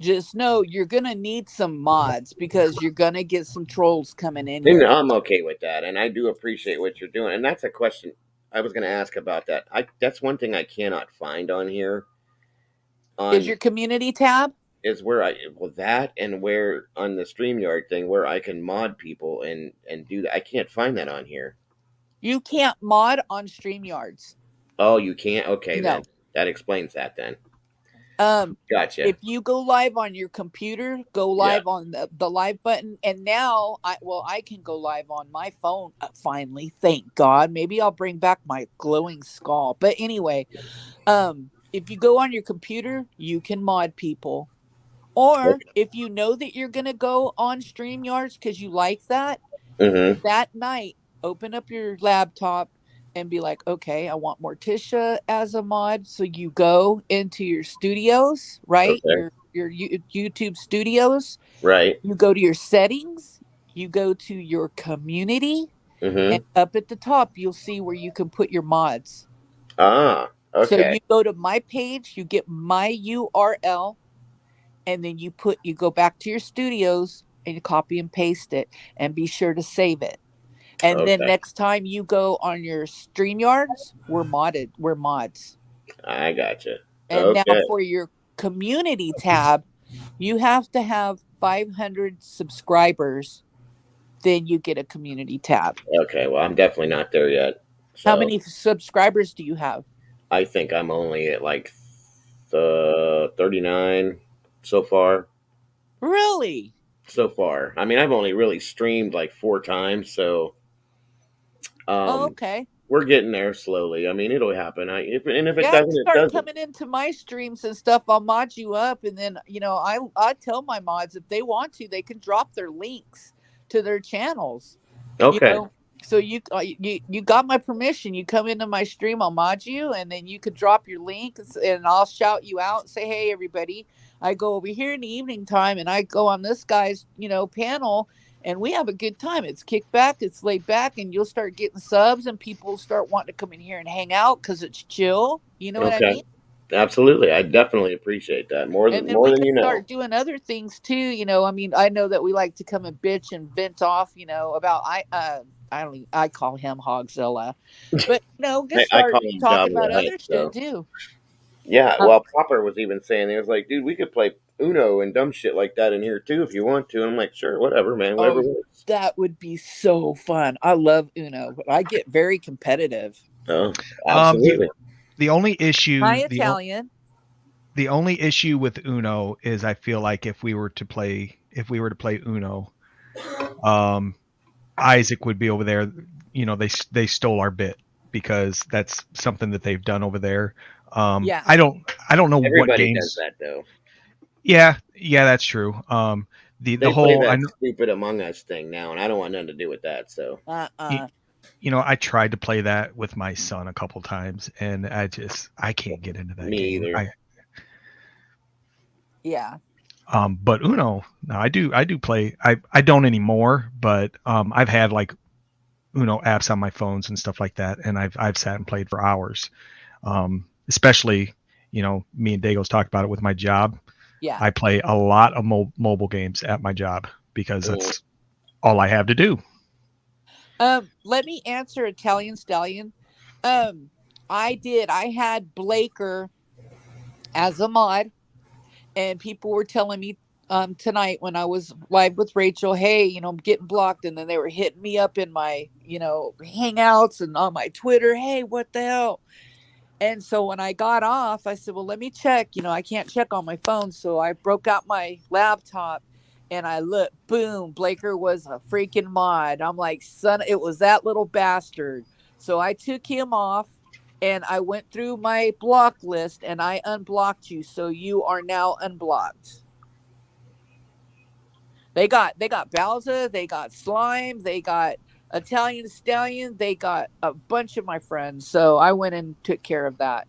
just know you're gonna need some mods because you're gonna get some trolls coming in here. I'm okay with that, and I do appreciate what you're doing. And that's a question I was going to ask about that. That's one thing I cannot find on here. Is your community tab? Is where that and where on the StreamYard thing where I can mod people and do that. I can't find that on here. You can't mod on StreamYards. Oh, you can't? Okay, No. then that explains that then. Gotcha. If you go live on your computer, go live on the live button. And now I can go live on my phone finally. Thank God. Maybe I'll bring back my glowing skull. But anyway, if you go on your computer, you can mod people. Or if you know that you're going to go on StreamYards because you like that, that night, open up your laptop and be like, okay, I want Morticia as a mod. So you go into your studios, right? Okay. Your YouTube studios. Right. You go to your settings. You go to your community. And up at the top, you'll see where you can put your mods. Ah, okay. So you go to my page. You get my URL. and then you go back to your studios and you copy and paste it, and be sure to save it. And then Okay, next time you go on your StreamYards, we're mods. I gotcha. And now Okay, for your community tab, you have to have 500 subscribers, then you get a community tab. okay. Well, I'm definitely not there yet. How So many subscribers do you have? I think I'm only at like 39 so far. Really? So far, I mean, I've only really streamed like 4 times, so Oh, um, okay. we're getting there slowly. I mean, it'll happen. If it Yeah, doesn't, it start doesn't. coming into my streams and stuff. I'll mod you up, and then I tell my mods if they want to, they can drop their links to their channels. You Okay, know, so you got my permission. You come into my stream, I'll mod you, and then you could drop your link, and I'll shout you out and say, "Hey, everybody! I go over here in the evening time, and I go on this guy's panel." And we have a good time. It's kick back, it's laid back, and you'll start getting subs, and people start wanting to come in here and hang out because it's chill. You know what I mean? okay, absolutely. I definitely appreciate that more And than then we you can know. start doing other things too. I mean, I know that we like to come and bitch and vent off. About I call him Hogzilla, but just I start call him talking Jabba about the Hutt. other shit So too. yeah, Uh, well, Popper was even saying he was like, dude, we could play Uno and dumb shit like that in here too if you want to. And I'm like, sure, whatever, man, whatever oh, works. that would be so fun. I love Uno, but I get very competitive. Oh, Um, the absolutely. the only issue Hi, the o- Italian. the only issue with Uno is I feel like if we were to play Uno, um, Isaac would be over there. They stole our bit because that's something that they've done over there. Yeah. I don't know what Everybody does games. that though. Yeah, that's true. The They play whole that stupid Among Us thing now, and I don't want nothing to do with that. So I tried to play that with my son a couple times, and I can't get into that me game. either. Yeah. But Uno, no, I do play. I don't anymore, but I've had like Uno apps on my phones and stuff like that, and I've sat and played for hours. Especially, me and Dagos talked about it with my job. Yeah. I play a lot of mobile games at my job because Cool. that's all I have to do. Let me answer Italian Stallion. I had Blaker as a mod, and people were telling me tonight when I was live with Rachel, hey, I'm getting blocked, and then they were hitting me up in my hangouts and on my Twitter, hey, what the hell? And so when I got off, I said, well, let me check. I can't check on my phone. So I broke out my laptop and I looked, boom, Blaker was a freaking mod. I'm like, son, it was that little bastard. So I took him off and I went through my block list and I unblocked you. So you are now unblocked. They got Bowser, they got Slime, they got Italian Stallion, they got a bunch of my friends. So I went and took care of that.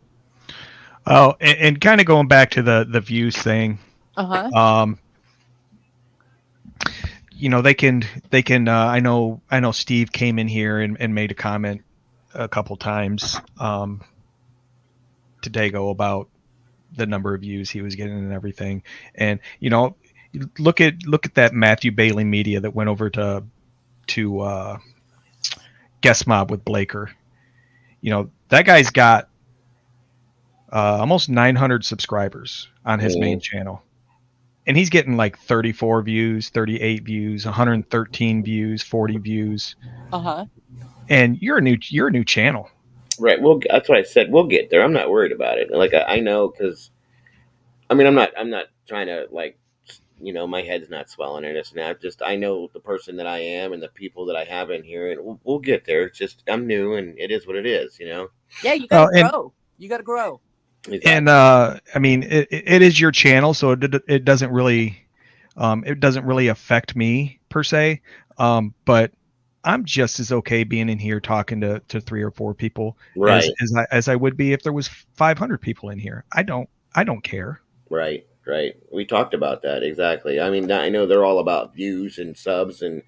Oh, and kind of going back to the views thing. Uh-huh. They can I know Steve came in here and made a comment a couple times to Dago about the number of views he was getting and everything. And look at that Matthew Bailey media that went over to Guest Mob with Blaker. That guy's got almost 900 subscribers on his main channel, and he's getting like 34 views, 38 views, 113 views, 40 views. Uh-huh. And you're a new channel, right? Well, that's what I said. We'll get there. I'm not worried about it. Like I know, because I mean, I'm not trying to like, my head's not swelling or this and that. Just I know the person that I am and the people that I have in here, and we'll get there. It's just I'm new, and it is what it is. Yeah, you gotta grow. You gotta grow. Exactly. And I mean, it is your channel, so it doesn't really affect me per se. But I'm just as okay being in here talking to 3 or 4 people, right, as I would be if there was 500 people in here. I don't care. Right. We talked about that exactly. I mean, I know they're all about views and subs and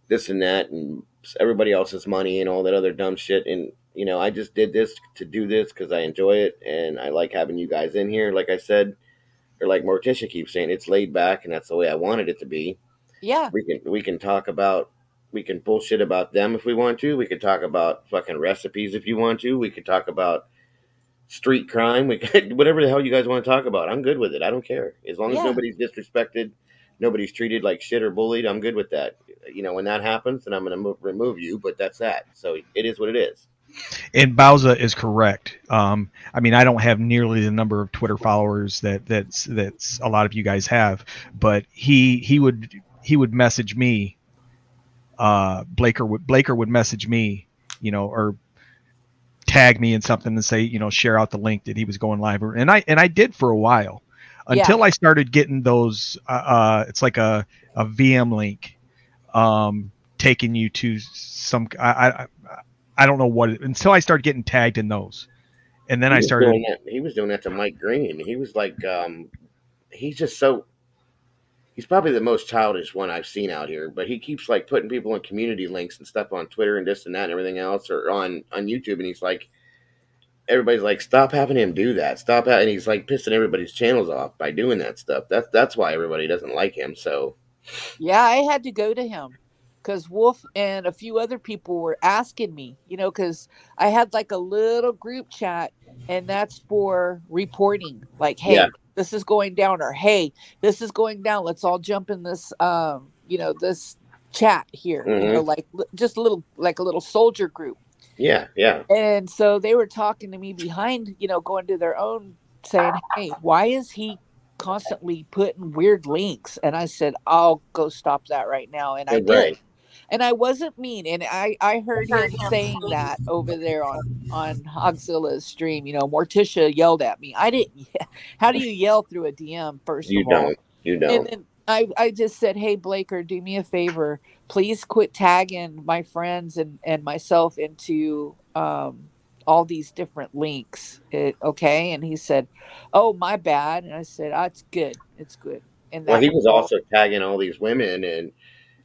this and that, and everybody else's money and all that other dumb shit. And I just did this to do this because I enjoy it and I like having you guys in here. Like I said, or like Morticia keeps saying, it's laid back, and that's the way I wanted it to be. Yeah. We can talk about, we can bullshit about them if we want to. We could talk about fucking recipes if you want to. We could talk about street crime. We could, whatever the hell you guys want to talk about. I'm good with it. I don't care as long as Yeah. nobody's disrespected, nobody's treated like shit or bullied. I'm good with that. You know, when that happens, then I'm going to remove you. But that's that. So it is what it is. And Bauza is correct. I mean, I don't have nearly the number of Twitter followers that's a lot of you guys have, but he would message me. Blaker would message me, you know, or tag me in something and say, you know, share out the link that he was going live, and I did for a while until I started getting those. It's like a VM link, taking you to some. I don't know what until I started getting tagged in those, and then I started. He was doing that to Mike Green. He was like, he's just so. He's probably the most childish one I've seen out here, but he keeps like putting people in community links and stuff on Twitter and this and that and everything else, or on YouTube, and he's like, everybody's like, stop having him do that. Stop, and he's like pissing everybody's channels off by doing that stuff. That's why everybody doesn't like him. So, yeah, I had to go to him because Wolf and a few other people were asking me, you know, because I had like a little group chat, and that's for reporting. Like, hey, this is going down, or hey, this is going down. Let's all jump in this, you know, this chat here. You know, like just a little soldier group. Yeah. And so they were talking to me behind, you know, going to their own, saying, hey, why is he constantly putting weird links? And I said, I'll go stop that right now. And I did. And I wasn't mean. And I heard him saying that over there on Hogzilla's stream. You know, Morticia yelled at me. I didn't. How do you yell through a DM, first of all? You don't. And then I just said, hey, Blaker, do me a favor. Please quit tagging my friends and myself into all these different links. Okay. And he said, oh, my bad. And I said, it's good. It's good. And he was also tagging all these women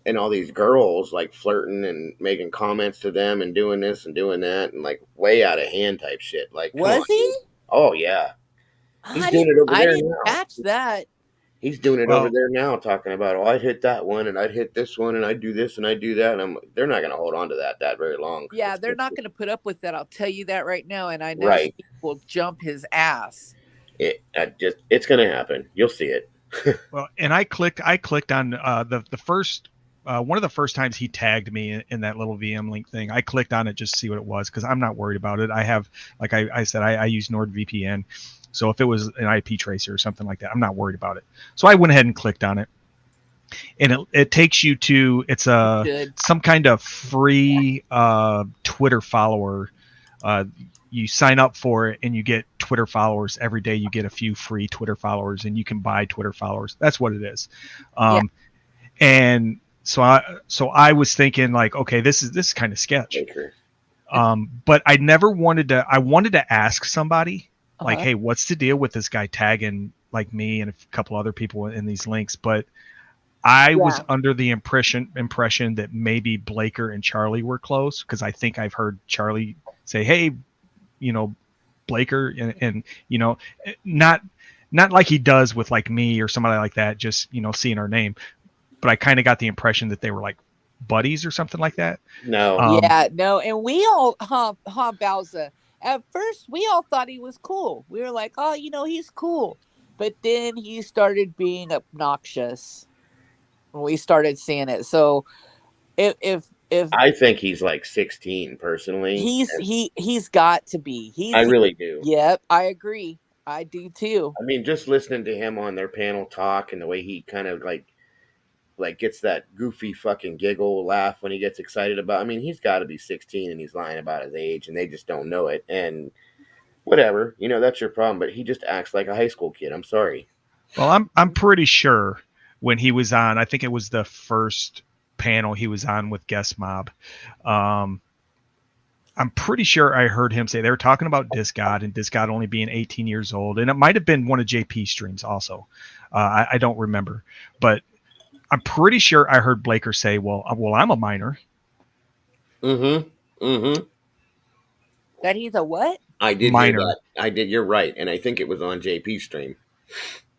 and all these girls, like flirting and making comments to them and doing this and doing that, and like way out of hand type shit. Like, was he? Oh yeah, he's doing it over there now. I didn't catch that. He's doing it over there now, talking about, oh, I'd hit that one, and I'd hit this one, and I'd do this, and I'd do that. And they're not going to hold on to that very long. Yeah, they're not going to put up with that. I'll tell you that right now. And I know he will jump his ass. It's going to happen. You'll see it. Well, and I clicked on the first one of the first times he tagged me in that little VM link thing. I clicked on it just to see what it was, because I'm not worried about it. I have, like I said, I use NordVPN. So if it was an IP tracer or something like that, I'm not worried about it. So I went ahead and clicked on it, and it takes you to some kind of free Twitter follower. You sign up for it, and you get Twitter followers every day. You get a few free Twitter followers, and you can buy Twitter followers. That's what it is. And so I was thinking, like, okay, this is kind of sketch. But I never wanted to. I wanted to ask somebody. Like, hey, what's the deal with this guy tagging like me and a couple other people in these links? But I was under the impression that maybe Blaker and Charlie were close, because I think I've heard Charlie say, hey, you know, Blaker, and you know, not like he does with like me or somebody like that, just, you know, seeing our name. But I kind of got the impression that they were like buddies or something like that. No. No. And we all, Bowser. At first, we all thought he was cool. We were like, oh, you know, he's cool. But then he started being obnoxious when we started seeing it. So if I think he's like 16 personally. He's got to be. I really do. Yep, I agree. I do too. I mean, just listening to him on their panel talk and the way he kind of like gets that goofy fucking giggle laugh when he gets excited about. I mean, he's got to be 16 and he's lying about his age, and they just don't know it. And whatever, you know, that's your problem. But he just acts like a high school kid. I'm sorry. Well, I'm pretty sure when he was on, I think it was the first panel he was on with Guest Mob. I'm pretty sure I heard him say they were talking about Discod and Discod only being 18 years old, and it might have been one of JP's streams also. I don't remember, but I'm pretty sure I heard Blaker say, well, I'm a minor. Mm-hmm. Mm-hmm. That he's a what? I did minor. Hear that. I did. You're right. And I think it was on JP's stream.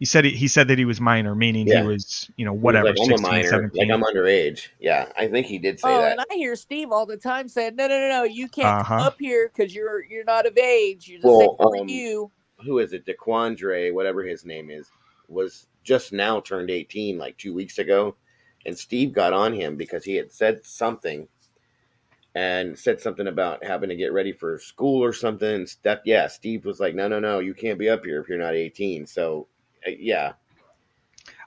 He said that he was minor, meaning Yeah. he was, He was whatever, like, I'm a 16, minor, 17. like I'm underage. Yeah, I think he did say Oh, that. and I hear Steve all the time saying, "No, you can't come Uh-huh. up here because you're not of age. You're the Well, same for you." who is it? DeQuandre, whatever his name is, was just now turned 18 like 2 weeks ago, and Steve got on him because he had said something about having to get ready for school or something. Steve was like, no, you can't be up here if you're not 18. So, yeah,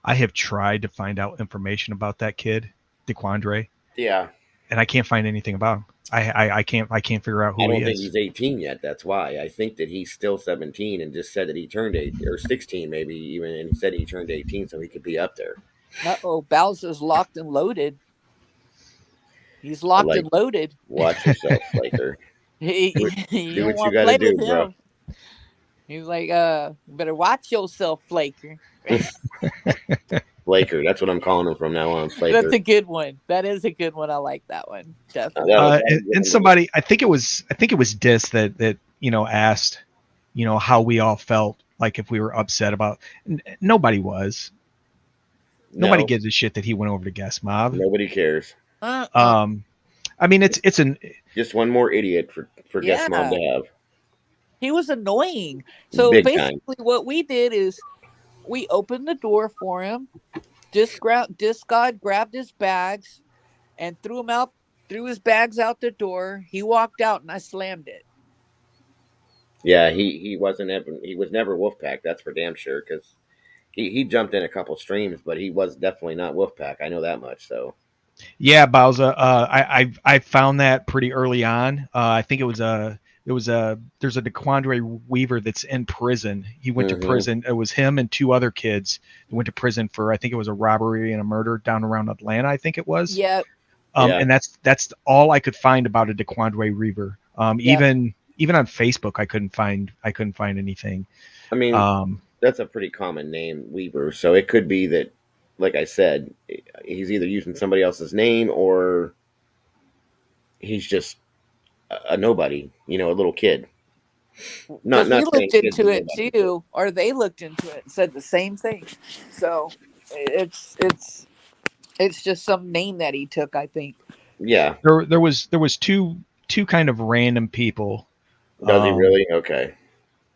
I have tried to find out information about that kid, DeQuandre, yeah. and I can't find anything about him. I can't figure out I who don't he think is. he's 18 yet. That's why I think that he's still 17 and just said that he turned 8 or 16, maybe even, and he said he turned 18 so he could be up there. Bowser's locked and loaded. He's locked Like, and loaded. watch yourself, Flaker. You Do don't what you want to got play to do, with bro. him. He's like, better watch yourself, Flaker. Flaker. That's what I'm calling him from now on. Flaker. That's a good one. That is a good one. I like that one. Definitely. And somebody, I think it was Dis that asked, how we all felt, like if we were upset about. Nobody was. Nobody No, gives a shit that he went over to Guest Mob. nobody cares. I mean, it's Just one more idiot for Guest Mob to have. He was annoying. So Big basically, time. what we did is we opened the door for him. Discod grabbed his bags and threw his bags out the door. He walked out and I slammed it. Yeah, he was never Wolfpack. That's for damn sure. Because he jumped in a couple streams, but he was definitely not Wolfpack. I know that much. So yeah, Bowser. I found that pretty early on. I think there's a DeQuandre Weaver that's in prison. He went to prison. It was him and two other kids who went to prison for, I think it was a robbery and a murder down around Atlanta, I think it was. Yep. Yeah. And that's all I could find about a DeQuandre Weaver. Even on Facebook, I couldn't find anything. I mean, that's a pretty common name, Weaver. So it could be that, like I said, he's either using somebody else's name or he's just a nobody, a little kid. Not we looked into it nobody. too, or they looked into it and said the same thing. So it's just some name that he took, I think. Yeah. There was two kind of random people. Does he really? Okay.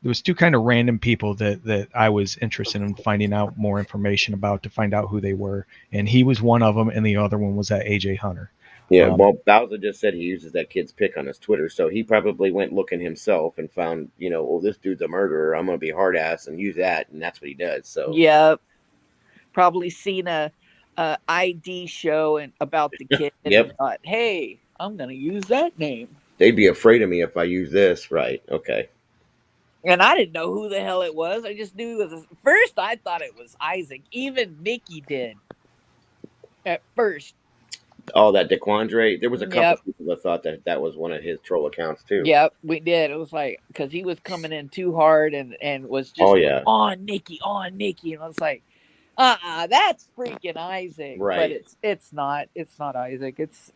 There was two kind of random people that I was interested in finding out more information about to find out who they were, and he was one of them, and the other one was that AJ Hunter. Yeah, well, Bowser just said he uses that kid's pic on his Twitter, so he probably went looking himself and found, this dude's a murderer. I'm gonna be hard ass and use that, and that's what he does. So Yep. Probably seen a ID show and about the kid and thought, hey, I'm gonna use that name. They'd be afraid of me if I use this, right? Okay. And I didn't know who the hell it was. I just knew it was. First, I thought it was Isaac. Even Nikki did. At first. Oh, that DeQuandre. There was a couple people that thought that was one of his troll accounts too. Yep, we did. It was like because he was coming in too hard and was just on Nikki. And I was like, that's freaking Isaac. Right. But it's not Isaac. It's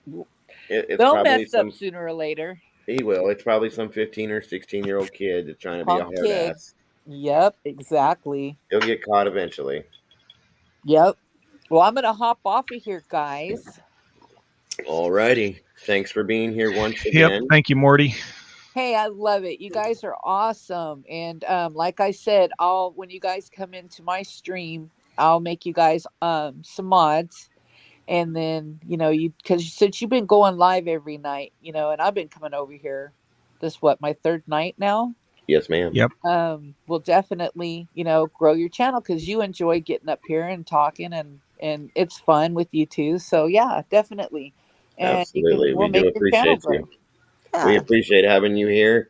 they'll mess up sooner or later. He will. It's probably some 15 or 16-year-old kid that's trying to be a hard ass. Yep, exactly. He'll get caught eventually. Yep. Well, I'm gonna hop off of here, guys. Alrighty. Thanks for being here once again. Yep. Thank you, Morty. Hey, I love it. You guys are awesome. And like I said, when you guys come into my stream, I'll make you guys some mods. And then, because since you've been going live every night, and I've been coming over here, my third night now? Yes, ma'am. Yep. We'll definitely, grow your channel because you enjoy getting up here and talking and it's fun with you too. So yeah, definitely. And absolutely. We do appreciate you. Yeah. We appreciate having you here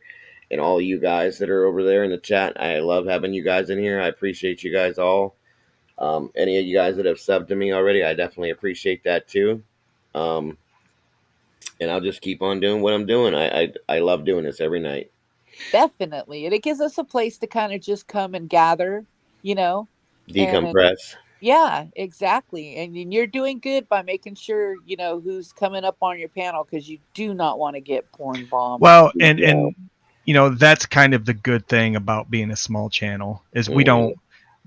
and all you guys that are over there in the chat. I love having you guys in here. I appreciate you guys all. Any of you guys that have subbed to me already, I definitely appreciate that too. And I'll just keep on doing what I'm doing. I love doing this every night. Definitely. And it gives us a place to kind of just come and gather, decompress. Yeah, exactly. And you're doing good by making sure, who's coming up on your panel because you do not want to get porn bombed. Well, and that's kind of the good thing about being a small channel is we don't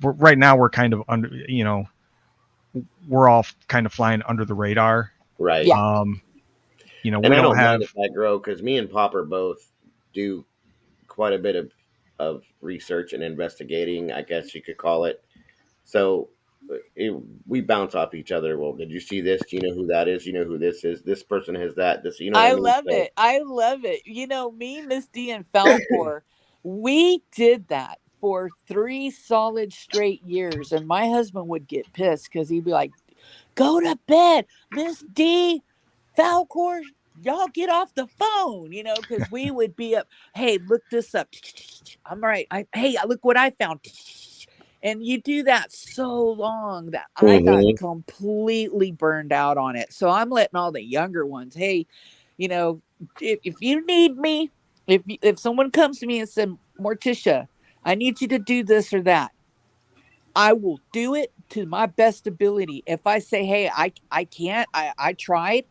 right now we're kind of under, you know, we're all kind of flying under the radar. Right. Yeah. You know, And we I don't don't mind have. if that grow because me and Popper both do quite a bit of research and investigating, I guess you could call it. So we bounce off each other. Well, did you see this? Do you know who that is? You know who this is? This person has that. This, you know what I I mean? love So, it. I love it. You know, me, Miss D, and Falcor, we did that for 3 solid straight years. And my husband would get pissed because he'd be like, go to bed, Miss D, Falcor, y'all get off the phone, you know, because we would be up, hey, look this up. I'm right. Hey, look what I found. And you do that so long that I got Mhm. completely burned out on it. So I'm letting all the younger ones, hey, you know, if you need me, if someone comes to me and said, Morticia, I need you to do this or that, I will do it to my best ability. If I say, hey, I can't, I tried,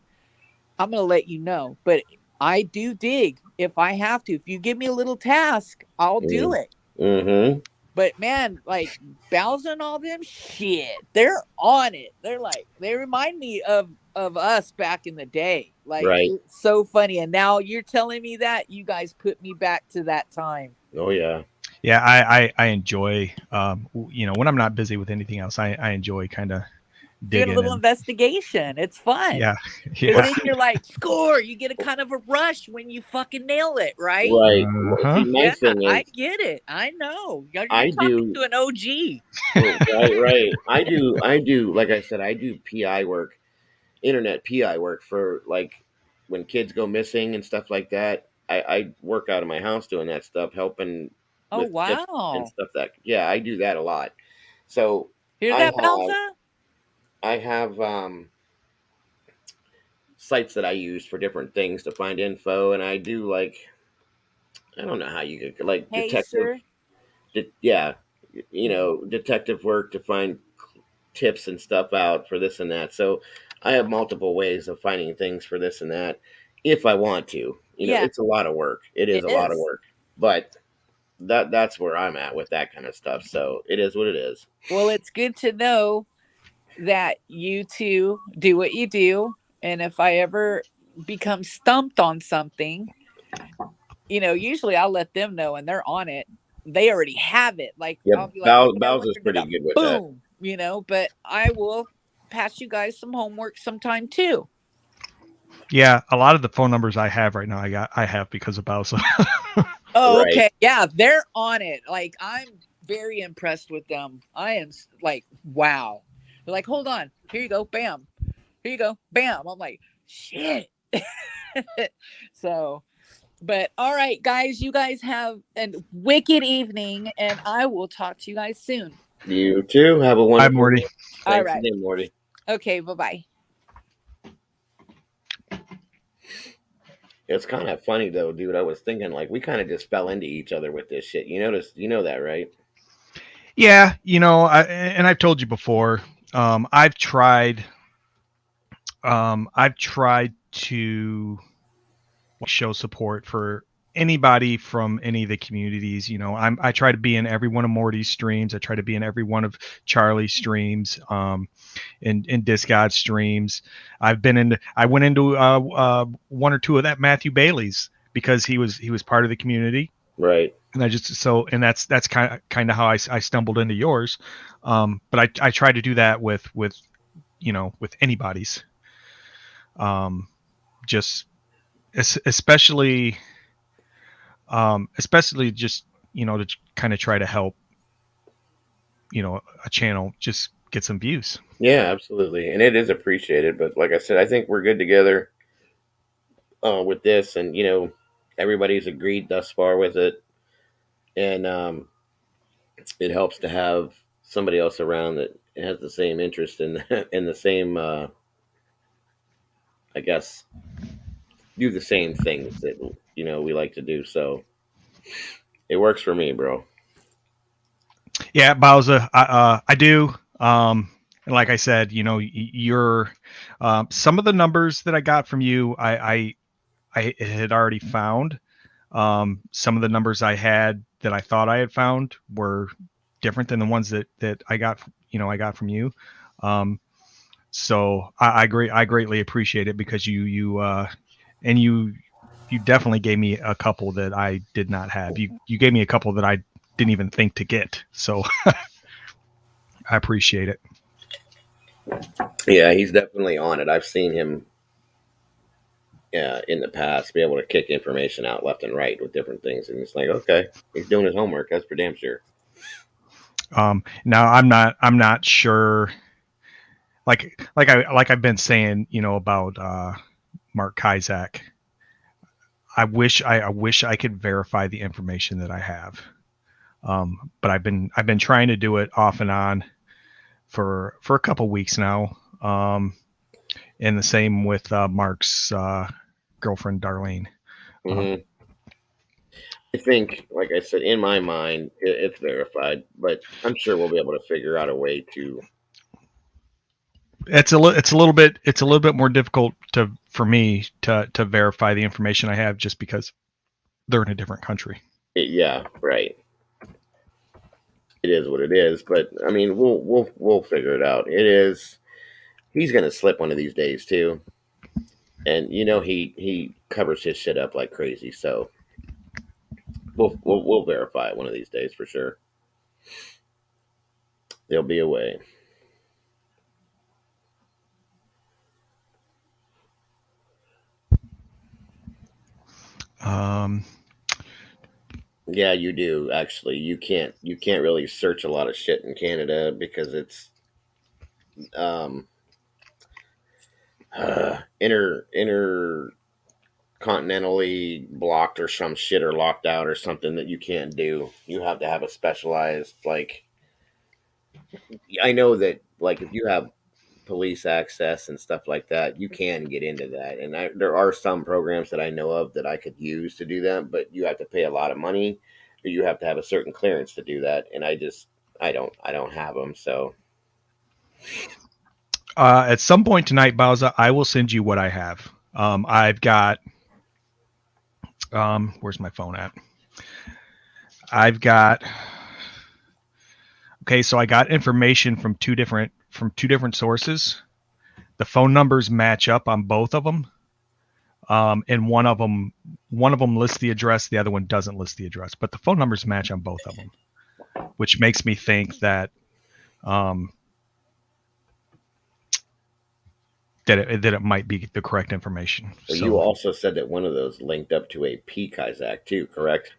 I'm going to let you know. But I do dig if I have to. If you give me a little task, I'll do it. Mhm. But man, like Bowser and all them, shit, they're on it. They're like, they remind me of us back in the day. Like, Right. it's so funny. And now you're telling me that you guys put me back to that time. Oh yeah. Yeah, I enjoy, you know, when I'm not busy with anything else, I enjoy kind of Doing a digging little and investigation. It's fun. yeah, Because yeah. then you're like, score. You get a kind of a rush when you fucking nail it, right? Right. Uh-huh. See, my Yeah, thing I is, get it. I know. You're I talking do. to an OG. Right. I do. Like I said, I do PI work, internet PI work for like when kids go missing and stuff like that. I work out of my house doing that stuff, helping Oh, with tips and wow. stuff. That yeah, I do that a lot. So Hear I that, have Belza? I have sites that I use for different things to find info, and I do like I don't know how you could like Hey, detective, sir. yeah, you know, detective work to find tips and stuff out for this and that. So I have multiple ways of finding things for this and that if I want to. You know, Yeah, it's a lot of work. It is it a lot of is. work, but that's where I'm at with that kind of stuff. So it is what it is. Well, it's good to know that you two do what you do. And if I ever become stumped on something, you know, usually I'll let them know and they're on it. They already have it. Like, Yeah, I'll be like, okay, I Bowser's learned it pretty up. good with that. Boom, you know, but I will pass you guys some homework sometime too. Yeah, a lot of the phone numbers I have right now, I have because of Bowser. Oh, Right. okay. Yeah, they're on it. Like, I'm very impressed with them. I am like, wow. They're like, hold on. Here you go. Bam. Here you go. Bam. I'm like, shit. So, but all right, guys, you guys have a wicked evening, and I will talk to you guys soon. You too. Have a Hi, wonderful Morty. day. All Thanks right. again, Morty. Okay. Bye bye. It's kind of funny though, dude. I was thinking like we kind of just fell into each other with this shit. You know that, right? Yeah, you know, and I've told you before. I've tried. I've tried to show support for anybody from any of the communities. You know, I try to be in every one of Morty's streams. I try to be in every one of Charlie's streams. In Discard streams. I went into one or two of that Matthew Bailey's because he was part of the community. Right. And that's kind of how I stumbled into yours. But I try to do that with you know, with anybody's. Just especially just, you know, to kind of try to help, you know, a channel just get some views. Yeah, absolutely, and it is appreciated. But like I said, I think we're good together with this, and you know, everybody's agreed thus far with it, and it helps to have somebody else around that has the same interest in in the same, I guess, do the same things that you know we like to do. So it works for me, bro. Yeah, Bowser, I do. And like I said, you know, you're some of the numbers that I got from you, I had already found. Some of the numbers I had that I thought I had found were different than the ones that I got from you. So I greatly appreciate it, because you definitely gave me a couple that I did not have. You gave me a couple that I didn't even think to get. So I appreciate it. Yeah, he's definitely on it. I've seen him in the past be able to kick information out left and right with different things, and it's like, okay, he's doing his homework. That's for damn sure. Now I'm not sure. Like I've been saying, about Mark Kizak. I wish I could verify the information that I have, but I've been trying to do it off and on for a couple weeks now. And the same with Mark's girlfriend Darlene. Mm-hmm. I think, like I said, in my mind, it's verified, but I'm sure we'll be able to figure out a way to. It's a little bit more difficult for me to verify the information I have, just because they're in a different country. Yeah, right. It is what it is, but I mean, we'll figure it out. It is. He's gonna slip one of these days too, and he covers his shit up like crazy. So we'll verify it one of these days for sure. There'll be a way. Yeah, you do actually. You can't really search a lot of shit in Canada because it's intercontinentally blocked or some shit, or locked out or something that you can't do. You have to have a specialized, like, I know that, like, if you have police access and stuff like that, you can get into that. And there are some programs that I know of that I could use to do that, but you have to pay a lot of money, or you have to have a certain clearance to do that. And I don't have them. So at some point tonight, Bowser, I will send you what I have. I've got, where's my phone at? Okay, so I got information from two different sources. The phone numbers match up on both of them. And one of them lists the address, the other one doesn't list the address, but the phone numbers match on both of them, which makes me think that that it might be the correct information. So you also said that one of those linked up to a P Kizak too, correct?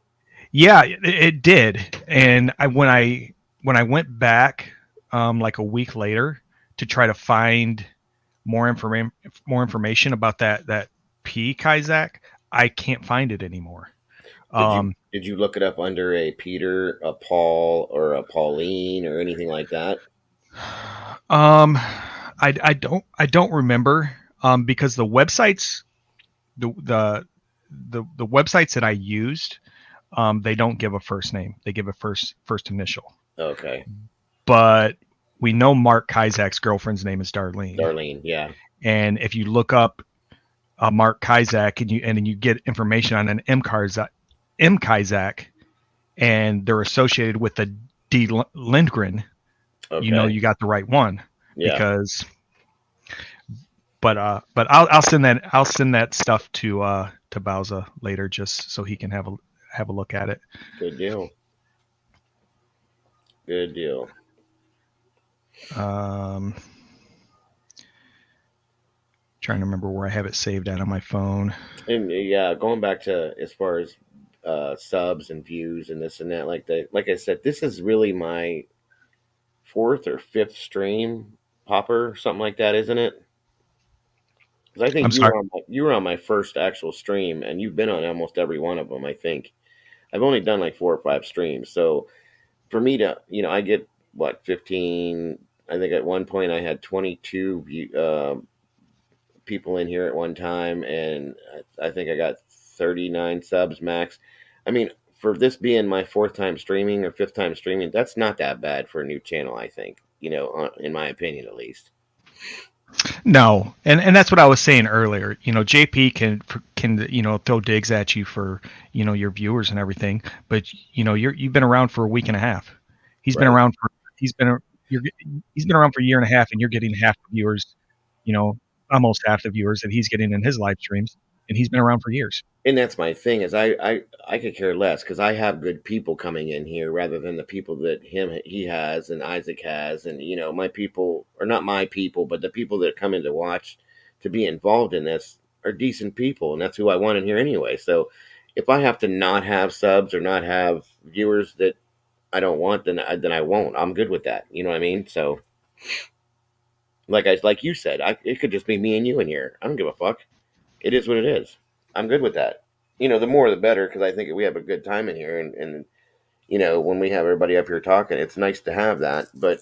Yeah, it did. And when I went back like a week later to try to find more information about that P Kizak, I can't find it anymore. Did you look it up under a Peter, a Paul, or a Pauline, or anything like that? I don't remember, because the websites the websites that I used, they don't give a first name. They give a first initial. Okay. But we know Mark Kizak's girlfriend's name is Darlene. Darlene, yeah. And if you look up Mark Kizak and you get information on an M Kizak, and they're associated with the D Lindgren, okay, you got the right one. Yeah. Because, but I'll send that stuff to Bowser later, just so he can have a look at it. Good deal. Good deal. Trying to remember where I have it saved at on my phone. And yeah, going back to as far as subs and views and this and that, like I said, this is really my 4th or 5th stream, Popper, something like that, isn't it? Because I think you were on my first actual stream, and you've been on almost every one of them. I think I've only done like 4 or 5 streams, so for me to, I get 15. I think at one point I had 22 people in here at one time, and I think I got 39 subs max. I mean, for this being my 4th time streaming or 5th time streaming, that's not that bad for a new channel, I think, in my opinion, at least. No, and that's what I was saying earlier. JP can throw digs at you for your viewers and everything, but you've been around for a week and a half. He's been Right. around for he's been he's been around for a year and a half, and you're getting half the viewers, almost half the viewers that he's getting in his live streams, and he's been around for years. And that's my thing is I could care less because I have good people coming in here rather than the people that he has and Isaac has, and my people, or not my people, but the people that come in to watch, to be involved in this, are decent people, and that's who I want in here anyway. So if I have to not have subs or not have viewers that I don't want, then I won't. I'm good with that. You know what I mean? So like you said, it could just be me and you in here. I don't give a fuck. It is what it is. I'm good with that. The more the better, because I think we have a good time in here, and when we have everybody up here talking, it's nice to have that. But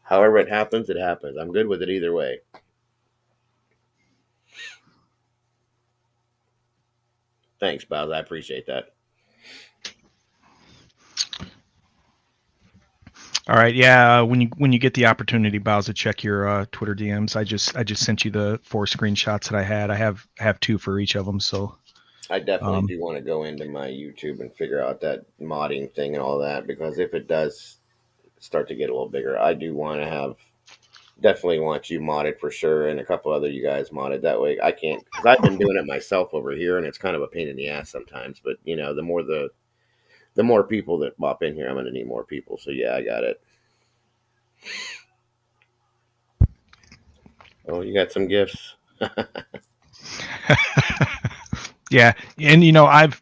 however it happens, it happens. I'm good with it either way. Thanks, Baz. I appreciate that. All right, yeah. When you get the opportunity, Bowser, check your Twitter DMs. I just sent you the 4 screenshots that I had. I have 2 for each of them. So I definitely do want to go into my YouTube and figure out that modding thing and all that, because if it does start to get a little bigger, I do want to definitely want you modded for sure, and a couple other you guys modded. That way I can't, because I've been doing it myself over here, and it's kind of a pain in the ass sometimes. But the more people that pop in here, I'm going to need more people. So yeah, I got it. Oh, you got some gifts. yeah, and I've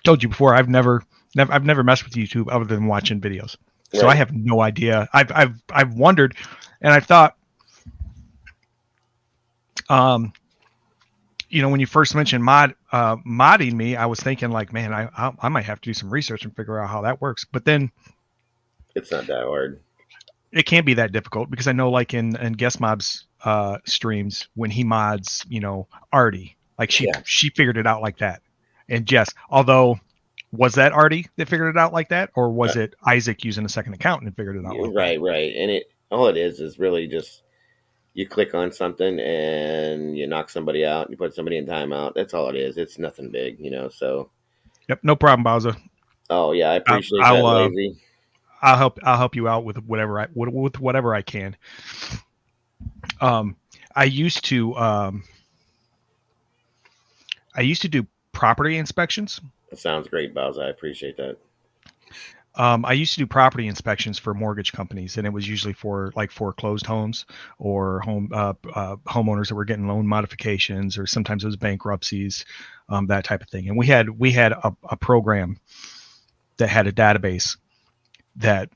told you before, I've never messed with YouTube other than watching videos. So Right. I have no idea. I've wondered, and I thought, when you first mentioned modding me, I was thinking like, man, I might have to do some research and figure out how that works. But then It's not that hard. it can't be that difficult, because I know, like in Guest Mob's streams, when he mods, Artie, like she figured it out like that. And Jess, although, was that Artie that figured it out like that, or was it Isaac using a second account and figured it out like that? Right. And all it is really just you click on something and you knock somebody out, you put somebody in timeout. That's all it is. It's nothing big, so. Yep, no problem, Bowser. Oh yeah, I appreciate that, Lazy. I'll help you out with whatever I can. I used to do property inspections. That sounds great, Bowser. I appreciate that. I used to do property inspections for mortgage companies, and it was usually for like foreclosed homes or homeowners that were getting loan modifications, or sometimes it was bankruptcies, that type of thing. And we had a program that had a database that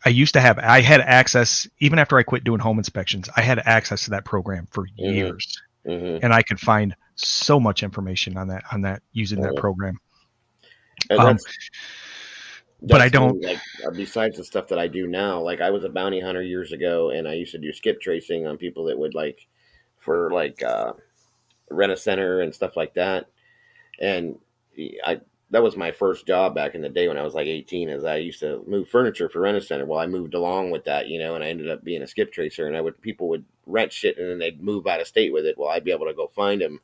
I used to have. I had access, even after I quit doing home inspections, I had access to that program for years, and I could find so much information on that using that program. But I don't, like, besides the stuff that I do now. Like, I was a bounty hunter years ago, and I used to do skip tracing on people that would rent a center and stuff like that. And that was my first job back in the day when I was like 18, is I used to move furniture for Rent a Center. Well, I moved along with that, and I ended up being a skip tracer, and people would rent shit and then they'd move out of state with it. Well, I'd be able to go find them.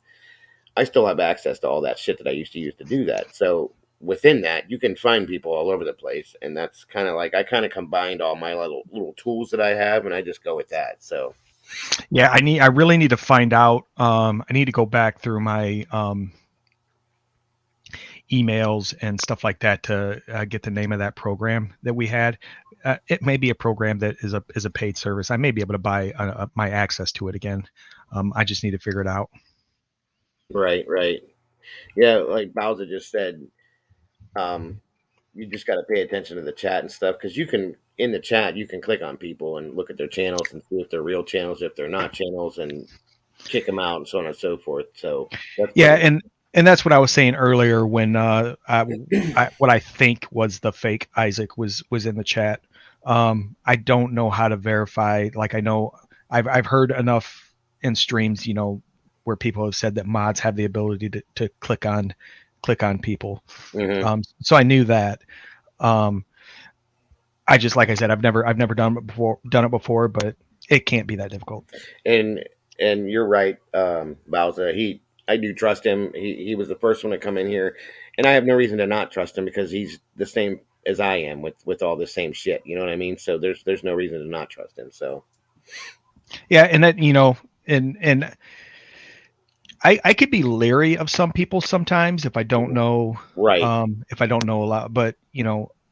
I still have access to all that shit that I used to use to do that. So within that, you can find people all over the place. And that's kind of like, I kind of combined all my little tools that I have, and I just go with that. So yeah, I really need to find out. I need to go back through my, emails and stuff like that to get the name of that program that we had. It may be a program that is a paid service. I may be able to buy my access to it again. I just need to figure it out. Right. Yeah, like Bowser just said, you just got to pay attention to the chat and stuff, because in the chat you can click on people and look at their channels and see if they're real channels, if they're not channels, and kick them out and so on and so forth. So and that's what I was saying earlier when what I think was the fake Isaac was in the chat. I don't know how to verify. Like, I know I've heard enough in streams, where people have said that mods have the ability to click on people. So I knew that. I just, like I said, I've never done it before, but it can't be that difficult. And you're right, Bowser. I do trust him. He was the first one to come in here, and I have no reason to not trust him, because he's the same as I am with all the same shit. You know what I mean? So there's no reason to not trust him. So Yeah, and that, and I could be leery of some people sometimes if I don't know, right, if I don't know a lot. But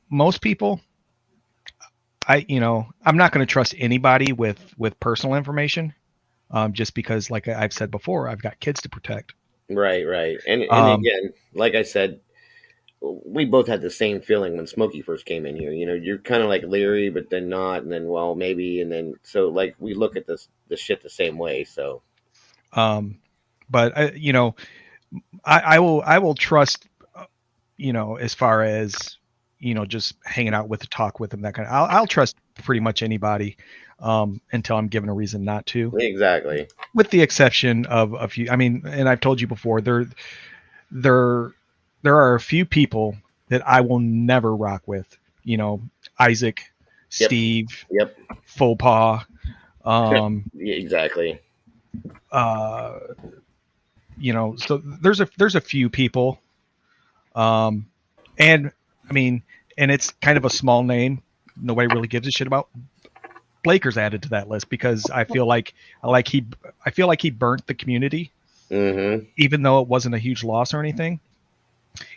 most people, I'm not going to trust anybody with personal information, just because, like I've said before, I've got kids to protect. right, and Um, again, like I said, we both had the same feeling when Smokey first came in here. You're kind of like leery, but then not, and then well maybe, and then so like we look at the shit the same way. So but I will trust, as far as just hanging out with the talk with them, that kind of. I'll trust pretty much anybody, until I'm given a reason not to. exactly, With the exception of a few. I mean, and I've told you before, there are a few people that I will never rock with. Isaac, Yep. Steve, yep, Faux Pas, yeah, exactly, so there's a few people, and I mean, and it's kind of a small name nobody really gives a shit about. Blaker's added to that list because I feel like he burnt the community, mm-hmm. even though it wasn't a huge loss or anything.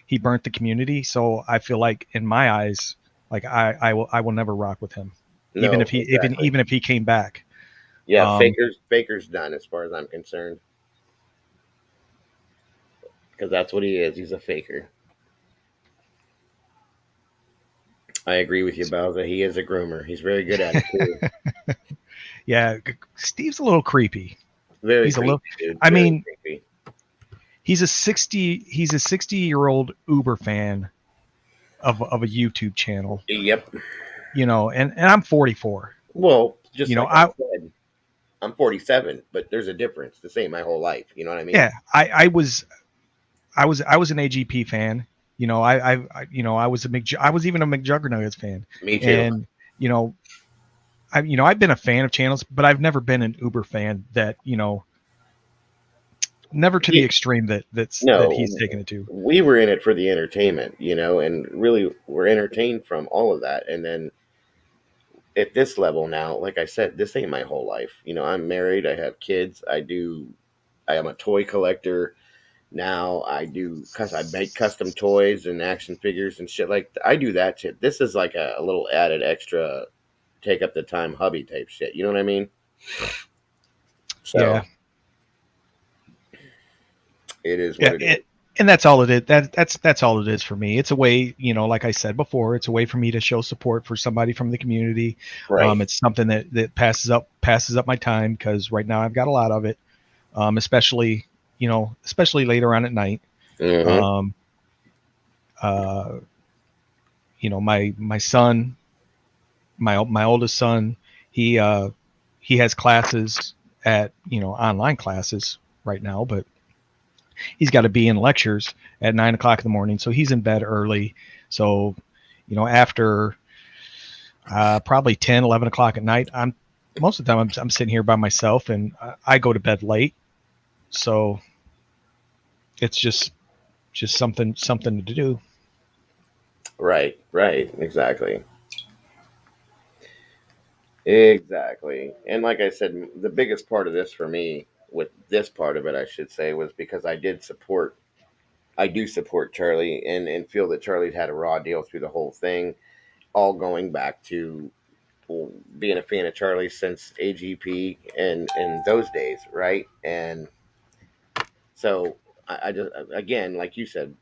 He burnt the community, so I feel like, in my eyes, like I will never rock with him, No, even if he exactly. even if he came back. Yeah, Faker's done as far as I'm concerned, because that's what he is. He's a faker. I agree with you, Bowser. He is a groomer. He's very good at it too. Yeah, Steve's a little creepy. Very He's creepy, a little. dude. I Very mean, creepy. he's a 60-year-old Uber fan of a YouTube channel. Yep. And I'm 44. Well, just like I I said, I'm 47, but there's a difference. The same my whole life. You know what I mean? yeah, I was an AGP fan. I was I was even a McJuggernuggets fan. Me too. And I've been a fan of channels, but I've never been an Uber fan that, never to the extreme that he's taken it to. We were in it for the entertainment, and really we're entertained from all of that. And then at this level now, like I said, this ain't my whole life. I'm married, I have kids, I am a toy collector. Now I make custom toys and action figures and shit like that. I do that shit. This is like a little added extra, take up the time hubby type shit. You know what I mean? So Yeah. it is what it is. And that's all it is. That's all it is for me. It's a way, like I said before, it's a way for me to show support for somebody from the community. Right. It's something that passes up my time, because right now I've got a lot of it, especially later on at night. Mhm. My son, my oldest son, he has classes at online classes right now, but he's got to be in lectures at 9 o'clock in the morning, so he's in bed early. So after probably 10, 11 o'clock at night, most of the time I'm sitting here by myself, and I go to bed late. So it's just something to do. Right. Exactly. And like I said, the biggest part of this for me, with this part of it, I should say, was because I do support Charlie, and feel that Charlie's had a raw deal through the whole thing, all going back to being a fan of Charlie since AGP and those days, right? And so I just, again, like you said,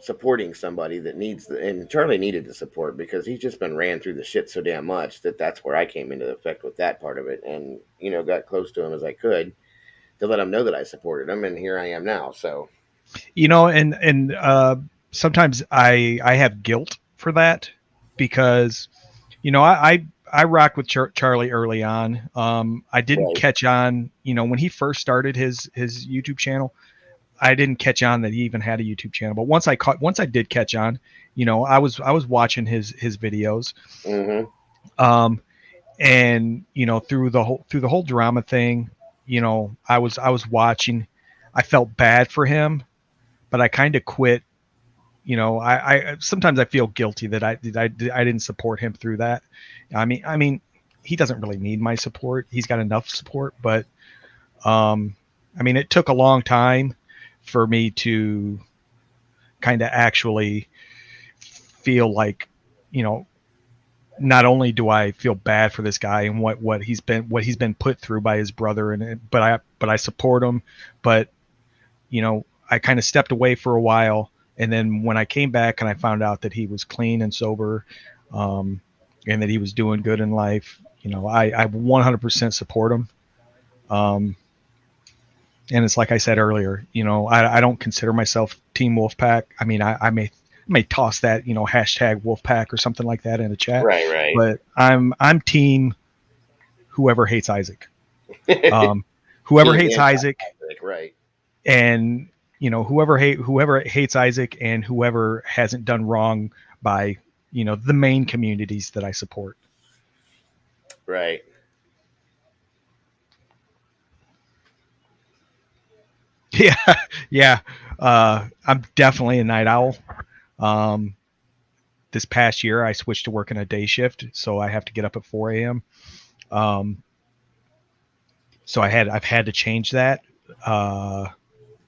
supporting somebody that needs and Charlie needed the support, because he's just been ran through the shit so damn much that's where I came into effect with that part of it, and got close to him as I could to let him know that I supported him, and here I am now. So and sometimes I have guilt for that, because I rocked with Charlie early on. I didn't catch on, when he first started his YouTube channel. I didn't catch on that he even had a YouTube channel. But once I did catch on, I was watching his videos. Mm-hmm. And through the whole drama thing, I was watching. I felt bad for him, but I kind of quit, I sometimes I feel guilty that I didn't support him through that. I mean, he doesn't really need my support. He's got enough support, but I mean, it took a long time for me to kind of actually feel like, not only do I feel bad for this guy and what he's been put through by his brother, but I support him, but I kind of stepped away for a while, and then when I came back and I found out that he was clean and sober, and that he was doing good in life, I 100% support him. And it's like I said earlier, I don't consider myself Team Wolfpack. I mean, I may toss that, hashtag Wolfpack or something like that in the chat. Right. But I'm team whoever hates Isaac. Whoever hates Isaac, right. And whoever hates Isaac and whoever hasn't done wrong by the main communities that I support. Right. Yeah. I'm definitely a night owl. This past year, I switched to working a day shift, so I have to get up at 4 a.m. So I've had to change that.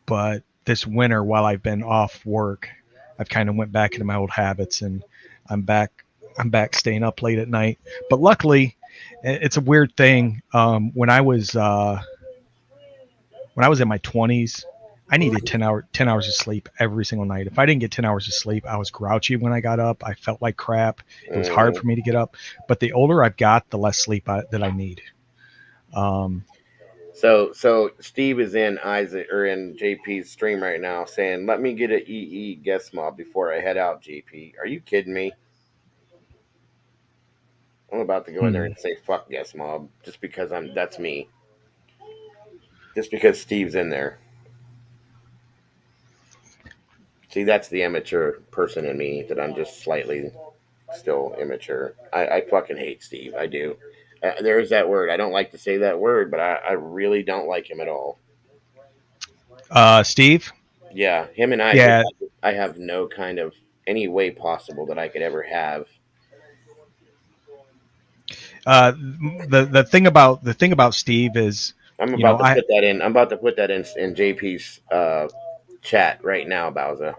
But this winter, while I've been off work, I've kind of went back into my old habits, and I'm back staying up late at night. But luckily, it's a weird thing. When I was in my 20s, I needed 10 hours of sleep every single night. If I didn't get 10 hours of sleep, I was grouchy when I got up. I felt like crap. It was hard for me to get up. But the older I've got, the less sleep that I need. So Steve is in Isaac or in JP's stream right now saying, "Let me get an EE guest mob before I head out." JP, are you kidding me? I'm about to go in there and say fuck guest mob just because that's me. Just because Steve's in there. See, that's the immature person in me, that I'm just slightly still immature. I fucking hate Steve. I do. There's that word. I don't like to say that word, but I really don't like him at all. Steve? Yeah, him and I. Yeah. I have no kind of any way possible that I could ever have. The thing about Steve is, I'm about to put that in. I'm about to put that in JP's chat right now, Bowser.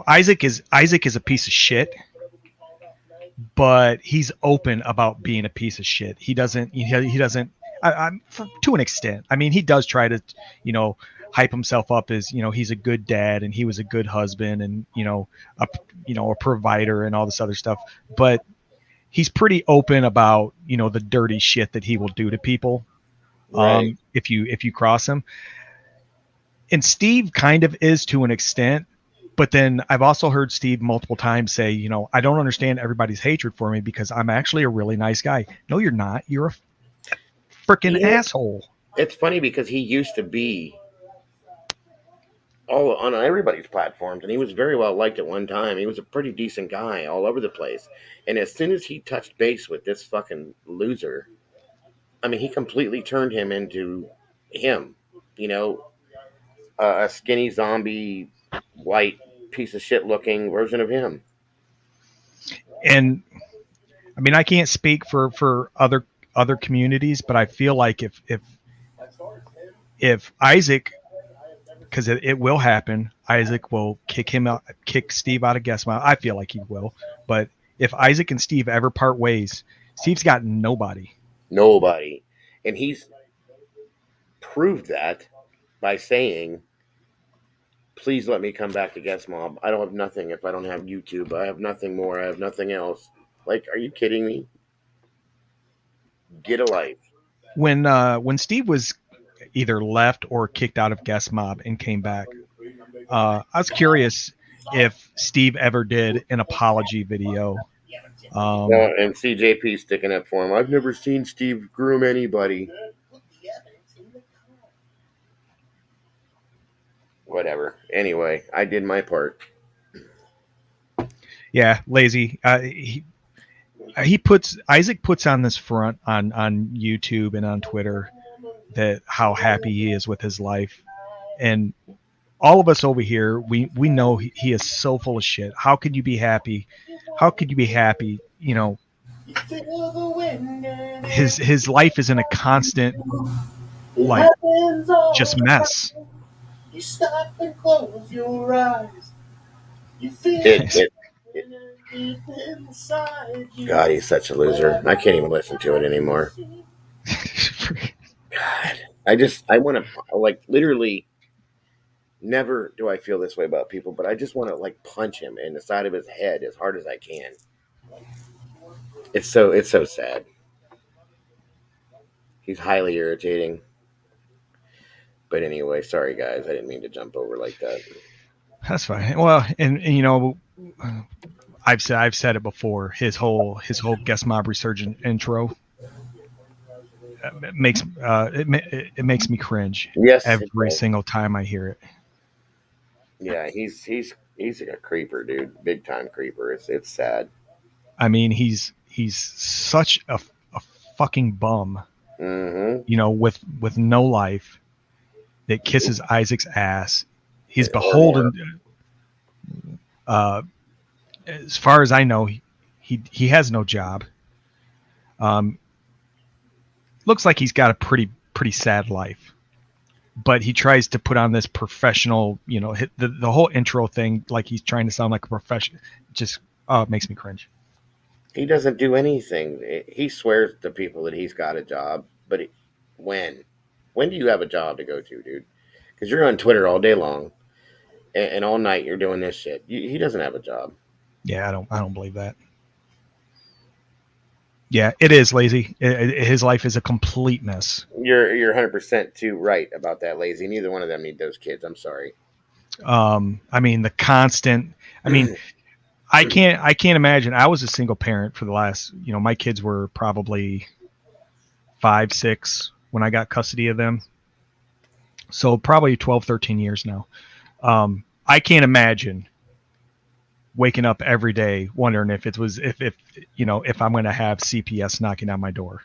Isaac is a piece of shit, but he's open about being a piece of shit. He doesn't to an extent. I mean, he does try to, hype himself up as, he's a good dad and he was a good husband and, a provider and all this other stuff. But he's pretty open about, the dirty shit that he will do to people. Right. If you cross him. And Steve kind of is to an extent, but then I've also heard Steve multiple times say, I don't understand everybody's hatred for me because I'm actually a really nice guy. No, you're not. You're a freaking asshole. It's funny because he used to be all on everybody's platforms, and he was very well liked at one time. He was a pretty decent guy all over the place. And as soon as he touched base with this fucking loser, I mean, he completely turned him into him, a skinny zombie, white piece of shit looking version of him. And I mean, I can't speak for other communities, but I feel like if Isaac, because it will happen, Isaac will kick Steve out of guest mob. I feel like he will. But if Isaac and Steve ever part ways, Steve's got nobody. And he's proved that by saying, please let me come back to guest mob. I don't have nothing if I don't have YouTube. I have nothing more. I have nothing else. Like, are you kidding me? Get a life. When Steve was either left or kicked out of guest mob and came back, I was curious if Steve ever did an apology video. And CJP sticking up for him. I've never seen Steve groom anybody. Whatever. Anyway, I did my part. Yeah, lazy. Isaac puts on this front on YouTube and on Twitter that how happy he is with his life, and all of us over here, we know he is so full of shit. How could you be happy? How could you be happy? You know, his life is in a constant like just mess. You stop and close your eyes. You feel God, he's such a loser. I can't even listen to it anymore. God, I want to like literally. Never do I feel this way about people, but I just want to like punch him in the side of his head as hard as I can. It's so sad. He's highly irritating. But anyway, sorry guys, I didn't mean to jump over like that. That's fine. Well, and you know, I've said it before. His whole Guest Mob Resurgent intro makes it makes me cringe. Yes, every single time I hear it. Yeah, he's a creeper, dude. Big time creeper. It's sad. I mean, he's such a fucking bum. Mm-hmm. You know, with no life, that kisses Isaac's ass. He's beholden. As far as I know, he has no job. Looks like he's got a pretty sad life. But he tries to put on this professional, you know, the whole intro thing, like he's trying to sound like a professional. Just it makes me cringe. He doesn't do anything. He swears to people that he's got a job, but when do you have a job to go to, dude? Because you're on Twitter all day long, and all night you're doing this shit. He doesn't have a job. Yeah, I don't believe that. Yeah, it is lazy. His life is a complete mess. You're 100% too right about that, lazy. Neither one of them need those kids. I'm sorry. I mean, the constant. I mean, I can't imagine. I was a single parent for the last. You know, my kids were probably 5, 6 when I got custody of them. So probably 12, 13 years now. I can't imagine waking up every day wondering if I'm going to have CPS knocking on my door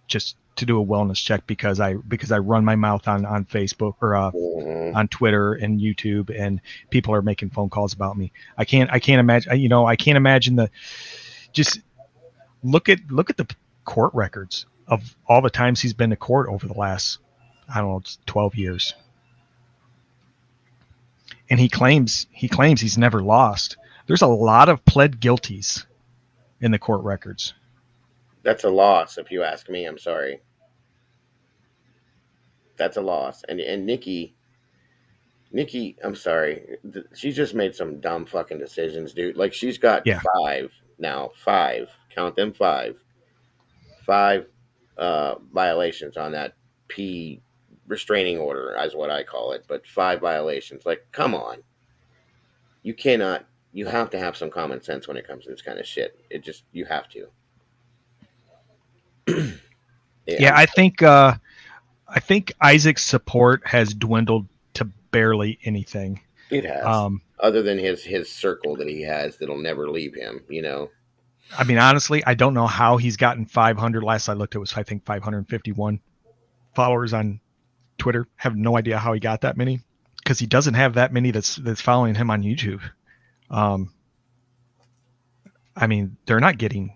just to do a wellness check because I run my mouth on Facebook or on Twitter and YouTube, and people are making phone calls about me. I can't imagine, you know, I can't imagine just look at the court records of all the times he's been to court over the last, I don't know, 12 years. And he claims he's never lost. There's a lot of pled guilties in the court records. That's a loss, if you ask me. I'm sorry. That's a loss. And Nikki, I'm sorry. She's just made some dumb fucking decisions, dude. Like, she's got 5 now. 5. Count them 5. 5 violations on that P restraining order, is what I call it. But 5 violations. Like, come on. You cannot... You have to have some common sense when it comes to this kind of shit. You have to. Yeah, I think Isaac's support has dwindled to barely anything. It has. Other than his circle that he has that'll never leave him, you know. I mean, honestly, I don't know how he's gotten 500. Last I looked, it was, I think, 551 followers on Twitter. Have no idea how he got that many, because he doesn't have that many that's following him on YouTube. I mean, they're not getting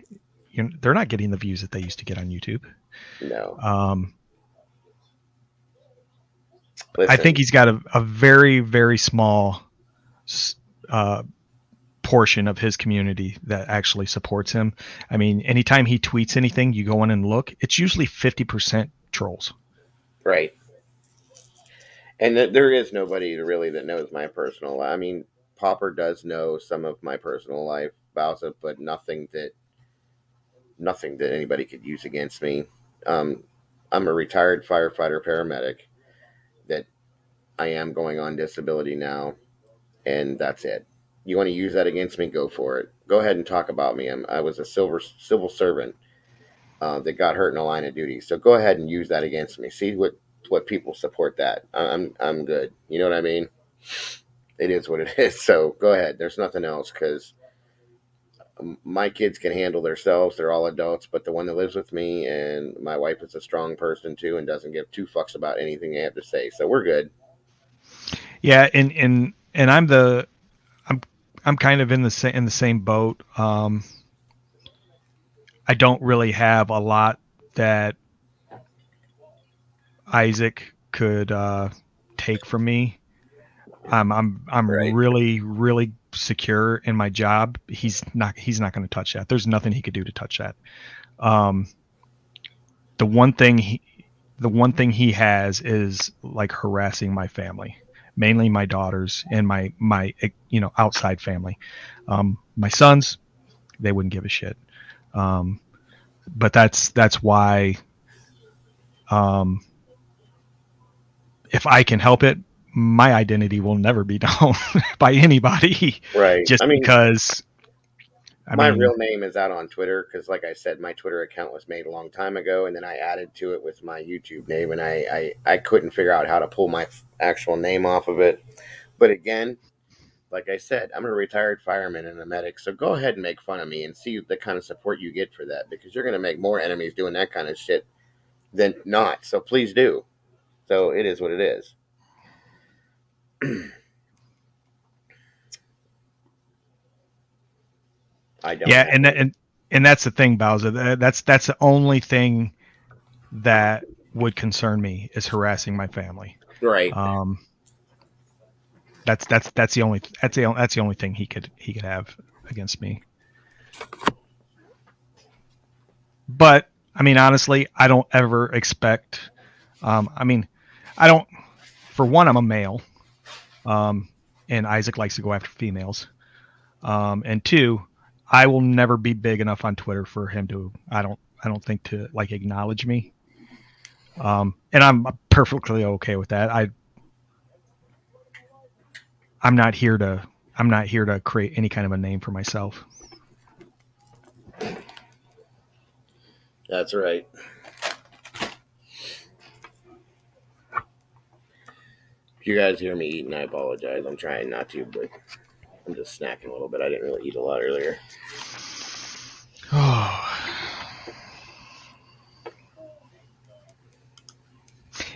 the views that they used to get on YouTube. No. I think he's got a very, very small portion of his community that actually supports him. I mean, anytime he tweets anything, you go in and look, it's usually 50% trolls. Right. And there is nobody really that knows my personal life. I mean, Popper does know some of my personal life about it, but nothing that anybody could use against me. I'm a retired firefighter paramedic that I am going on disability now, and that's it. You want to use that against me? Go for it. Go ahead and talk about me. I was a civil servant that got hurt in the line of duty. So go ahead and use that against me. See what people support that. I'm good. You know what I mean? It is what it is. So go ahead. There's nothing else, because my kids can handle themselves. They're all adults, but the one that lives with me, and my wife is a strong person too and doesn't give 2 fucks about anything they have to say. So we're good. Yeah, and I'm kind of in the same boat. I don't really have a lot that Isaac could take from me. I'm Right. really secure in my job. He's not going to touch that. There's nothing he could do to touch that. Um, the one thing he has is like harassing my family, mainly my daughters and my outside family. My sons, they wouldn't give a shit. But that's why if I can help it, my identity will never be known by anybody. Right. Just I mean, because my real name is out on Twitter because, like I said, my Twitter account was made a long time ago, and then I added to it with my YouTube name, and I couldn't figure out how to pull my actual name off of it. But again, like I said, I'm a retired fireman and a medic, so go ahead and make fun of me and see the kind of support you get for that, because you're going to make more enemies doing that kind of shit than not. So please do. So it is what it is. I don't. Yeah, and that's the thing, Bowser. That's the only thing that would concern me is harassing my family. Right. That's the only thing he could have against me. But I mean, honestly, I don't ever expect. I mean, I don't. For one, I'm a male, and Isaac likes to go after females. And two, I will never be big enough on Twitter for him to. I don't think to like acknowledge me. And I'm perfectly okay with that. I'm not here to create any kind of a name for myself. That's right. If you guys hear me eating, I apologize. I'm trying not to, but I'm just snacking a little bit. I didn't really eat a lot earlier. Oh.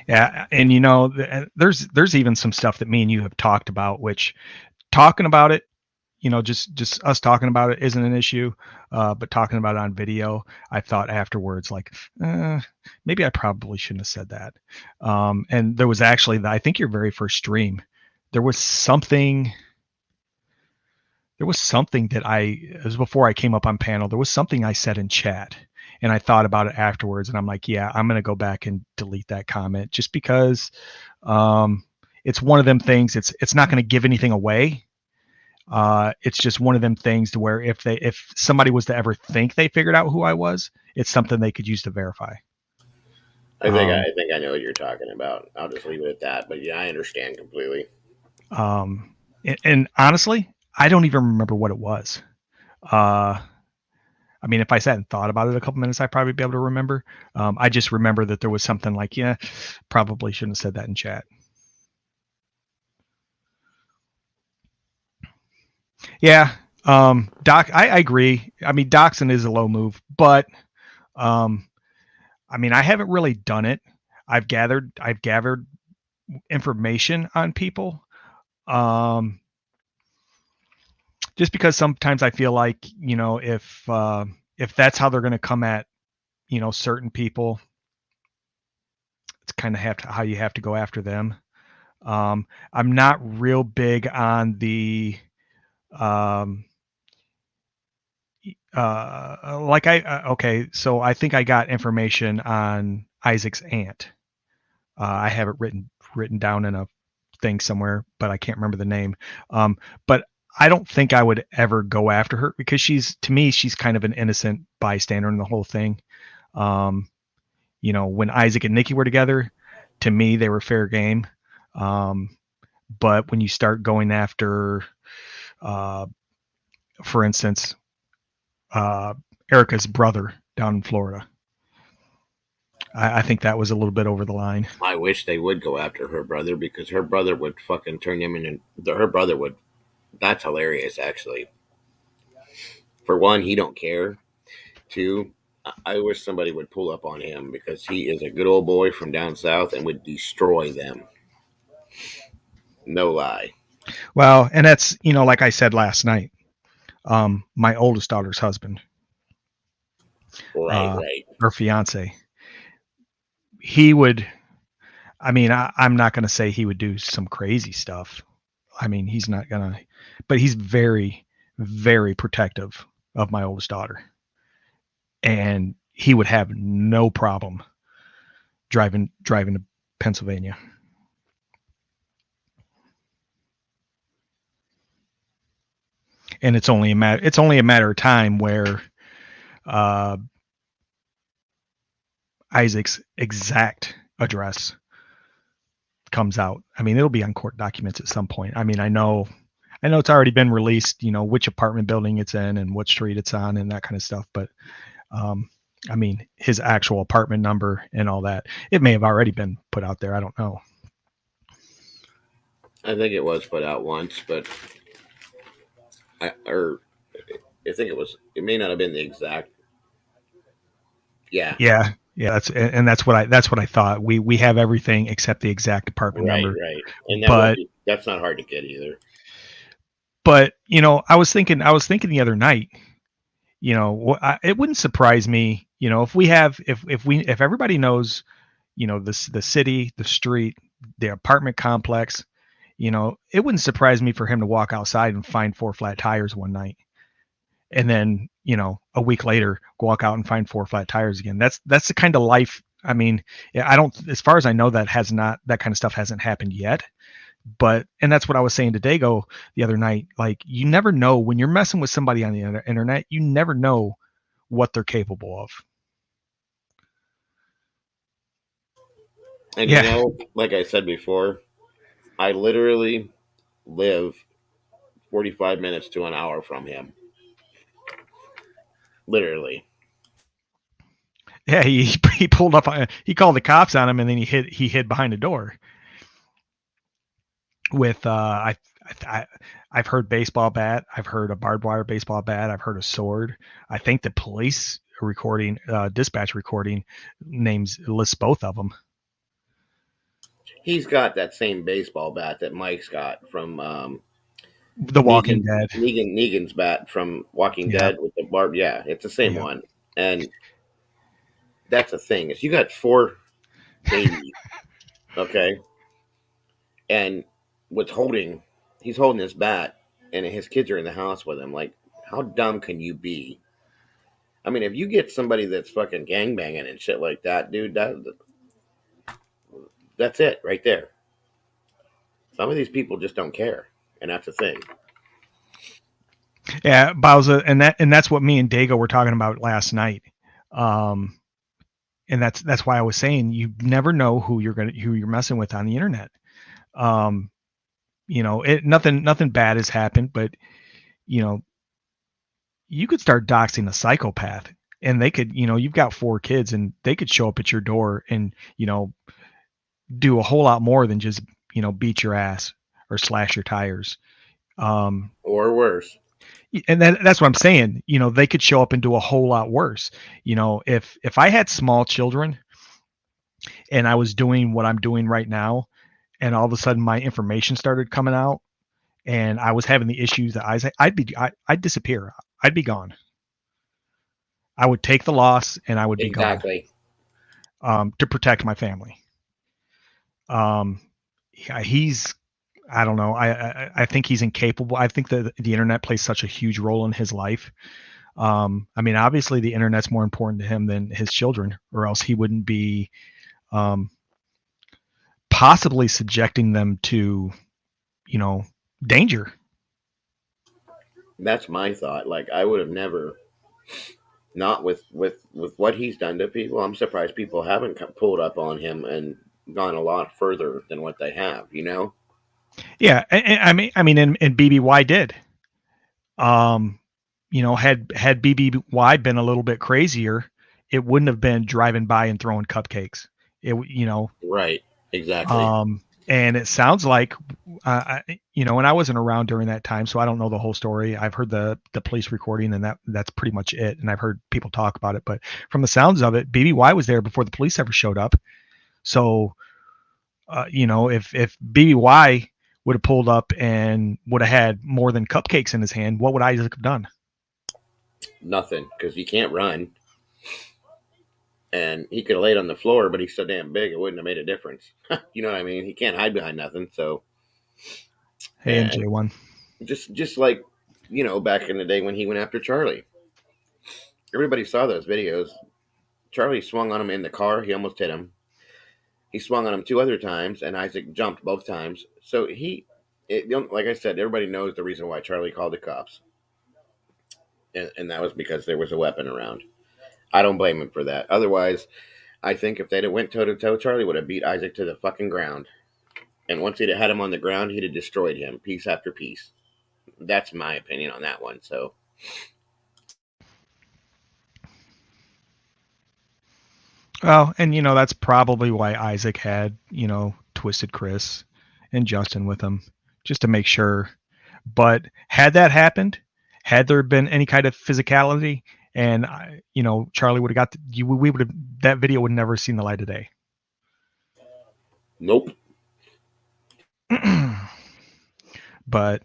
Yeah, and you know, there's even some stuff that me and you have talked about, which talking about it, you know, just us talking about it isn't an issue, but talking about it on video, I thought afterwards, like, maybe I probably shouldn't have said that. And there was actually, I think your very first stream, there was something that it was before I came up on panel. There was something I said in chat, and I thought about it afterwards, and I'm like, yeah, I'm going to go back and delete that comment just because it's one of them things. It's not going to give anything away. It's just one of them things to where if somebody was to ever think they figured out who I was, it's something they could use to verify. I think I know what you're talking about. I'll just leave it at that. But yeah, I understand completely. And honestly, I don't even remember what it was. I mean, if I sat and thought about it a couple minutes, I'd probably be able to remember. I just remember that there was something like, yeah, probably shouldn't have said that in chat. Yeah, Doc, I agree. I mean, doxing is a low move, but I mean, I haven't really done it. I've gathered information on people. Just because sometimes I feel like, you know, if that's how they're going to come at, you know, certain people, it's kind of how you have to go after them. I'm not real big on the okay, so I think I got information on Isaac's aunt. I have it written down in a thing somewhere, but I can't remember the name. But I don't think I would ever go after her because to me, she's kind of an innocent bystander in the whole thing. You know, when Isaac and Nikki were together, to me, they were fair game. But when you start going after, for instance, Erica's brother down in Florida, I think that was a little bit over the line. I wish they would go after her brother because her brother would fucking turn him in. Her brother would. That's hilarious, actually. For one, he don't care. Two, I wish somebody would pull up on him because he is a good old boy from down south and would destroy them. No lie. Well, and that's, like I said last night, my oldest daughter's husband, Right. her fiance, he would, I'm not going to say he would do some crazy stuff. I mean, he's not going to, but he's very, very protective of my oldest daughter. And he would have no problem driving to Pennsylvania. And it's only a matter of time where Isaac's exact address comes out. I mean, it'll be on court documents at some point. I mean, I know it's already been released, which apartment building it's in and what street it's on and that kind of stuff. But I mean, his actual apartment number and all that, it may have already been put out there. I don't know. I think it was put out once, but I think it may not have been the exact. Yeah. Yeah. That's what I thought. We have everything except the exact apartment number. Right. And that's not hard to get either. But, I was thinking the other night, it wouldn't surprise me, if everybody knows, the city, the street, the apartment complex, it wouldn't surprise me for him to walk outside and find 4 flat tires one night. And then, a week later, walk out and find 4 flat tires again. That's the kind of life. I mean, as far as I know, that kind of stuff hasn't happened yet. And that's what I was saying to Dago the other night. Like, you never know when you're messing with somebody on the internet, you never know what they're capable of. And like I said before, I literally live 45 minutes to an hour from him. Literally. Yeah, he pulled up. He called the cops on him, and then he hid behind a door. With I've heard baseball bat. I've heard a barbed wire baseball bat. I've heard a sword. I think the police recording, dispatch recording, lists both of them. He's got that same baseball bat that Mike's got from The Walking Dead. Negan's bat from Walking Dead with the barb. Yeah, it's the same one. And that's the thing, is you got 4 babies, okay? And he's holding this bat, and his kids are in the house with him. Like, how dumb can you be? I mean, if you get somebody that's fucking gangbanging and shit like that, dude, that's it right there. Some of these people just don't care, and that's the thing. Yeah, Bowser, and that's what me and Dago were talking about last night. And that's why I was saying you never know who you're messing with on the internet. Nothing bad has happened, but you could start doxing a psychopath, and they could, you've got 4 kids, and they could show up at your door and do a whole lot more than just beat your ass or slash your tires, or worse. And that's what I'm saying. They could show up and do a whole lot worse. If I had small children and I was doing what I'm doing right now, and all of a sudden my information started coming out and I was having the issues that I'd disappear. I'd be gone. I would take the loss and I would be gone. To protect my family. I don't know. I think he's incapable. I think that the internet plays such a huge role in his life. I mean, obviously the internet's more important to him than his children, or else he wouldn't be possibly subjecting them to, danger. That's my thought. Like, I would have never, not with what he's done to people. I'm surprised people haven't pulled up on him and gone a lot further than what they have, Yeah, I mean, and BBY did. Had BBY been a little bit crazier, it wouldn't have been driving by and throwing cupcakes. Right, exactly. And it sounds like, and I wasn't around during that time, so I don't know the whole story. I've heard the police recording, and that's pretty much it. And I've heard people talk about it, but from the sounds of it, BBY was there before the police ever showed up. So, if BBY would have pulled up and would have had more than cupcakes in his hand, what would Isaac have done? Nothing, because he can't run. And he could have laid on the floor, but he's so damn big, it wouldn't have made a difference. You know what I mean? He can't hide behind nothing. So, Hey, and MJ1. just like, back in the day when he went after Charlie. Everybody saw those videos. Charlie swung on him in the car. He almost hit him. He swung on him 2 other times, and Isaac jumped both times. So like I said, everybody knows the reason why Charlie called the cops. And that was because there was a weapon around. I don't blame him for that. Otherwise, I think if they'd have went toe-to-toe, Charlie would have beat Isaac to the fucking ground. And once he'd have had him on the ground, he'd have destroyed him piece after piece. That's my opinion on that one. So, well, and that's probably why Isaac had, Twisted Chris and Justin with him, just to make sure. But had that happened, had there been any kind of physicality, and Charlie would have we would have, that video would never seen the light of day. nope. But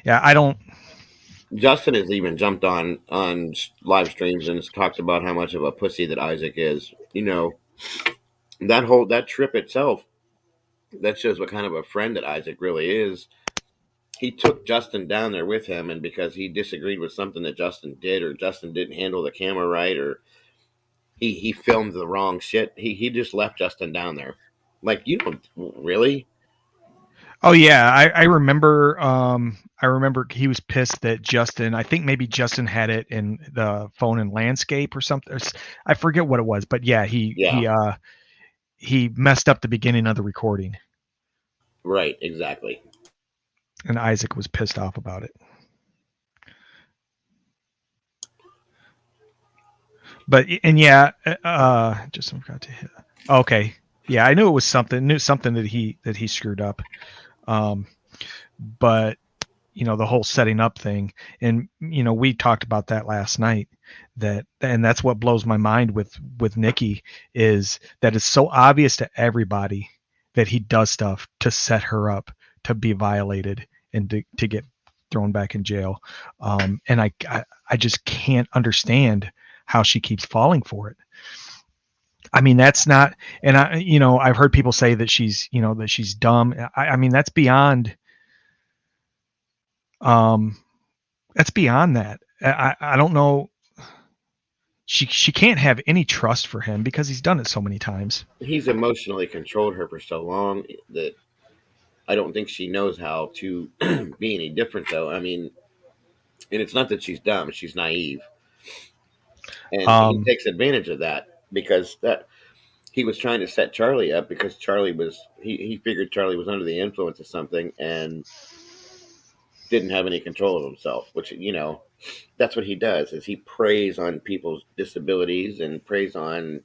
yeah, I don't. Justin has even jumped on live streams and has talked about how much of a pussy that Isaac is. That trip itself, that shows what kind of a friend that Isaac really is. He took Justin down there with him, and because he disagreed with something that Justin did, or Justin didn't handle the camera right, or he filmed the wrong shit, he just left Justin down there. Like, you don't really. Oh yeah, I remember. I remember he was pissed that Justin. I think maybe Justin had it in the phone in landscape or something. I forget what it was, but yeah, he messed up the beginning of the recording. Right, exactly. And Isaac was pissed off about it. But yeah, just forgot to hit. Okay, yeah, I knew it was something. That he screwed up. But the whole setting up thing, and we talked about that last night. And that's what blows my mind with Nikki, is that it's so obvious to everybody that he does stuff to set her up to be violated and to get thrown back in jail. And I just can't understand how she keeps falling for it. I mean, that's not, and I've heard people say that she's dumb. I mean, that's beyond, that's beyond that. I don't know. She can't have any trust for him because he's done it so many times. He's emotionally controlled her for so long that I don't think she knows how to be any different, though. I mean, and it's not that she's dumb; she's naive, and he takes advantage of that because he was trying to set Charlie up because Charlie was he figured Charlie was under the influence of something and didn't have any control of himself, which that's what he does, is he preys on people's disabilities and preys on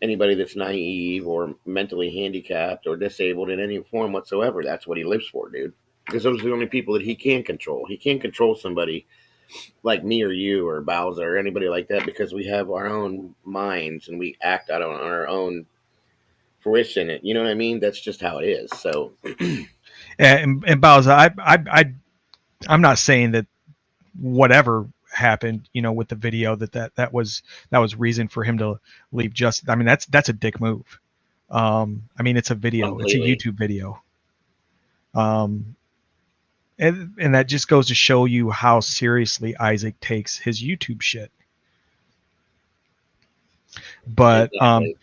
anybody that's naive or mentally handicapped or disabled in any form whatsoever. That's what he lives for, dude. Because those are the only people that he can control. He can't control somebody like me or you or Bowser or anybody like that because we have our own minds and we act out on our own fruition. You know what I mean? That's just how it is. So, and Bowser, I'm not saying that whatever happened, with the video that was reason for him to leave. Just, I mean, that's a dick move. I mean, it's a video, completely. It's a YouTube video. And that just goes to show you how seriously Isaac takes his YouTube shit. But, exactly.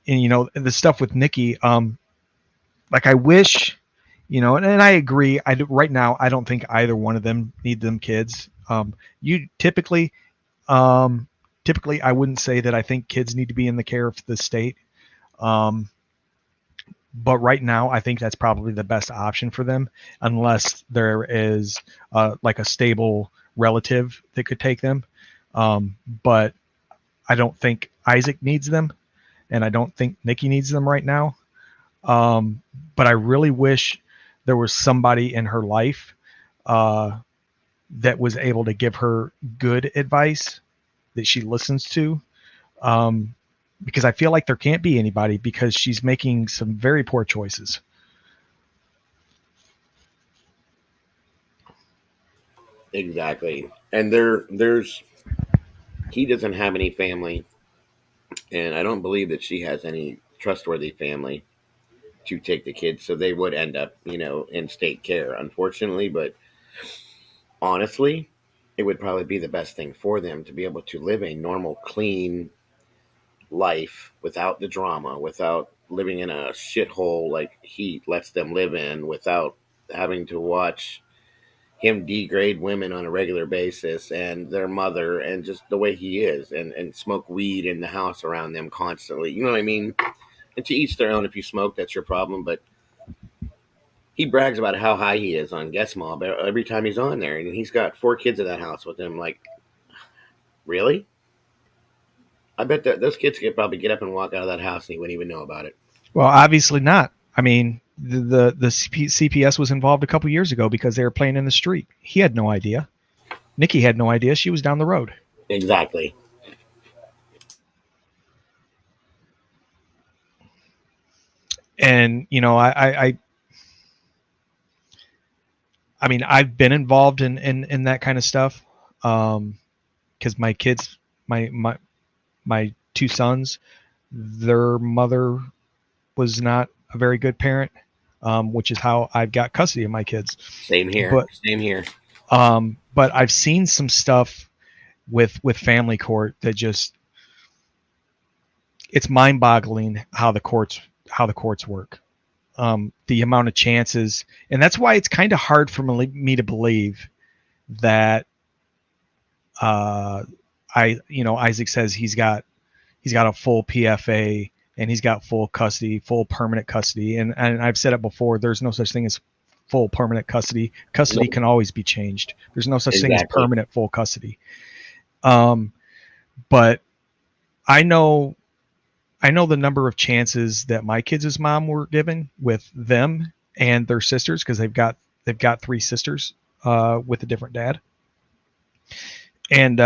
And the stuff with Nikki, like I wish, and I agree. Right now, I don't think either one of them need them kids. You typically, I wouldn't say that I think kids need to be in the care of the state. But right now, I think that's probably the best option for them, unless there is like a stable relative that could take them. But I don't think Isaac needs them, and I don't think Nikki needs them right now. But I really wish there was somebody in her life that was able to give her good advice that she listens to. Because I feel like there can't be anybody because she's making some very poor choices. Exactly. And there's he doesn't have any family, and I don't believe that she has any trustworthy family to take the kids, so they would end up, in state care, unfortunately. But honestly, it would probably be the best thing for them to be able to live a normal, clean life without the drama, without living in a shithole like he lets them live in, without having to watch him degrade women on a regular basis and their mother and just the way he is, and smoke weed in the house around them constantly. You know what I mean? And to each their own. If you smoke, that's your problem. But he brags about how high he is on Guess Mall every time he's on there, and he's got 4 kids in that house with him. Like, really? I bet that those kids could probably get up and walk out of that house and he wouldn't even know about it. Well, obviously not. I mean, the CPS was involved a couple years ago because they were playing in the street. He had no idea. Nikki had no idea. She was down the road. Exactly. And I mean, I've been involved in that kind of stuff because my kids, my 2 sons, their mother was not a very good parent, which is how I've got custody of my kids. Same here. But I've seen some stuff with family court that just, it's mind-boggling how the courts work. The amount of chances, and that's why it's kind of hard for me to believe that Isaac says he's got a full PFA and he's got full custody, full permanent custody. And I've said it before, there's no such thing as full permanent custody. Custody can always be changed. There's no such thing as permanent full custody. But I know the number of chances that my kids' mom were given with them and their sisters, because they've got 3 sisters with a different dad. And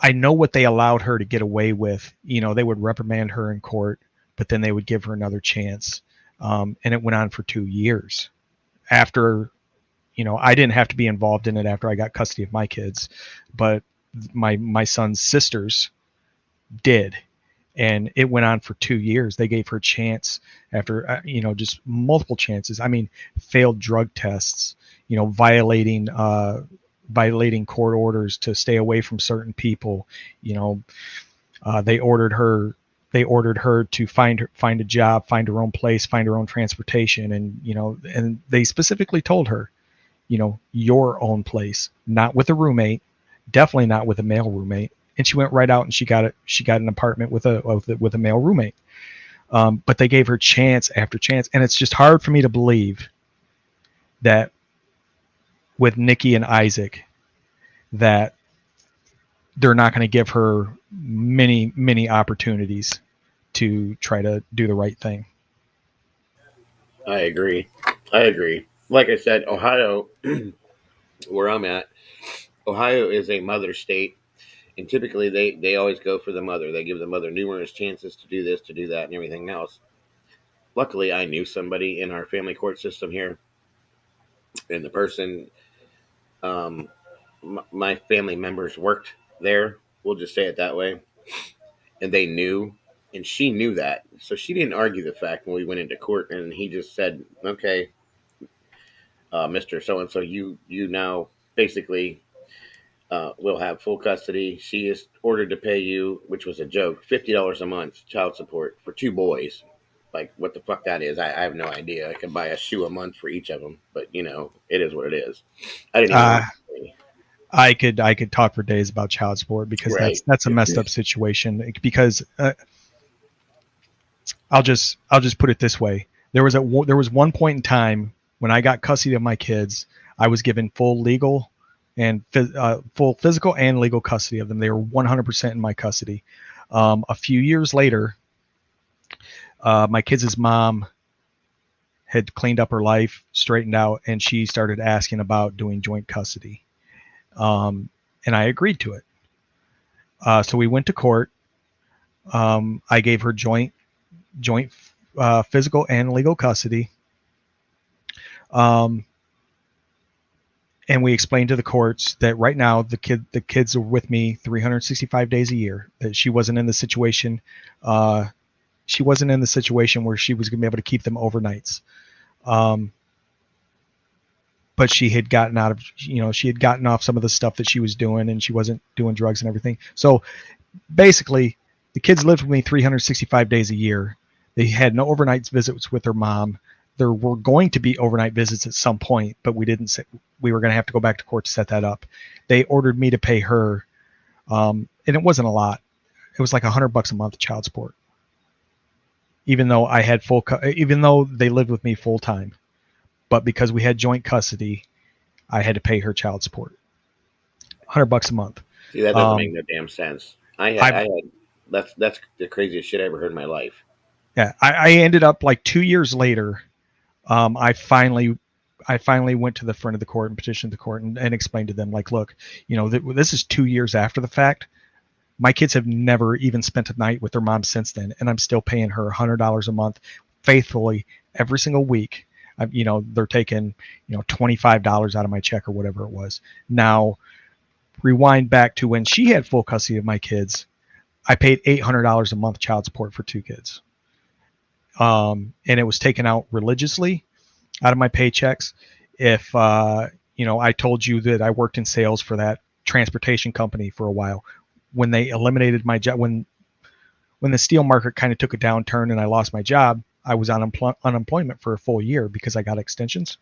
I know what they allowed her to get away with. They would reprimand her in court, but then they would give her another chance. And it went on for 2 years. After, I didn't have to be involved in it after I got custody of my kids, but my son's sisters did. And it went on for 2 years. They gave her a chance after, just multiple chances. I mean, failed drug tests, violating court orders to stay away from certain people. They ordered her to find a job, find her own place, find her own transportation. And they specifically told her, your own place, not with a roommate, definitely not with a male roommate. And she went right out and she got an apartment with a male roommate. But they gave her chance after chance. And it's just hard for me to believe that with Nikki and Isaac, that they're not going to give her many, many opportunities to try to do the right thing. I agree. Like I said, Ohio, where I'm at, Ohio is a mother state. And typically they always go for the mother. They give the mother numerous chances to do this, to do that, and everything else. Luckily, I knew somebody in our family court system here. And the person, my family members worked there. We'll just say it that way. And they knew, and she knew that. So she didn't argue the fact when we went into court. And he just said, okay, Mr. So-and-so, you now basically will have full custody. She is ordered to pay you, which was a joke, $50 a month child support for 2 boys. Like, what the fuck that is, I have no idea. I could buy a shoe a month for each of them, but it is what it is. I didn't even. I could talk for days about child support because that's a messed up situation. Because I'll just put it this way: there was one point in time when I got custody of my kids, I was given full legal and full physical and legal custody of them. They were 100% in my custody. A few years later, my kids' mom had cleaned up her life, straightened out, and she started asking about doing joint custody. And I agreed to it. So we went to court. I gave her joint physical and legal custody. and we explained to the courts that right now the kids are with me 365 days a year. That she wasn't in the situation. She wasn't in the situation where she was going to be able to keep them overnights. But she had gotten out of, she had gotten off some of the stuff that she was doing, and she wasn't doing drugs and everything. So basically, the kids lived with me 365 days a year. They had no overnight visits with their mom. There were going to be overnight visits at some point, but we didn't. We were going to have to go back to court to set that up. They ordered me to pay her, and it wasn't a lot. It was like $100 a month child support, even though I had even though they lived with me full time. But because we had joint custody, I had to pay her child support, $100 a month. See, that doesn't make no damn sense. I had that's the craziest shit I ever heard in my life. Yeah, I ended up like 2 years later. I finally went to the front of the court and petitioned the court and explained to them, like, look, this is 2 years after the fact. My kids have never even spent a night with their mom since then, and I'm still paying her $100 a month faithfully every single week. They're taking, $25 out of my check or whatever it was. Now, rewind back to when she had full custody of my kids, I paid $800 a month child support for 2 kids. And it was taken out religiously out of my paychecks. If, I told you that I worked in sales for that transportation company for a while, when they eliminated my job, when the steel market kind of took a downturn and I lost my job, I was on unemployment for a full year because I got extensions.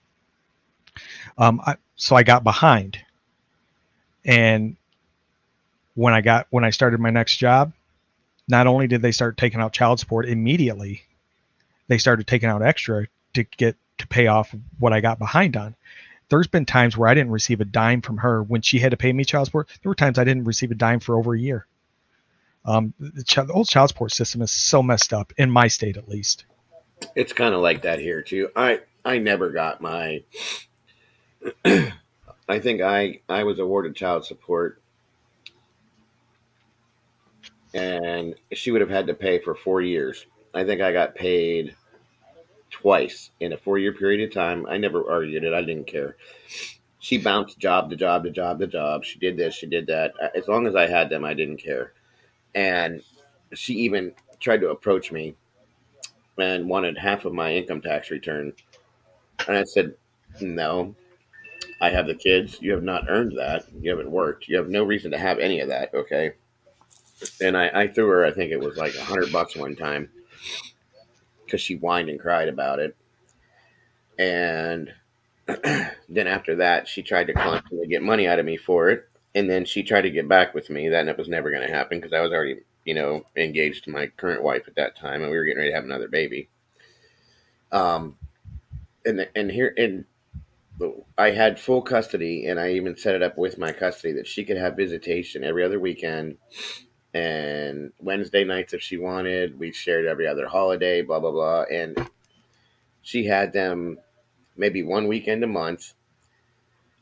So I got behind. And when I started my next job, not only did they start taking out child support immediately, they started taking out extra to pay off what I got behind on. There's been times where I didn't receive a dime from her when she had to pay me child support. There were times I didn't receive a dime for over a year. The old child support system is so messed up, in my state at least. It's kind of like that here too. I never got my I think I was awarded child support, and she would have had to pay for 4 years. I think I got paid twice in a 4-year period of time. I never argued it. I didn't care. She bounced job to job to job to job. She did this, she did that. As long as I had them, I didn't care. And she even tried to approach me and wanted half of my income tax return. And I said, no, I have the kids. You have not earned that. You haven't worked. You have no reason to have any of that. Okay. And I threw her, I think it was like $100 one time because she whined and cried about it. And then after that, she tried to constantly get money out of me for it. And then she tried to get back with me. That was never going to happen because I was already, engaged to my current wife at that time, and we were getting ready to have another baby. And I had full custody, and I even set it up with my custody that she could have visitation every other weekend and Wednesday nights if she wanted. We shared every other holiday, blah, blah, blah. And she had them maybe one weekend a month.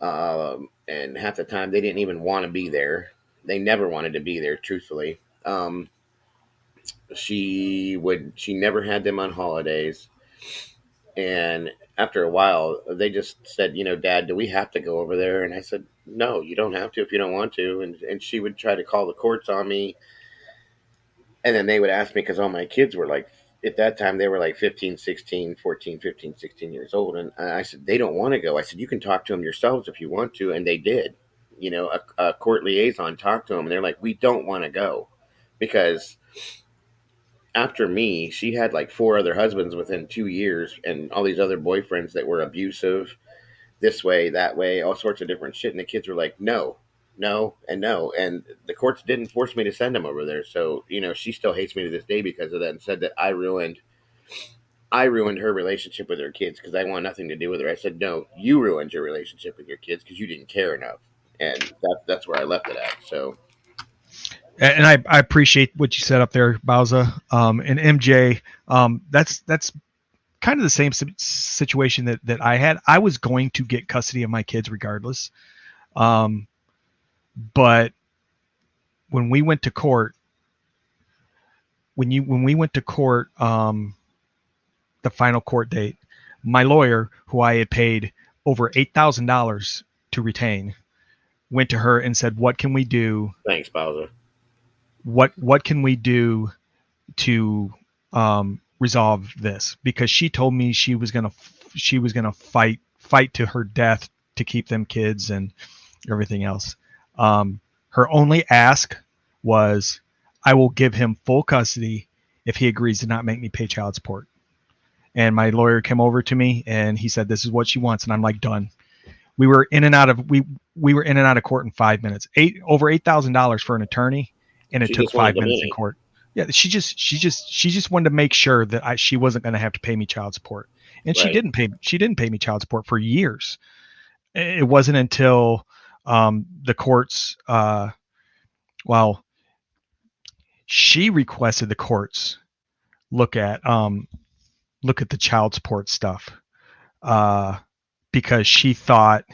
And half the time they didn't even want to be there. They never wanted to be there, truthfully. She never had them on holidays. And after a while, they just said, Dad, do we have to go over there? And I said, no, you don't have to if you don't want to. And she would try to call the courts on me. And then they would ask me, because all my kids were like, at that time, they were like 15, 16, 14, 15, 16 years old. And I said, they don't want to go. I said, you can talk to them yourselves if you want to. And they did. A court liaison talked to them, and they're like, we don't want to go. Because after me, she had like 4 other husbands within 2 years and all these other boyfriends that were abusive this way, that way, all sorts of different shit. And the kids were like, no, and no. And the courts didn't force me to send them over there. So, she still hates me to this day because of that, and said that I ruined her relationship with her kids because I want nothing to do with her. I said, no, you ruined your relationship with your kids because you didn't care enough. And that's where I left it at. So. And I appreciate what you said up there, Bowza. And MJ, that's kind of the same situation that I had. I was going to get custody of my kids regardless. But when we went to court, when we went to court, the final court date, my lawyer, who I had paid over $8,000 to retain went to her and said, "What can we do? Thanks, Bowser. What can we do to resolve this?" Because she told me she was gonna fight to her death to keep them kids and everything else. Her only ask was, "I will give him full custody if he agrees to not make me pay child support." And my lawyer came over to me and he said, "This is what she wants," and I'm like, done. We were in and out of court in 5 minutes. Over $8,000 for an attorney, and it She took just wanted 5 the minutes in money. court. Yeah, she just wanted to make sure that she wasn't going to have to pay me child support, and she Right. didn't pay me child support for years. It wasn't until the courts, she requested the courts look at the child support stuff, because she thought,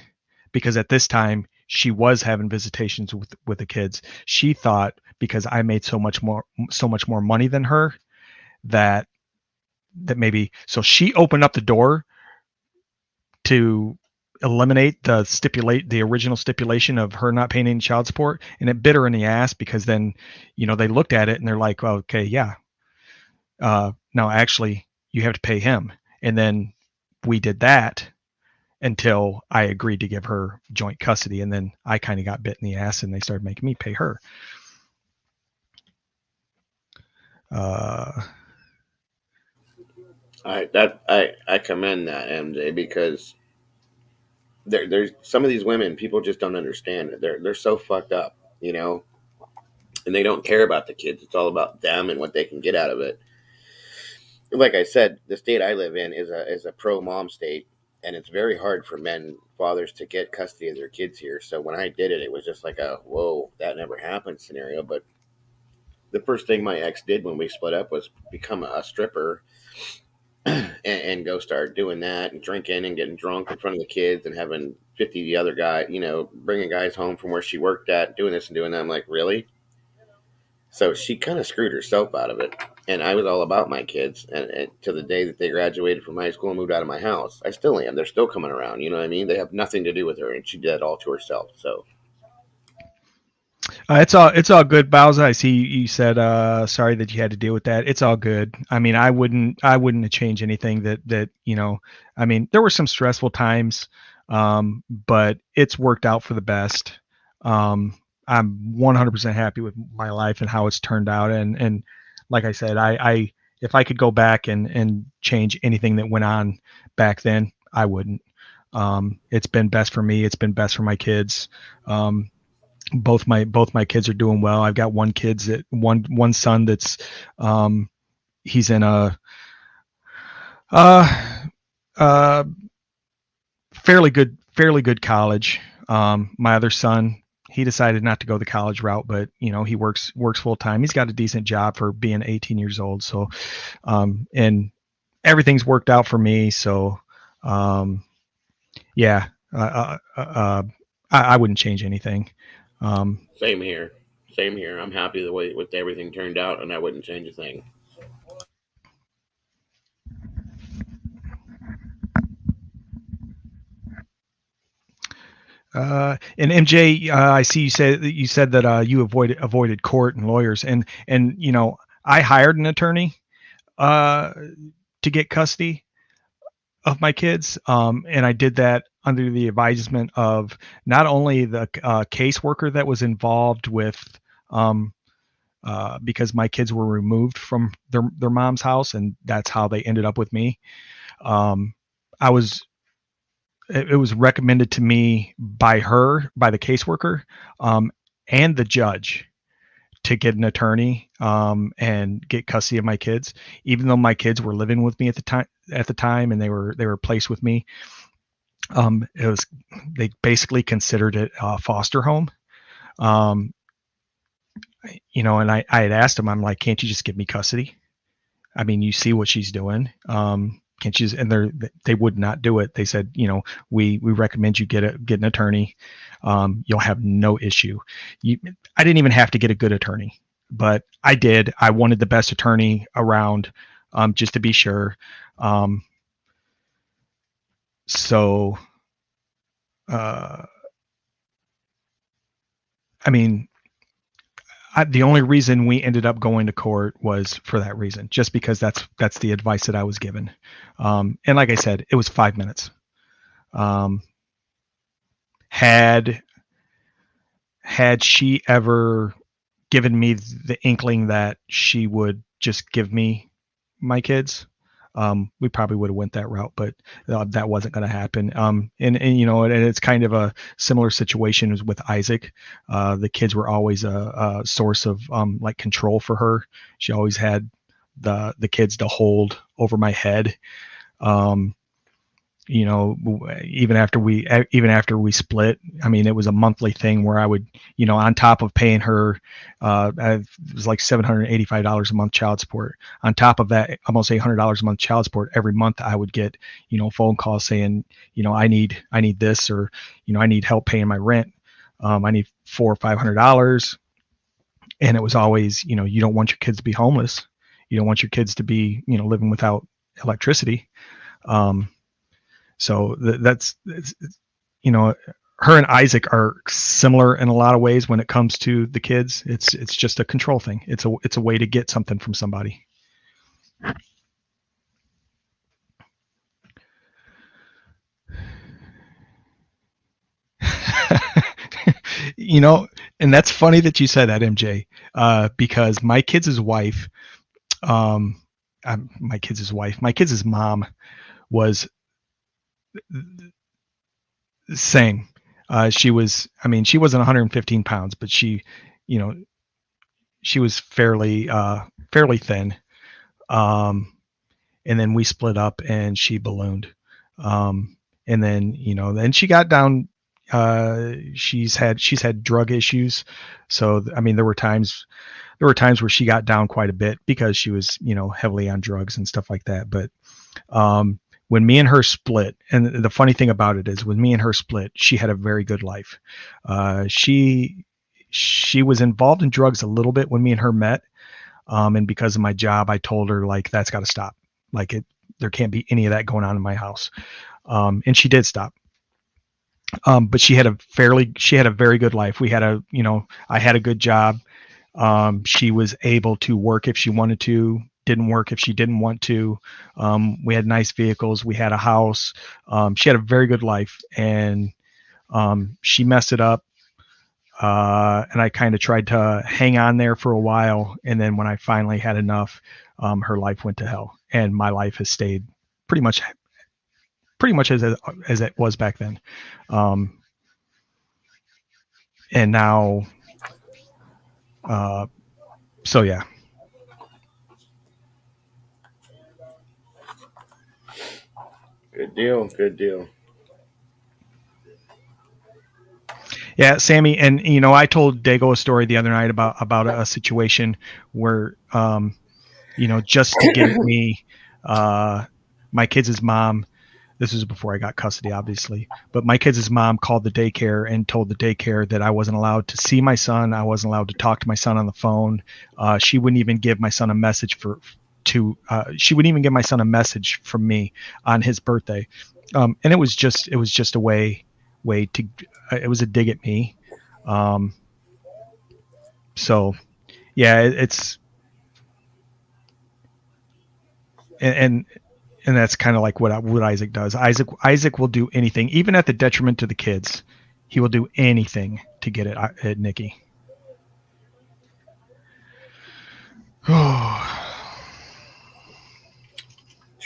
because at this time she was having visitations with the kids, she thought because I made so much more money than her that maybe, so she opened up the door to eliminate the original stipulation of her not paying any child support, and it bit her in the ass, because then they looked at it and they're like, well, okay, yeah, no, actually you have to pay him. And then we did that until I agreed to give her joint custody, and then I kind of got bit in the ass and they started making me pay her. I commend that, MJ, because there's some of these women, people just don't understand. They're so fucked up, and they don't care about the kids. It's all about them and what they can get out of it. Like I said, the state I live in is a pro mom state, and it's very hard for fathers to get custody of their kids here. So when I did it, it was just like a whoa, that never happened scenario. But the first thing my ex did when we split up was become a stripper and go start doing that and drinking and getting drunk in front of the kids and having 50 other guys, bringing guys home from where she worked at, doing this and doing that. I'm like, really? So she kind of screwed herself out of it. And I was all about my kids. And to the day that they graduated from high school and moved out of my house, I still am. They're still coming around. You know what I mean? They have nothing to do with her. And she did it all to herself. So it's all good, Bowser. I see you said sorry that you had to deal with that. It's all good. I mean, I wouldn't have changed anything that I mean, there were some stressful times, but it's worked out for the best. I'm 100% happy with my life and how it's turned out. And like I said, I if I could go back and change anything that went on back then, I wouldn't. It's been best for me. It's been best for my kids. Both my kids are doing well. I've got one son that's he's in a fairly good college. My other son, he decided not to go the college route, but he works full time. He's got a decent job for being 18 years old. So and everything's worked out for me. So yeah, I wouldn't change anything. same here. I'm happy the way with everything turned out, and I wouldn't change a thing. And MJ, I see you said that you avoided court and lawyers, and I hired an attorney to get custody of my kids, and I did that under the advisement of not only the caseworker that was involved with, because my kids were removed from their mom's house, and that's how they ended up with me. It was recommended to me by the caseworker, and the judge, to get an attorney and get custody of my kids, even though my kids were living with me at the time and they were placed with me. They basically considered it a foster home. And I had asked them, I'm like, can't you just give me custody? I mean, you see what she's doing. Can't you? And they would not do it. They said, we recommend you get an attorney. You'll have no issue. I didn't even have to get a good attorney, but I did. I wanted the best attorney around, just to be sure. So I mean, the only reason we ended up going to court was for that reason, just because that's the advice that I was given. And like I said, it was 5 minutes. Had she ever given me the inkling that she would just give me my kids, we probably would have went that route, but that wasn't going to happen. And it's kind of a similar situation as with Isaac. The kids were always a source of like control for her. She always had the kids to hold over my head. Even after we split, I mean, it was a monthly thing where I would, on top of paying her, it was like $785 a month child support. On top of that, almost $800 a month child support every month, I would get, phone calls saying, I need this, or, I need help paying my rent. I need $400 or $500. And it was always, you don't want your kids to be homeless. You don't want your kids to be, living without electricity. So that's her and Isaac are similar in a lot of ways when it comes to the kids. It's just a control thing. It's a way to get something from somebody. And that's funny that you said that, MJ, because my kids' mom was same. She wasn't 115 pounds, but she was fairly thin. And then we split up and she ballooned. And then, then she got down. She's had drug issues. So, I mean, there were times where she got down quite a bit because she was, heavily on drugs and stuff like that. But, when me and her split, and the funny thing about it is, when me and her split, she had a very good life. She was involved in drugs a little bit when me and her met. And because of my job, I told her, like, that's got to stop. Like, there can't be any of that going on in my house. And she did stop. But she had a very good life. I had a good job. She was able to work if she wanted to, didn't work if she didn't want to. We had nice vehicles. We had a house. She had a very good life, and she messed it up. And I kind of tried to hang on there for a while. And then when I finally had enough, her life went to hell, and my life has stayed pretty much as it was back then. And now, so yeah. Good deal. Yeah, Sammy, and I told Dago a story the other night about a situation where, just to get me, my kids' mom. This was before I got custody, obviously, but my kids' mom called the daycare and told the daycare that I wasn't allowed to see my son. I wasn't allowed to talk to my son on the phone. She wouldn't even give my son a message she wouldn't even give my son a message from me on his birthday. And it was just a way to, it was a dig at me. So yeah, it's, and that's kind of like what Isaac does. Isaac will do anything, even at the detriment to the kids. He will do anything to get it at Nikki.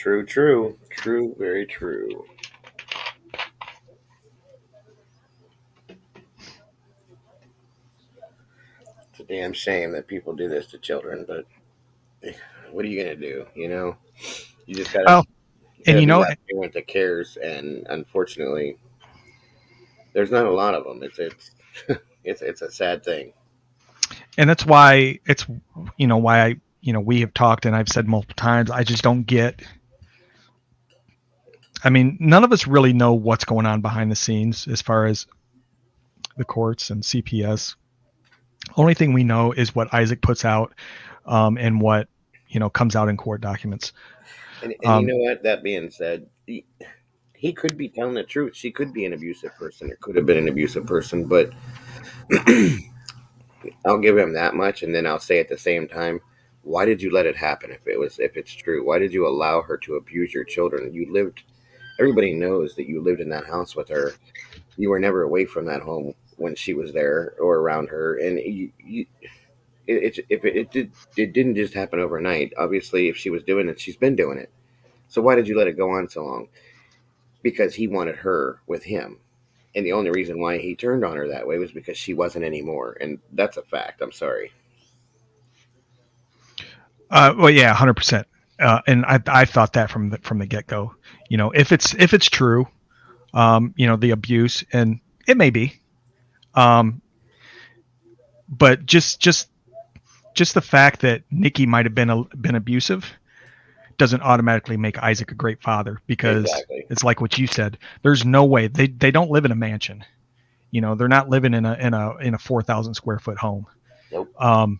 True, very true. It's a damn shame that people do this to children, but what are you gonna do? You just gotta. And anyone that cares, and unfortunately, there's not a lot of them. It's a sad thing. And that's why why we have talked, and I've said multiple times, I just don't get. I mean, none of us really know what's going on behind the scenes as far as the courts and CPS. Only thing we know is what Isaac puts out, and what comes out in court documents. And you know what? That being said, he could be telling the truth. She could be an abusive person, or could have been an abusive person. But I'll give him that much, and then I'll say at the same time, why did you let it happen? If it's true, why did you allow her to abuse your children? You lived. Everybody knows that you lived in that house with her. You were never away from that home when she was there or around her, and it didn't just happen overnight. Obviously, if she was doing it, she's been doing it. So why did you let it go on so long? Because he wanted her with him. And the only reason why he turned on her that way was because she wasn't anymore. And that's a fact. I'm sorry. Well, yeah, 100%. And I thought that from the get go. If it's true, the abuse, and it may be, but just the fact that Nikki might have been abusive doesn't automatically make Isaac a great father, because Exactly. it's like what you said. There's no way they don't live in a mansion. They're not living in a 4,000 square foot home. Nope.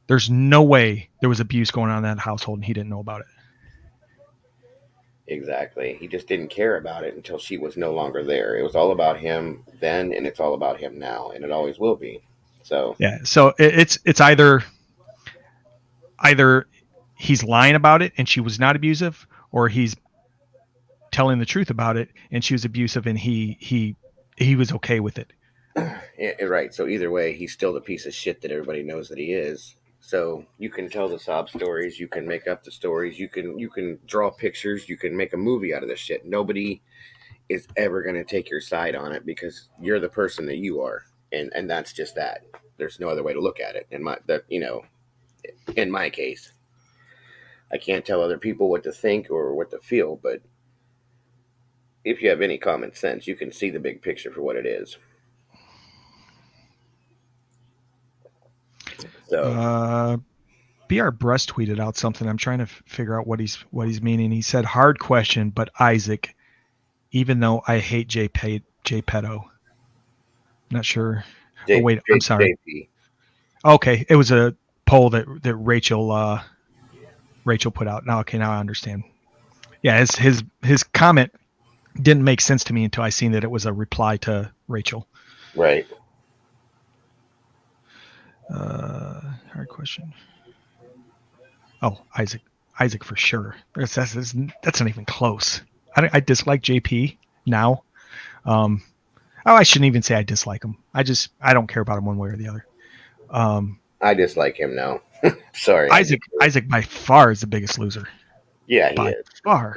There's no way there was abuse going on in that household and he didn't know about it. Exactly. He just didn't care about it until she was no longer there. It was all about him then, and it's all about him now, and it always will be. So yeah. So it's either he's lying about it and she was not abusive, or he's telling the truth about it and she was abusive and he was okay with it. yeah, right. So either way, he's still the piece of shit that everybody knows that he is. So you can tell the sob stories, you can make up the stories, you can draw pictures, you can make a movie out of this shit. Nobody is ever going to take your side on it because you're the person that you are, and that's just that. There's no other way to look at it. In my case, I can't tell other people what to think or what to feel, but if you have any common sense, you can see the big picture for what it is. So BR Breast tweeted out something. I'm trying to figure out what he's meaning. He said, "Hard question, but Isaac, even though I hate Jay Pedo." Not sure. I'm sorry. JP. Okay, it was a poll that Rachel put out. Now I understand. Yeah, his comment didn't make sense to me until I seen that it was a reply to Rachel. Right. Hard question. Oh, Isaac for sure. That's not even close. I dislike JP now. I shouldn't even say I dislike him. I don't care about him one way or the other. I dislike him now. Sorry. Isaac by far is the biggest loser. Yeah, he by is. far.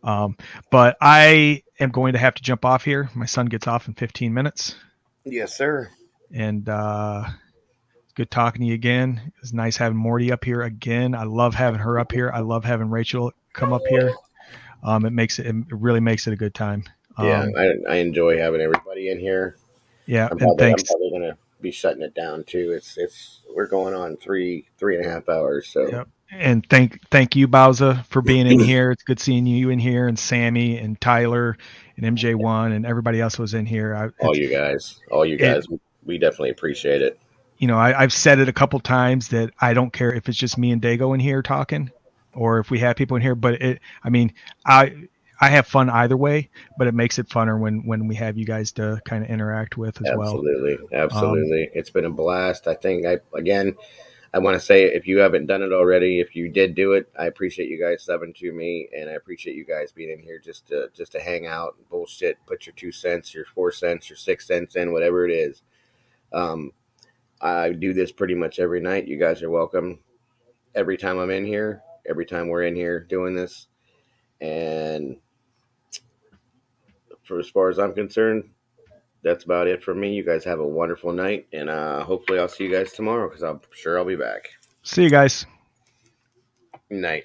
But I am going to have to jump off here. My son gets off in 15 minutes. Yes, sir. And good talking to you again. It was nice having Morty up here again. I love having her up here. I love having Rachel come up here. It really makes it a good time. Yeah, I enjoy having everybody in here. Yeah, I'm and thanks. probably gonna be shutting it down too. It's we're going on 3.5 hours. So yep. And thank you, Bowza, for being in here. It's good seeing you in here, and Sammy and Tyler and MJ1 and everybody else was in here. All you guys, we definitely appreciate it. I've said it a couple times that I don't care if it's just me and Dago in here talking, or if we have people in here. But I have fun either way, but it makes it funner when we have you guys to kind of interact with as well. Absolutely. It's been a blast. I think I want to say, if you haven't done it already, if you did do it, I appreciate you guys subbing to me, and I appreciate you guys being in here just to hang out and bullshit, put your 2 cents, your 4 cents, your 6 cents in, whatever it is. I do this pretty much every night. You guys are welcome every time I'm in here, every time we're in here doing this. And for as far as I'm concerned, that's about it for me. You guys have a wonderful night, and hopefully I'll see you guys tomorrow, because I'm sure I'll be back. See you guys. Night.